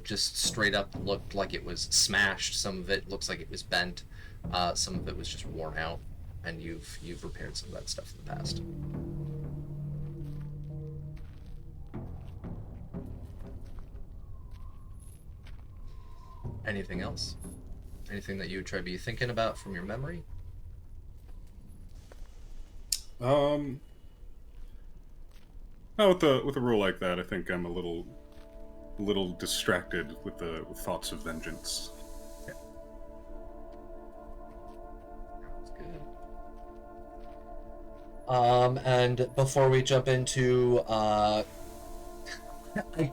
just straight up looked like it was smashed. Some of it looks like it was bent. Some of it was just worn out, and you've repaired some of that stuff in the past. Anything else? Anything that you would try to be thinking about from your memory? No, with a rule like that, I think I'm a little distracted with thoughts of vengeance. Yeah. That's good. And before we jump into I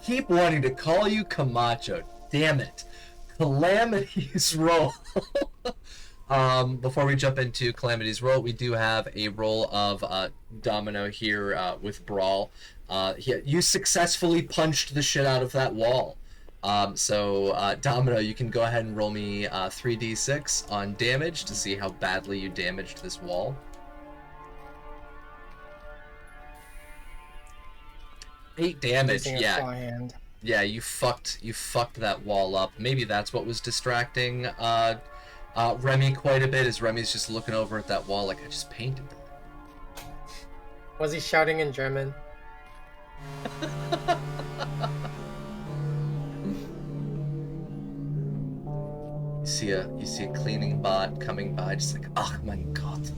keep wanting to call you Camacho. Damn it. Calamity's roll. Before we jump into Calamity's roll, we do have a roll of Domino here with Brawl. You successfully punched the shit out of that wall. So Domino, you can go ahead and roll me 3d6 on damage to see how badly you damaged this wall. 8 damage, Using a yeah. claw hand. Yeah, you fucked that wall up. Maybe that's what was distracting Remy quite a bit, as Remy's just looking over at that wall like, I just painted that. Was he shouting in German? You see a cleaning bot coming by, just like, oh my god.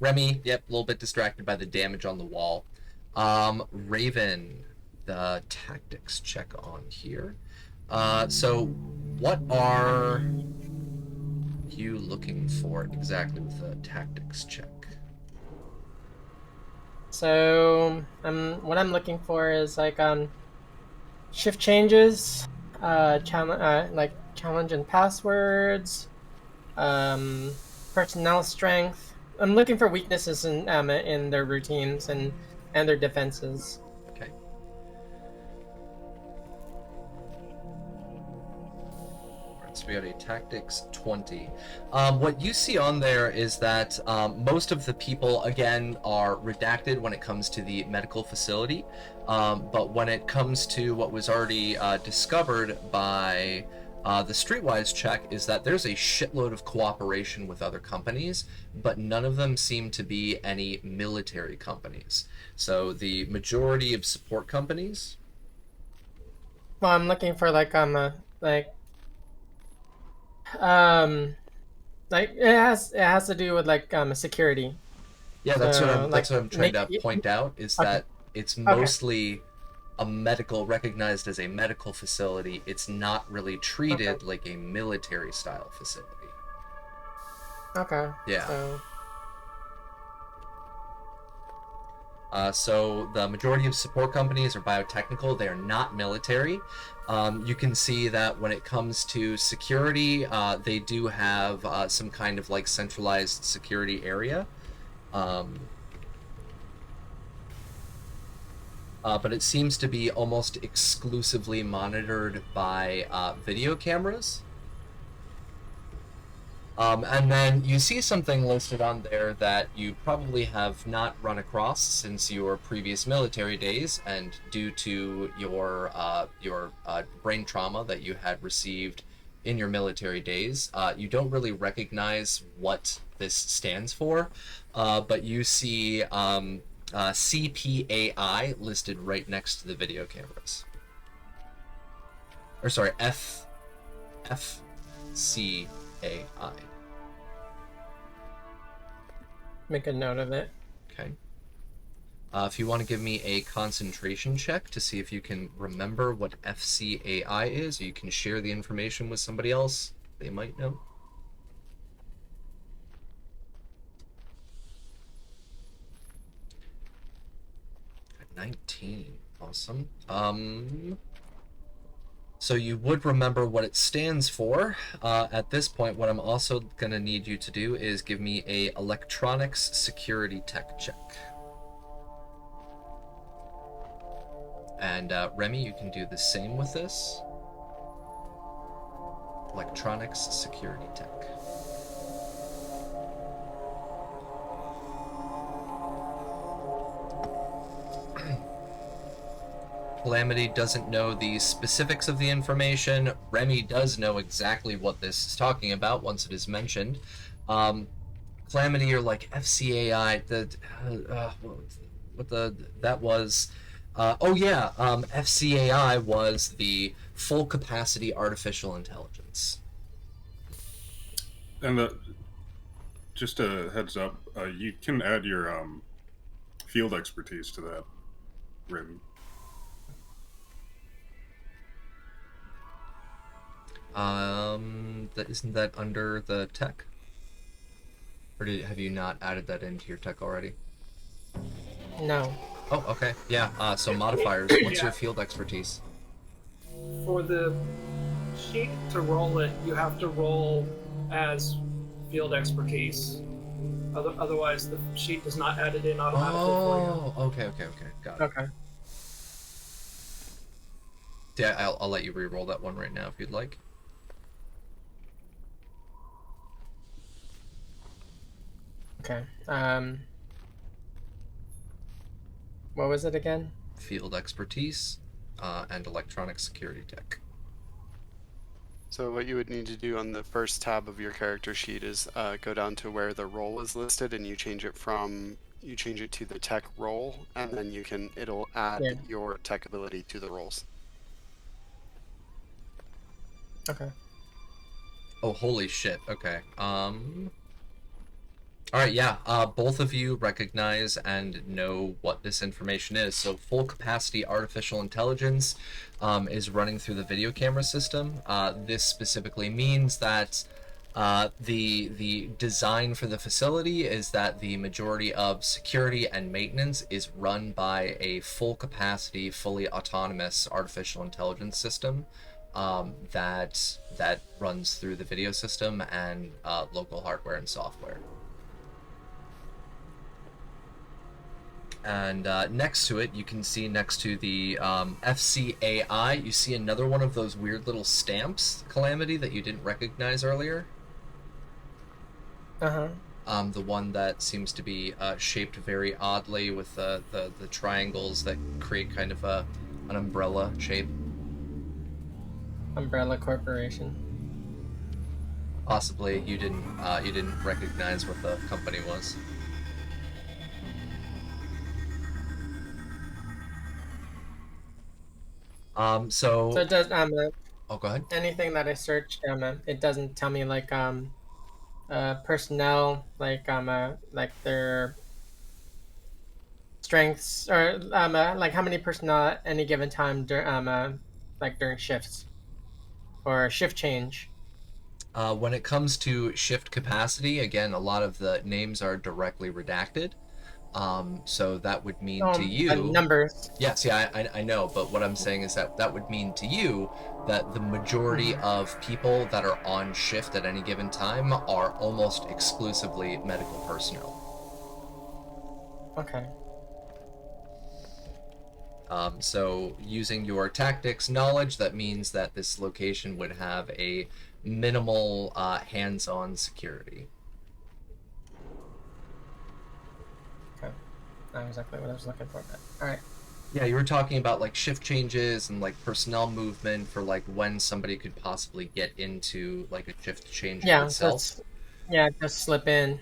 Remy, yep, a little bit distracted by the damage on the wall. Raven, the tactics check on here. So what are you looking for exactly with the tactics check? So what I'm looking for is like shift changes, like challenge and passwords, personnel strength. I'm looking for weaknesses in their routines and their defenses. Okay. we got a tactics 20. What you see on there is that most of the people, again, are redacted when it comes to the medical facility. But when it comes to what was already discovered by the Streetwise check, is that there's a shitload of cooperation with other companies, but none of them seem to be any military companies. So the majority of support companies. Well, I'm looking for like um like it has to do with like security. Yeah, that's what So I'm like trying make to point out, is okay. that it's Okay. mostly a medical, recognized as a medical facility. It's not really treated like a military style facility. Okay. Yeah. So So the majority of support companies are biotechnical. They are not military. You can see that when it comes to security, they do have some kind of like centralized security area. But it seems to be almost exclusively monitored by video cameras. And then you see something listed on there that you probably have not run across since your previous military days, and due to your brain trauma that you had received in your military days, you don't really recognize what this stands for, but you see CPAI listed right next to the video cameras. Or sorry, FCAI. make a note of it. Okay. If you want to give me a concentration check to see if you can remember what FCAI is, or you can share the information with somebody else, they might know. Got 19. Awesome. So you would remember what it stands for. At this point, what I'm also going to need you to do is give me a electronics security tech check. And Remy, you can do the same with this. Electronics security tech. Calamity doesn't know the specifics of the information. Remy does know exactly what this is talking about once it is mentioned. Calamity, you're like FCAI. That was. FCAI was the full capacity artificial intelligence. And just a heads up, you can add your field expertise to that, Rim. Isn't that under the tech? Or have you not added that into your tech already? No. Oh, okay. Yeah, so modifiers. What's your field expertise? For the sheet to roll it, you have to roll as field expertise. Otherwise, the sheet does not add it in automatically for you. Oh, okay. Got it. Okay. Yeah, I'll let you re-roll that one right now if you'd like. Okay. What was it again? Field expertise and electronic security tech. So what you would need to do on the first tab of your character sheet is go down to where the role is listed, and you change it to the tech role, and then it'll add your tech ability to the roles. Okay. Oh, holy shit. Okay. All right, yeah. Both of you recognize and know what this information is. So, full capacity artificial intelligence is running through the video camera system. This specifically means that the design for the facility is that the majority of security and maintenance is run by a full capacity, fully autonomous artificial intelligence system that runs through the video system and local hardware and software. And next to it, you can see next to the FCAI, you see another one of those weird little stamps, Calamity, that you didn't recognize earlier. Uh-huh. The one that seems to be shaped very oddly with the triangles that create kind of an umbrella shape. Umbrella Corporation. Possibly you didn't recognize what the company was. So it does Oh, go ahead. anything that I search, it doesn't tell me like personnel, like their strengths, or like how many personnel at any given time like during shifts or shift change. When it comes to shift capacity, again, a lot of the names are directly redacted. So that would mean to you... numbers. Yes, yeah, I know, but what I'm saying is that would mean to you that the majority of people that are on shift at any given time are almost exclusively medical personnel. Okay. So using your tactics knowledge, that means that this location would have a minimal hands-on security. Okay. Not exactly what I was looking for, but all right. Yeah, you were talking about like shift changes and like personnel movement for like when somebody could possibly get into like a shift change itself. Just slip in.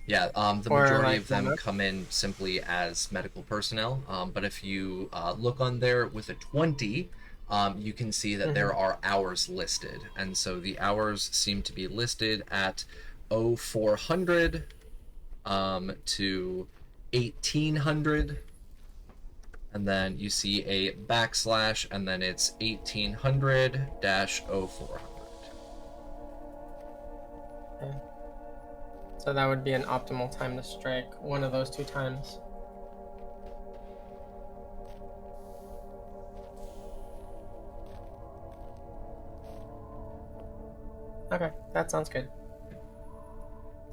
Yeah, the Or, majority like, of them come in simply as medical personnel. But if you look on there with a 20, you can see that there are hours listed. And so the hours seem to be listed at 0400 to 1800. And then you see a backslash, and then it's 1800-0400. Okay. So that would be an optimal time to strike, one of those two times. Okay, that sounds good.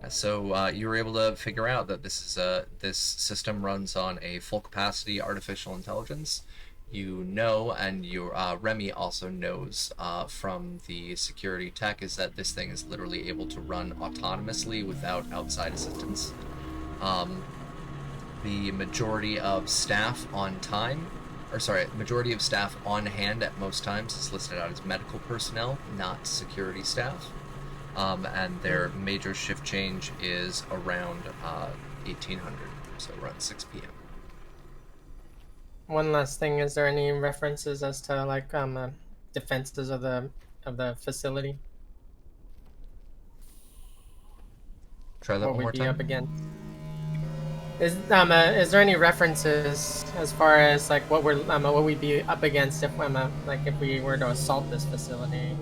So you were able to figure out that this system runs on a full capacity artificial intelligence. You know, and your Remy also knows from the security tech, is that this thing is literally able to run autonomously without outside assistance. The majority of staff on hand at most times is listed out as medical personnel, not security staff. And their major shift change is around 1800, so around 6 p.m. One last thing: is there any references as to like defenses of the facility? Try that What one we'd more be time. up against? Is there any references as far as like what we'd be up against if like if we were to assault this facility?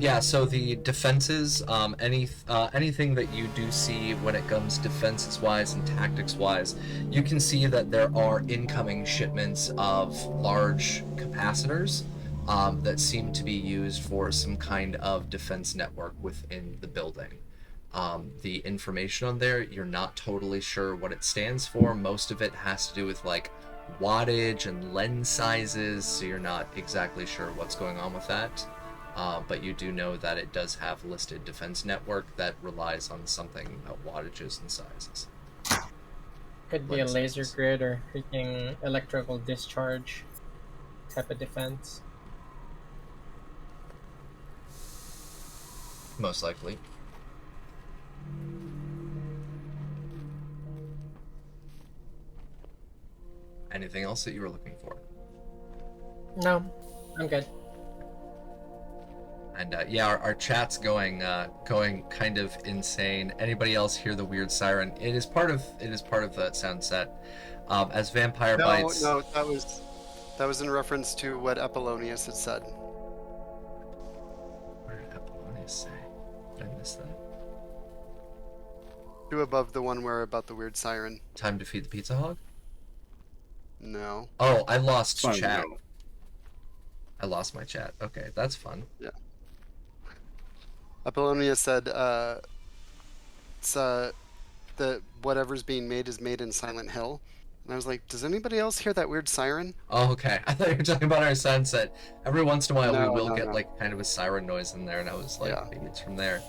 Yeah, so the defenses, anything that you do see when it comes defenses-wise and tactics-wise, you can see that there are incoming shipments of large capacitors that seem to be used for some kind of defense network within the building. The information on there, you're not totally sure what it stands for. Most of it has to do with like wattage and lens sizes, so you're not exactly sure what's going on with that. But you do know that it does have listed defense network that relies on something about wattages and sizes. Could be a laser grid or freaking electrical discharge type of defense. Most likely. Anything else that you were looking for? No, I'm good. And yeah, our chat's going kind of insane. Anybody else hear the weird siren? It is part of the sound set. As Vampire Bites. No, that was in reference to what Apollonius had said. What did Apollonius say? Did I miss that? Two above the one where about the weird siren. Time to feed the pizza hog? No. Oh, I lost Fine, chat. no. I lost my chat. Okay, that's fun. Yeah. Apollonius said, it's the whatever's being made is made in Silent Hill. And I was like, does anybody else hear that weird siren? Oh, okay. I thought you were talking about our sunset. Every once in a while, we No, will no, get no. like kind of a siren noise in there, and I was like, Yeah. maybe it's from there.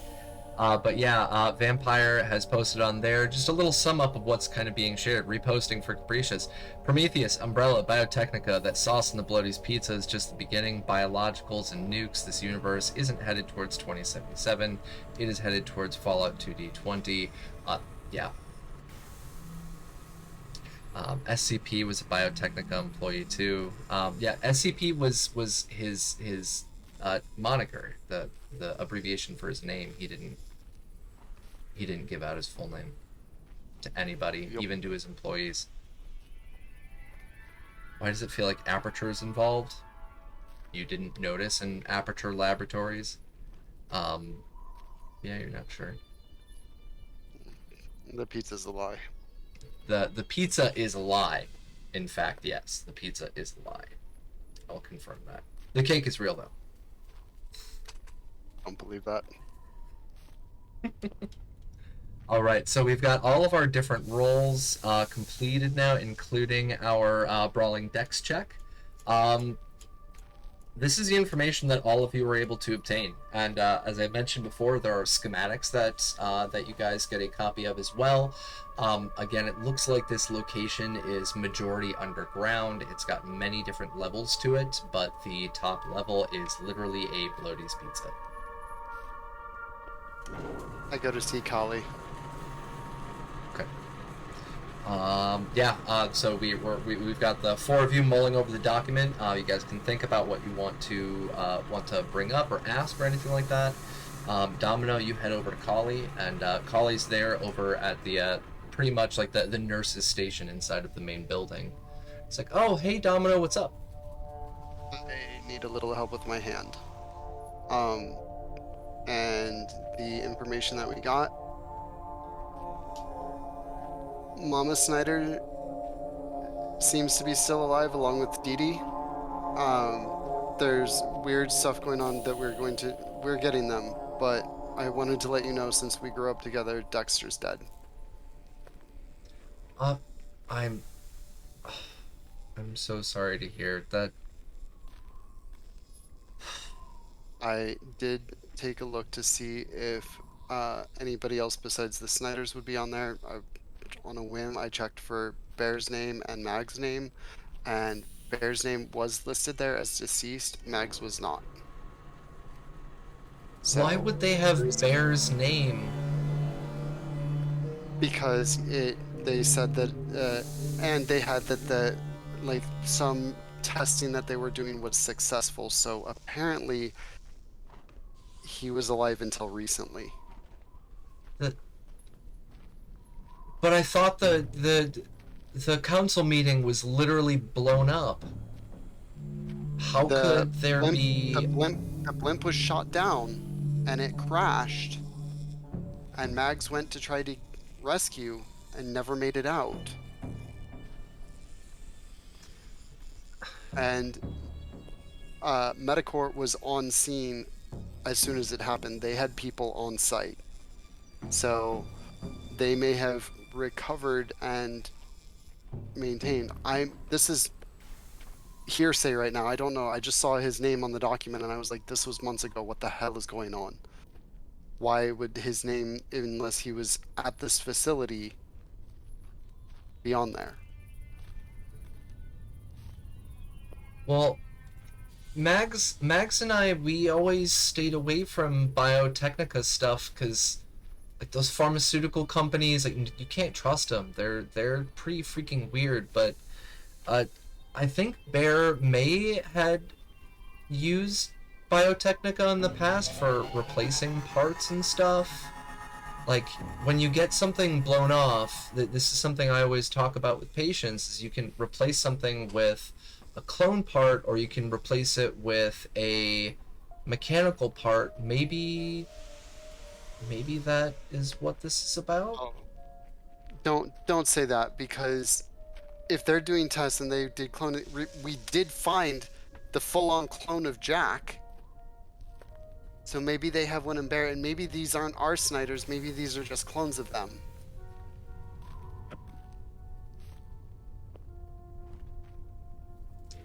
But yeah, Vampire has posted on there just a little sum up of what's kind of being shared. Reposting for Capricious. Prometheus, Umbrella, Biotechnica, that sauce in the Bloaty's pizza is just the beginning. Biologicals and nukes. This universe isn't headed towards 2077. It is headed towards Fallout 2D20. Yeah. SCP was a Biotechnica employee too. Yeah, SCP was his moniker, the abbreviation for his name. He didn't give out his full name to anybody, Yep. even to his employees. Why does it feel like Aperture is involved? You didn't notice in Aperture Laboratories? Yeah, you're not sure. The pizza's a lie. The pizza is a lie. In fact, yes, the pizza is a lie. I'll confirm that. The cake is real, though. Don't believe that. All right, so we've got all of our different roles completed now, including our Brawling Dex check. This is the information that all of you were able to obtain, and as I mentioned before, there are schematics that you guys get a copy of as well. Again, it looks like this location is majority underground. It's got many different levels to it, but the top level is literally a Bloaty's Pizza. I go to see Kali. Okay. So we've got the four of you mulling over the document. You guys can think about what you want to bring up or ask or anything like that. Domino, you head over to Kali, and Kali's there over at the pretty much like the nurses' station inside of the main building. It's like, oh, hey, Domino, what's up? I need a little help with my hand. And the information that we got, Mama Snyder seems to be still alive along with Dee Dee. There's weird stuff going on that we're getting them, but I wanted to let you know, since we grew up together, Dexter's dead. I'm so sorry to hear that. I did take a look to see if anybody else besides the Snyders would be on there. On a whim, I checked for Bear's name and Mag's name, and Bear's name was listed there as deceased. Mag's was not. So, Why would they have Bear's name? because they said that and they had that some testing that they were doing was successful, so apparently he was alive until recently. But I thought the council meeting was literally blown up. How could there be? The blimp was shot down and it crashed, and Mags went to try to rescue and never made it out. And Medicorp was on scene as soon as it happened. They had people on site, so they may have recovered and maintained. This is hearsay right now. I don't know. I just saw his name on the document and I was like, this was months ago. What the hell is going on? Why would his name, unless he was at this facility, be on there? Well, Mags and I, we always stayed away from Biotechnica stuff because, like, those pharmaceutical companies, like, you can't trust them. They're pretty freaking weird. But I think Bear may had used Biotechnica in the past for replacing parts and stuff. Like, when you get something blown off, this is something I always talk about with patients, is you can replace something with a clone part, or you can replace it with a mechanical part. Maybe that is what this is about. Oh. Don't say that, because if they're doing tests and they did clone it, we did find the full-on clone of Jack. So maybe they have one in Bear, and maybe these aren't our Snyders. Maybe these are just clones of them.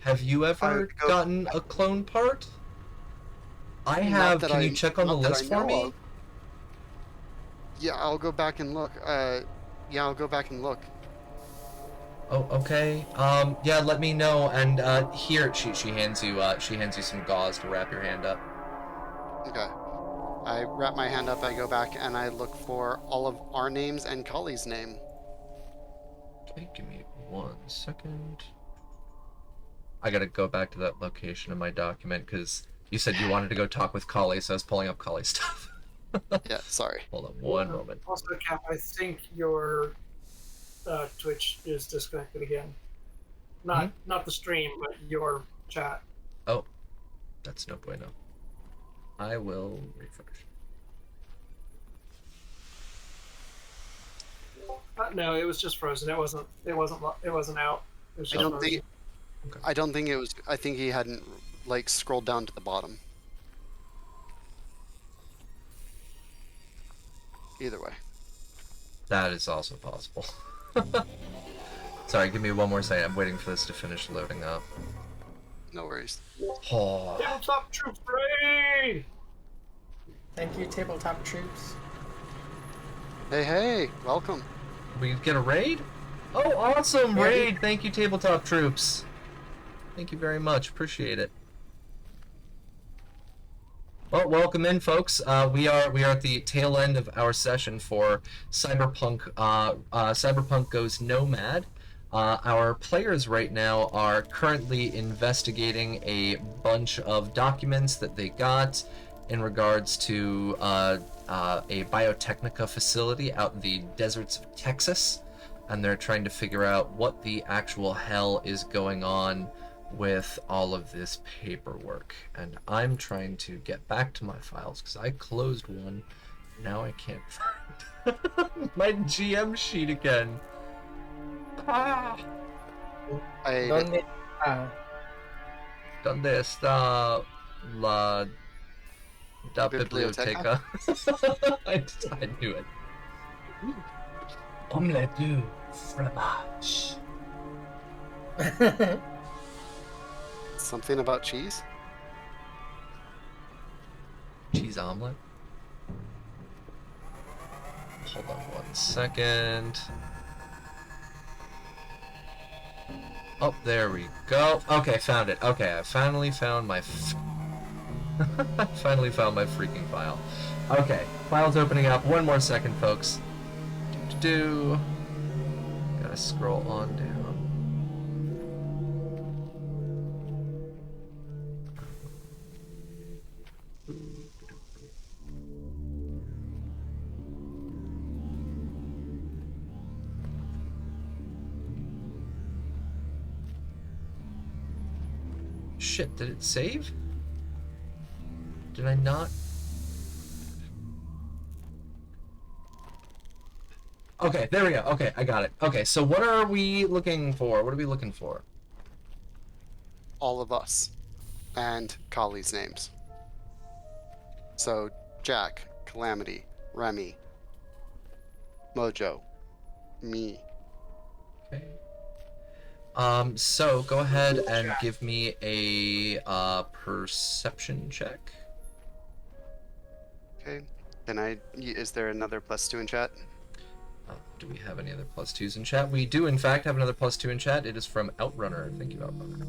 have you ever would go gotten a clone part? I Not have. that Can you I- check on the not that I list for know me? of. Yeah, I'll go back and look. Yeah, I'll go back and look. Oh, okay. Yeah, let me know. And here, she hands you some gauze to wrap your hand up. Okay. I wrap my hand up, I go back, and I look for all of our names and Kali's name. Okay, give me 1 second. I gotta go back to that location in my document because you said you wanted to go talk with Kali, so I was pulling up Kali's stuff. Yeah, sorry. Hold on one moment. Also, Cap, I think your Twitch is disconnected again. Not the stream, but your chat. Oh, that's no bueno. I will refresh. No, it was just frozen. It wasn't out. It was I just don't frozen. think. I don't think it was. I think he hadn't like scrolled down to the bottom. Either way. That is also possible. Sorry, give me 1 more second. I'm waiting for this to finish loading up. No worries. Oh, Tabletop troops raid! Thank you, tabletop troops. Hey, welcome. we get a raid? Oh, awesome! Yeah. Raid! Thank you, tabletop troops. Thank you very much. Appreciate it. Well, welcome in, folks. We are at the tail end of our session for Cyberpunk. Cyberpunk Goes Nomad. Our players right now are currently investigating a bunch of documents that they got in regards to a biotechnica facility out in the deserts of Texas, and they're trying to figure out what the actual hell is going on with all of this paperwork. And I'm trying to get back to my files because I closed one. Now I can't find my GM sheet again. Ah! ¿Dónde? ¿Dónde está la Biblioteca? biblioteca? I knew it. Omelette du fromage. Something about cheese? Cheese omelet. Hold on 1 second. Oh, there we go. Okay, found it. Okay, I finally found my finally found my freaking file. Okay, file's opening up. 1 more second, folks. Gotta scroll on down. Shit, did it save? Did I not? Okay, there we go. Okay, I got it. Okay, so what are we looking for? What are we looking for? All of us. And Kali's names. So, Jack, Calamity, Remy, Mojo, me. Okay. So go ahead and give me a perception check. Okay. Is there another +2 in chat? Do we have any other +2s in chat? We do, in fact, have another +2 in chat. It is from Outrunner. Thank you, Outrunner.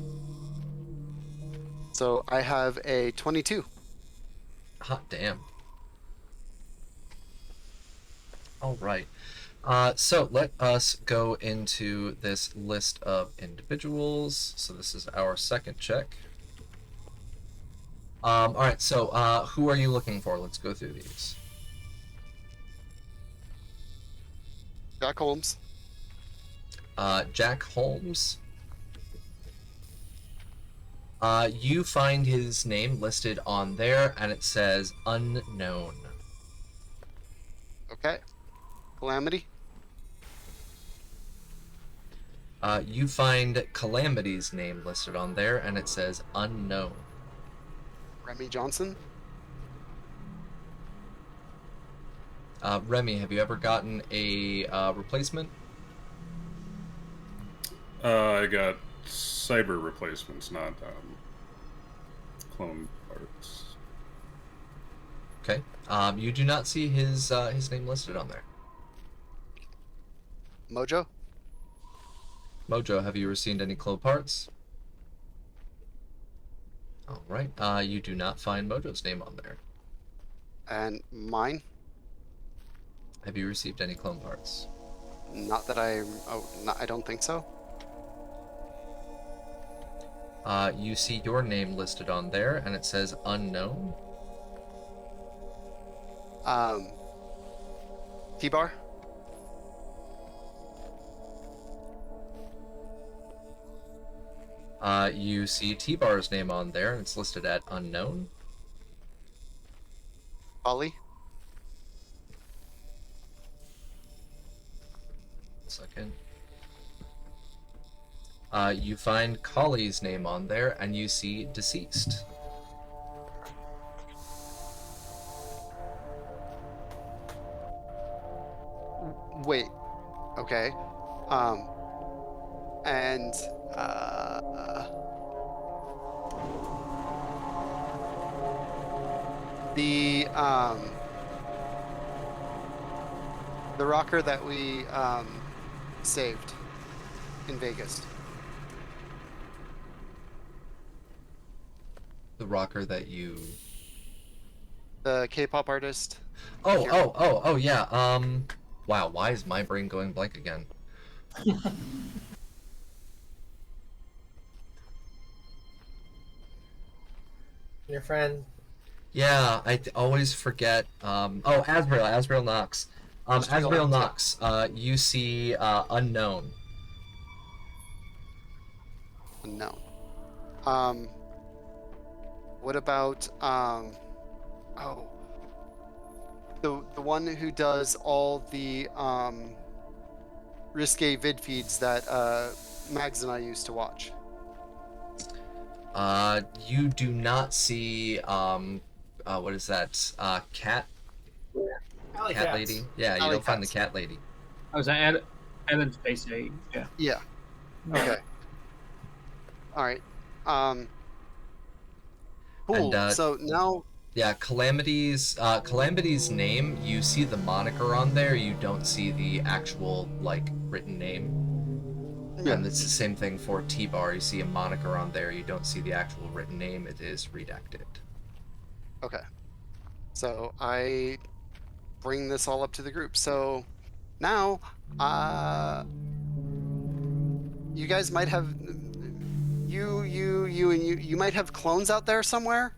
So I have a 22. Hot damn. All right. So let us go into this list of individuals. So this is our second check. All right. So who are you looking for? Let's go through these. Jack Holmes. Jack Holmes. You find his name listed on there, and it says unknown. Okay. Calamity. You find Calamity's name listed on there, and it says unknown. Remy Johnson. Remy, have you ever gotten a replacement? I got cyber replacements, not clone parts. Okay. You do not see his name listed on there. Mojo? Mojo, have you received any clone parts? All right. You do not find Mojo's name on there. And mine? Have you received any clone parts? Not that I... Oh, I don't think so. You see your name listed on there, and it says unknown. T-Bar? You see T-Bar's name on there, and it's listed at unknown. Ollie? Second. You find Collie's name on there, and you see deceased. Wait. Okay. And the rocker that we saved in Vegas. The rocker that you... The K-pop artist. Oh, yeah. Wow, why is my brain going blank again? Your friend. Yeah, I always forget. Azrael Knox. Azrael Knox, you see unknown. Unknown. What about the one who does all the risque vid feeds that Mags and I used to watch? You do not see what is that? Cat Alley cat cats. lady? Yeah, you Alley don't find the cats. cat lady. I was at Ellen Spacey. Yeah. Yeah. Okay. All right. Cool. And, So now, Yeah, Calamity's name, you see the moniker on there, you don't see the actual written name. yeah. And it's the same thing for T-Bar, you see a moniker on there, you don't see the actual written name, it is redacted. Okay. So I bring this all up to the group. So now, you guys might have you might have clones out there somewhere.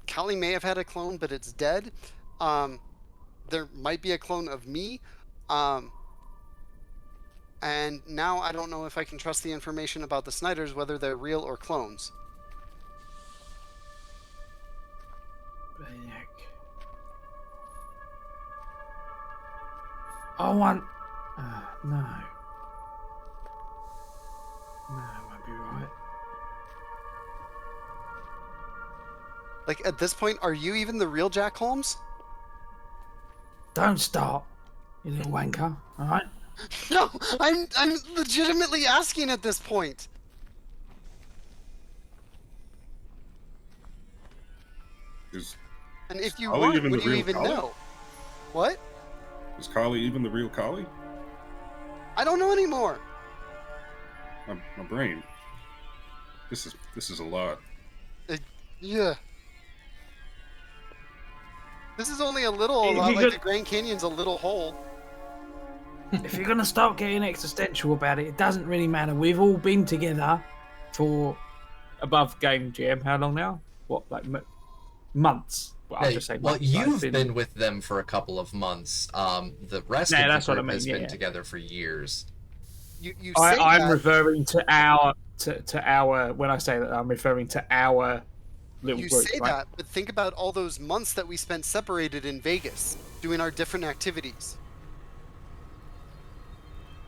Callie may have had a clone, but it's dead. There might be a clone of me. And now I don't know if I can trust the information about the Snyders, whether they're real or clones. I want... no. No, it won't be right. Like, at this point, are you even the real Jack Holmes? Don't start, you little wanker, alright? No, I'm legitimately asking at this point. Is And if you Ollie weren't, even would the you real even Collie? know? What? Collie even the real Collie? I don't know anymore. My brain. This is a lot. Yeah. This is only a lot You like could- the Grand Canyon's a little hole. If you're gonna start getting existential about it, it doesn't really matter. We've all been together for above game jam. How long now? What, like months? Well, I'll Hey, just say well, months. you've I've been with them for a couple of months. The rest Yeah, of that's the what I group mean, has yeah, been yeah. together for years. You say I'm that, referring to our. When I say that, I'm referring to our little you group. say right? that, but think about all those months that we spent separated in Vegas, doing our different activities.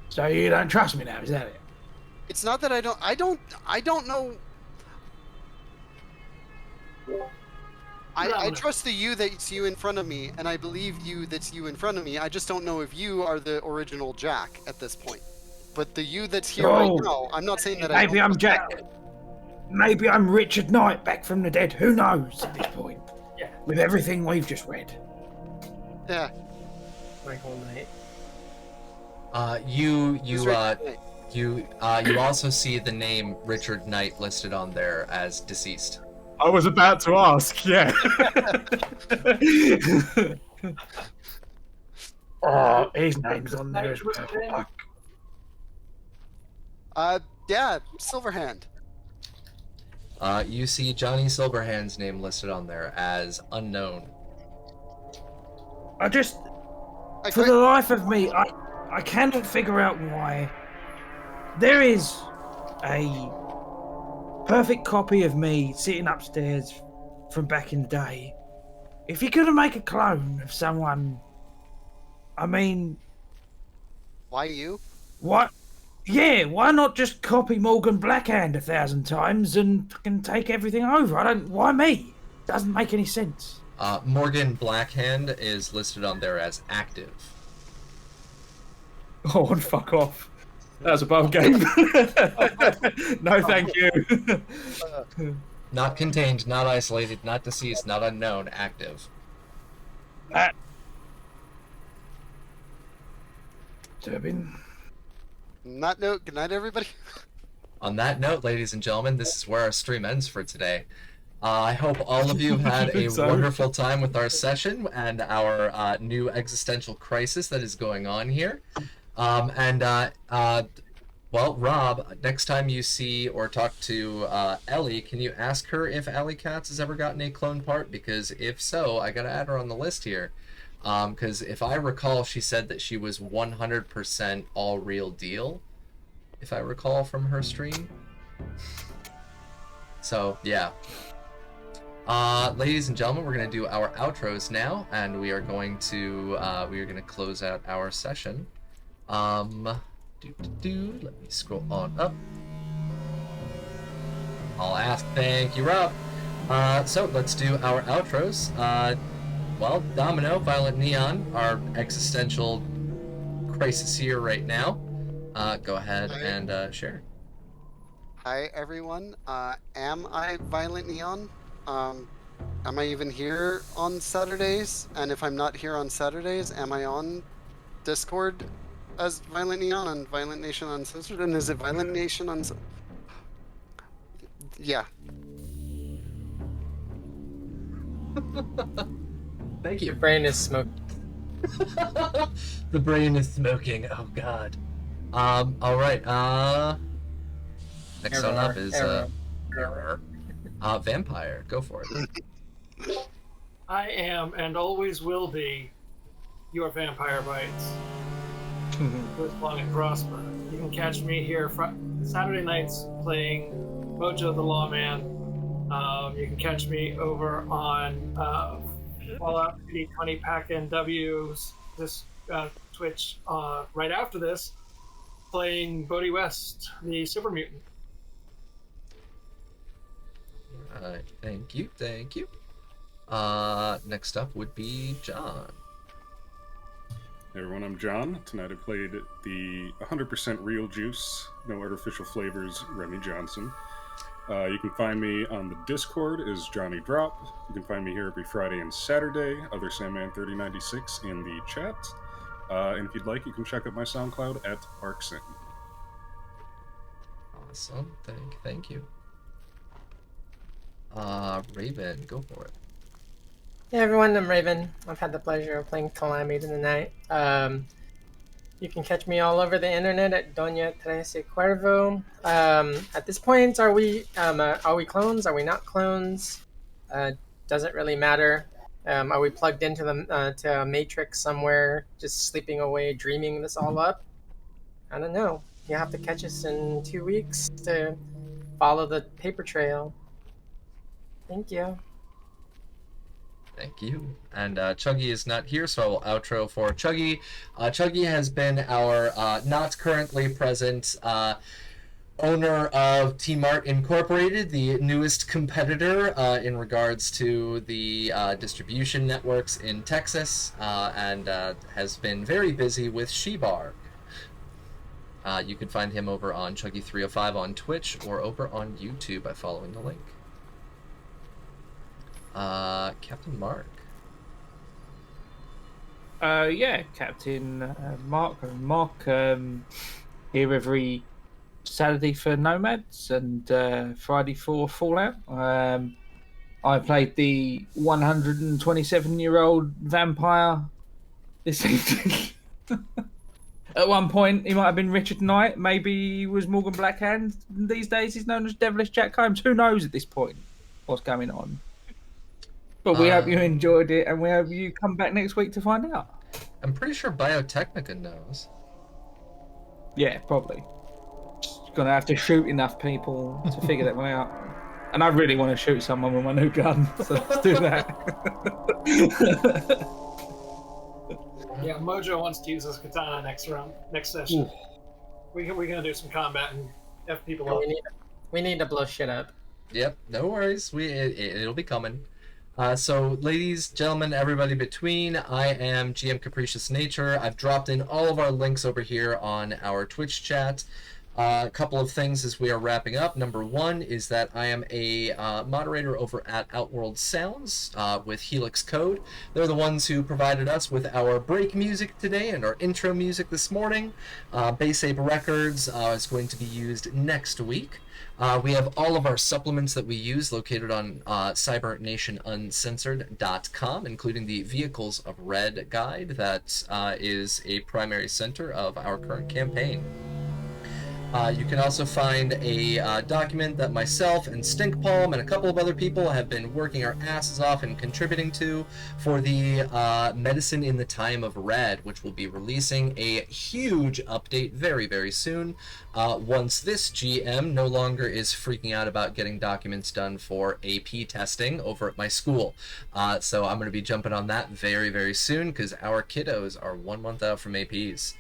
So you don't trust me now? Is that it? It's not that I don't know. I trust the you that's you in front of me, and I believe you that's you in front of me. I just don't know if you are the original Jack at this point. but the you that's here right Oh, now, I'm not saying that maybe I I'm Jack. Maybe I'm Richard Knight back from the dead. Who knows at this point? Yeah. With everything we've just read. Yeah. Michael Knight. You Who's Richard Knight? you also see the name Richard Knight listed on there as deceased. I was about to ask, yeah. Oh, his name's on there as well. Yeah, Silverhand. You see Johnny Silverhand's name listed on there as unknown. I just, I for quit- the life of me, I cannot figure out why there is a perfect copy of me sitting upstairs from back in the day. If you're gonna make a clone of someone, I mean, Why you? what? Yeah, why not just copy Morgan Blackhand 1,000 times and fucking take everything over? Why me? Doesn't make any sense. Morgan Blackhand is listed on there as active. Oh, and fuck off. That was above game. No, thank you. Not contained, not isolated, not deceased, not unknown, active. Durbin. Not note. Good night, everybody. On that note, ladies and gentlemen, this is where our stream ends for today. I hope all of you had a wonderful time with our session and our new existential crisis that is going on here. Well, Rob, next time you see or talk to Ellie, can you ask her if Ellie Katz has ever gotten a clone part? Because if so, I gotta add her on the list here. Because if I recall, she said that she was 100% all real deal, if I recall from her stream. So, yeah. Ladies and gentlemen, we're going to do our outros now, and we are going to close out our session. Let me scroll on up. I'll ask, thank you, Rob. So let's do our outros. Well, Domino, Violent Neon, our existential crisis here right now. Go ahead and share. Hi, everyone. Am I Violent Neon? Am I even here on Saturdays? And if I'm not here on Saturdays, am I on Discord as Violent Neon and Violent Nation Uncensored? And is it Violent Nation Uncensored? Yeah. Thank Your you. brain is smoking. The brain is smoking. Oh God. All right. Next one up is Error. Vampire. Go for it. I am and always will be your Vampire Bites. Live long and prosper. You can catch me here Saturday nights playing Mojo the Lawman. You can catch me over on Fallout 20 Pack NW's this Twitch right after this, playing Bodhi West, the Super Mutant. Alright, thank you. Next up would be John. Hey everyone, I'm John. Tonight I played the 100% real juice, no artificial flavors, Remy Johnson. You can find me on the Discord as Johnny Drop. You can find me here every Friday and Saturday, other Sandman3096 in the chat. And if you'd like, you can check out my SoundCloud at Arksin. Awesome. Thank you. Raven, go for it. Hey everyone, I'm Raven. I've had the pleasure of playing Calamity tonight. You can catch me all over the internet at Doña Trece Cuervo. At this point, are we clones? Are we not clones? Doesn't really matter. Are we plugged into to a matrix somewhere, just sleeping away, dreaming this all up? I don't know. You have to catch us in 2 weeks to follow the paper trail. Thank you. Thank you. And Chuggy is not here, so I will outro for Chuggy. Chuggy has been our not currently present owner of T-Mart Incorporated, the newest competitor in regards to the distribution networks in Texas, and has been very busy with Shebar. You can find him over on Chuggy305 on Twitch or over on YouTube by following the link. Captain Mark. Yeah, Captain Mark. Mark here every Saturday for Nomads and Friday for Fallout. I played the 127-year-old vampire this evening. At one point, he might have been Richard Knight. Maybe he was Morgan Blackhand. These days, he's known as Devilish Jack Holmes. Who knows at this point what's going on? But we hope you enjoyed it, and we hope you come back next week to find out. I'm pretty sure Biotechnica knows. Yeah, probably. Just gonna have to shoot enough people to figure that one out. And I really want to shoot someone with my new gun, so let's do that. Yeah, Mojo wants to use his katana next session. Ooh. We're gonna do some combat and F people Yeah, up. we need to blow shit up. Yep, no worries. It'll be coming. So, ladies, gentlemen, everybody between, I am GM Capricious Nature. I've dropped in all of our links over here on our Twitch chat. A couple of things as we are wrapping up. Number one is that I am a moderator over at Outworld Sounds with Helix Code. They're the ones who provided us with our break music today and our intro music this morning. Base Ape Records is going to be used next week. We have all of our supplements that we use located on cybernationuncensored.com, including the Vehicles of Red guide that is a primary center of our current campaign. You can also find a document that myself and Stinkpalm and a couple of other people have been working our asses off and contributing to for the Medicine in the Time of Red, which will be releasing a huge update very, very soon once this GM no longer is freaking out about getting documents done for AP testing over at my school. So I'm going to be jumping on that very, very soon because our kiddos are 1 month out from APs.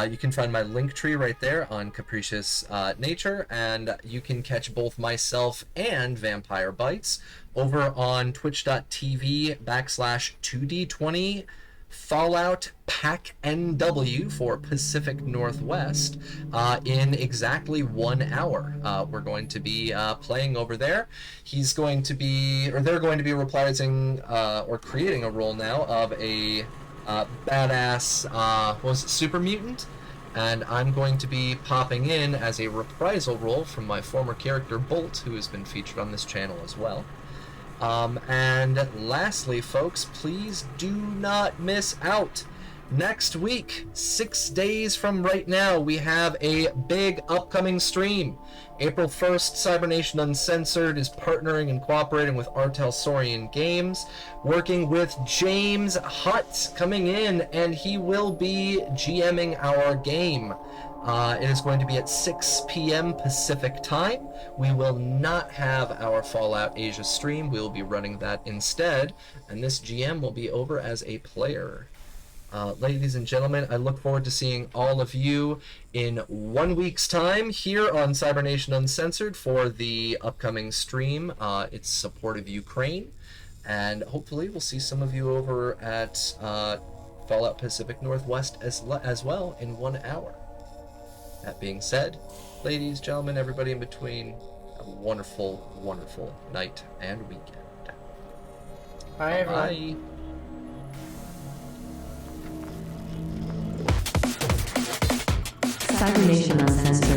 You can find my link tree right there on Capricious Nature, and you can catch both myself and Vampire Bites over on twitch.tv/2d20 Fallout Pack NW for Pacific Northwest in exactly 1 hour. We're going to be playing over there. He's going to be, or they're going to be reprising or creating a role now of a badass, was it Super Mutant? And I'm going to be popping in as a reprisal role from my former character Bolt, who has been featured on this channel as well. And lastly, folks, please do not miss out. Next week, 6 days from right now, we have a big upcoming stream. April 1st, Cybernation Uncensored is partnering and cooperating with Artel Saurian Games, working with James Hutt coming in, and he will be GMing our game. It is going to be at 6 p.m. Pacific time. We will not have our Fallout Asia stream. We will be running that instead, and this GM will be over as a player. Ladies and gentlemen, I look forward to seeing all of you in 1 week's time here on Cybernation Uncensored for the upcoming stream. It's support of Ukraine, and hopefully we'll see some of you over at Fallout Pacific Northwest as well in 1 hour. That being said, ladies, gentlemen, everybody in between, have a wonderful, wonderful night and weekend. Bye, everyone. Bye. Cybernation Uncensored.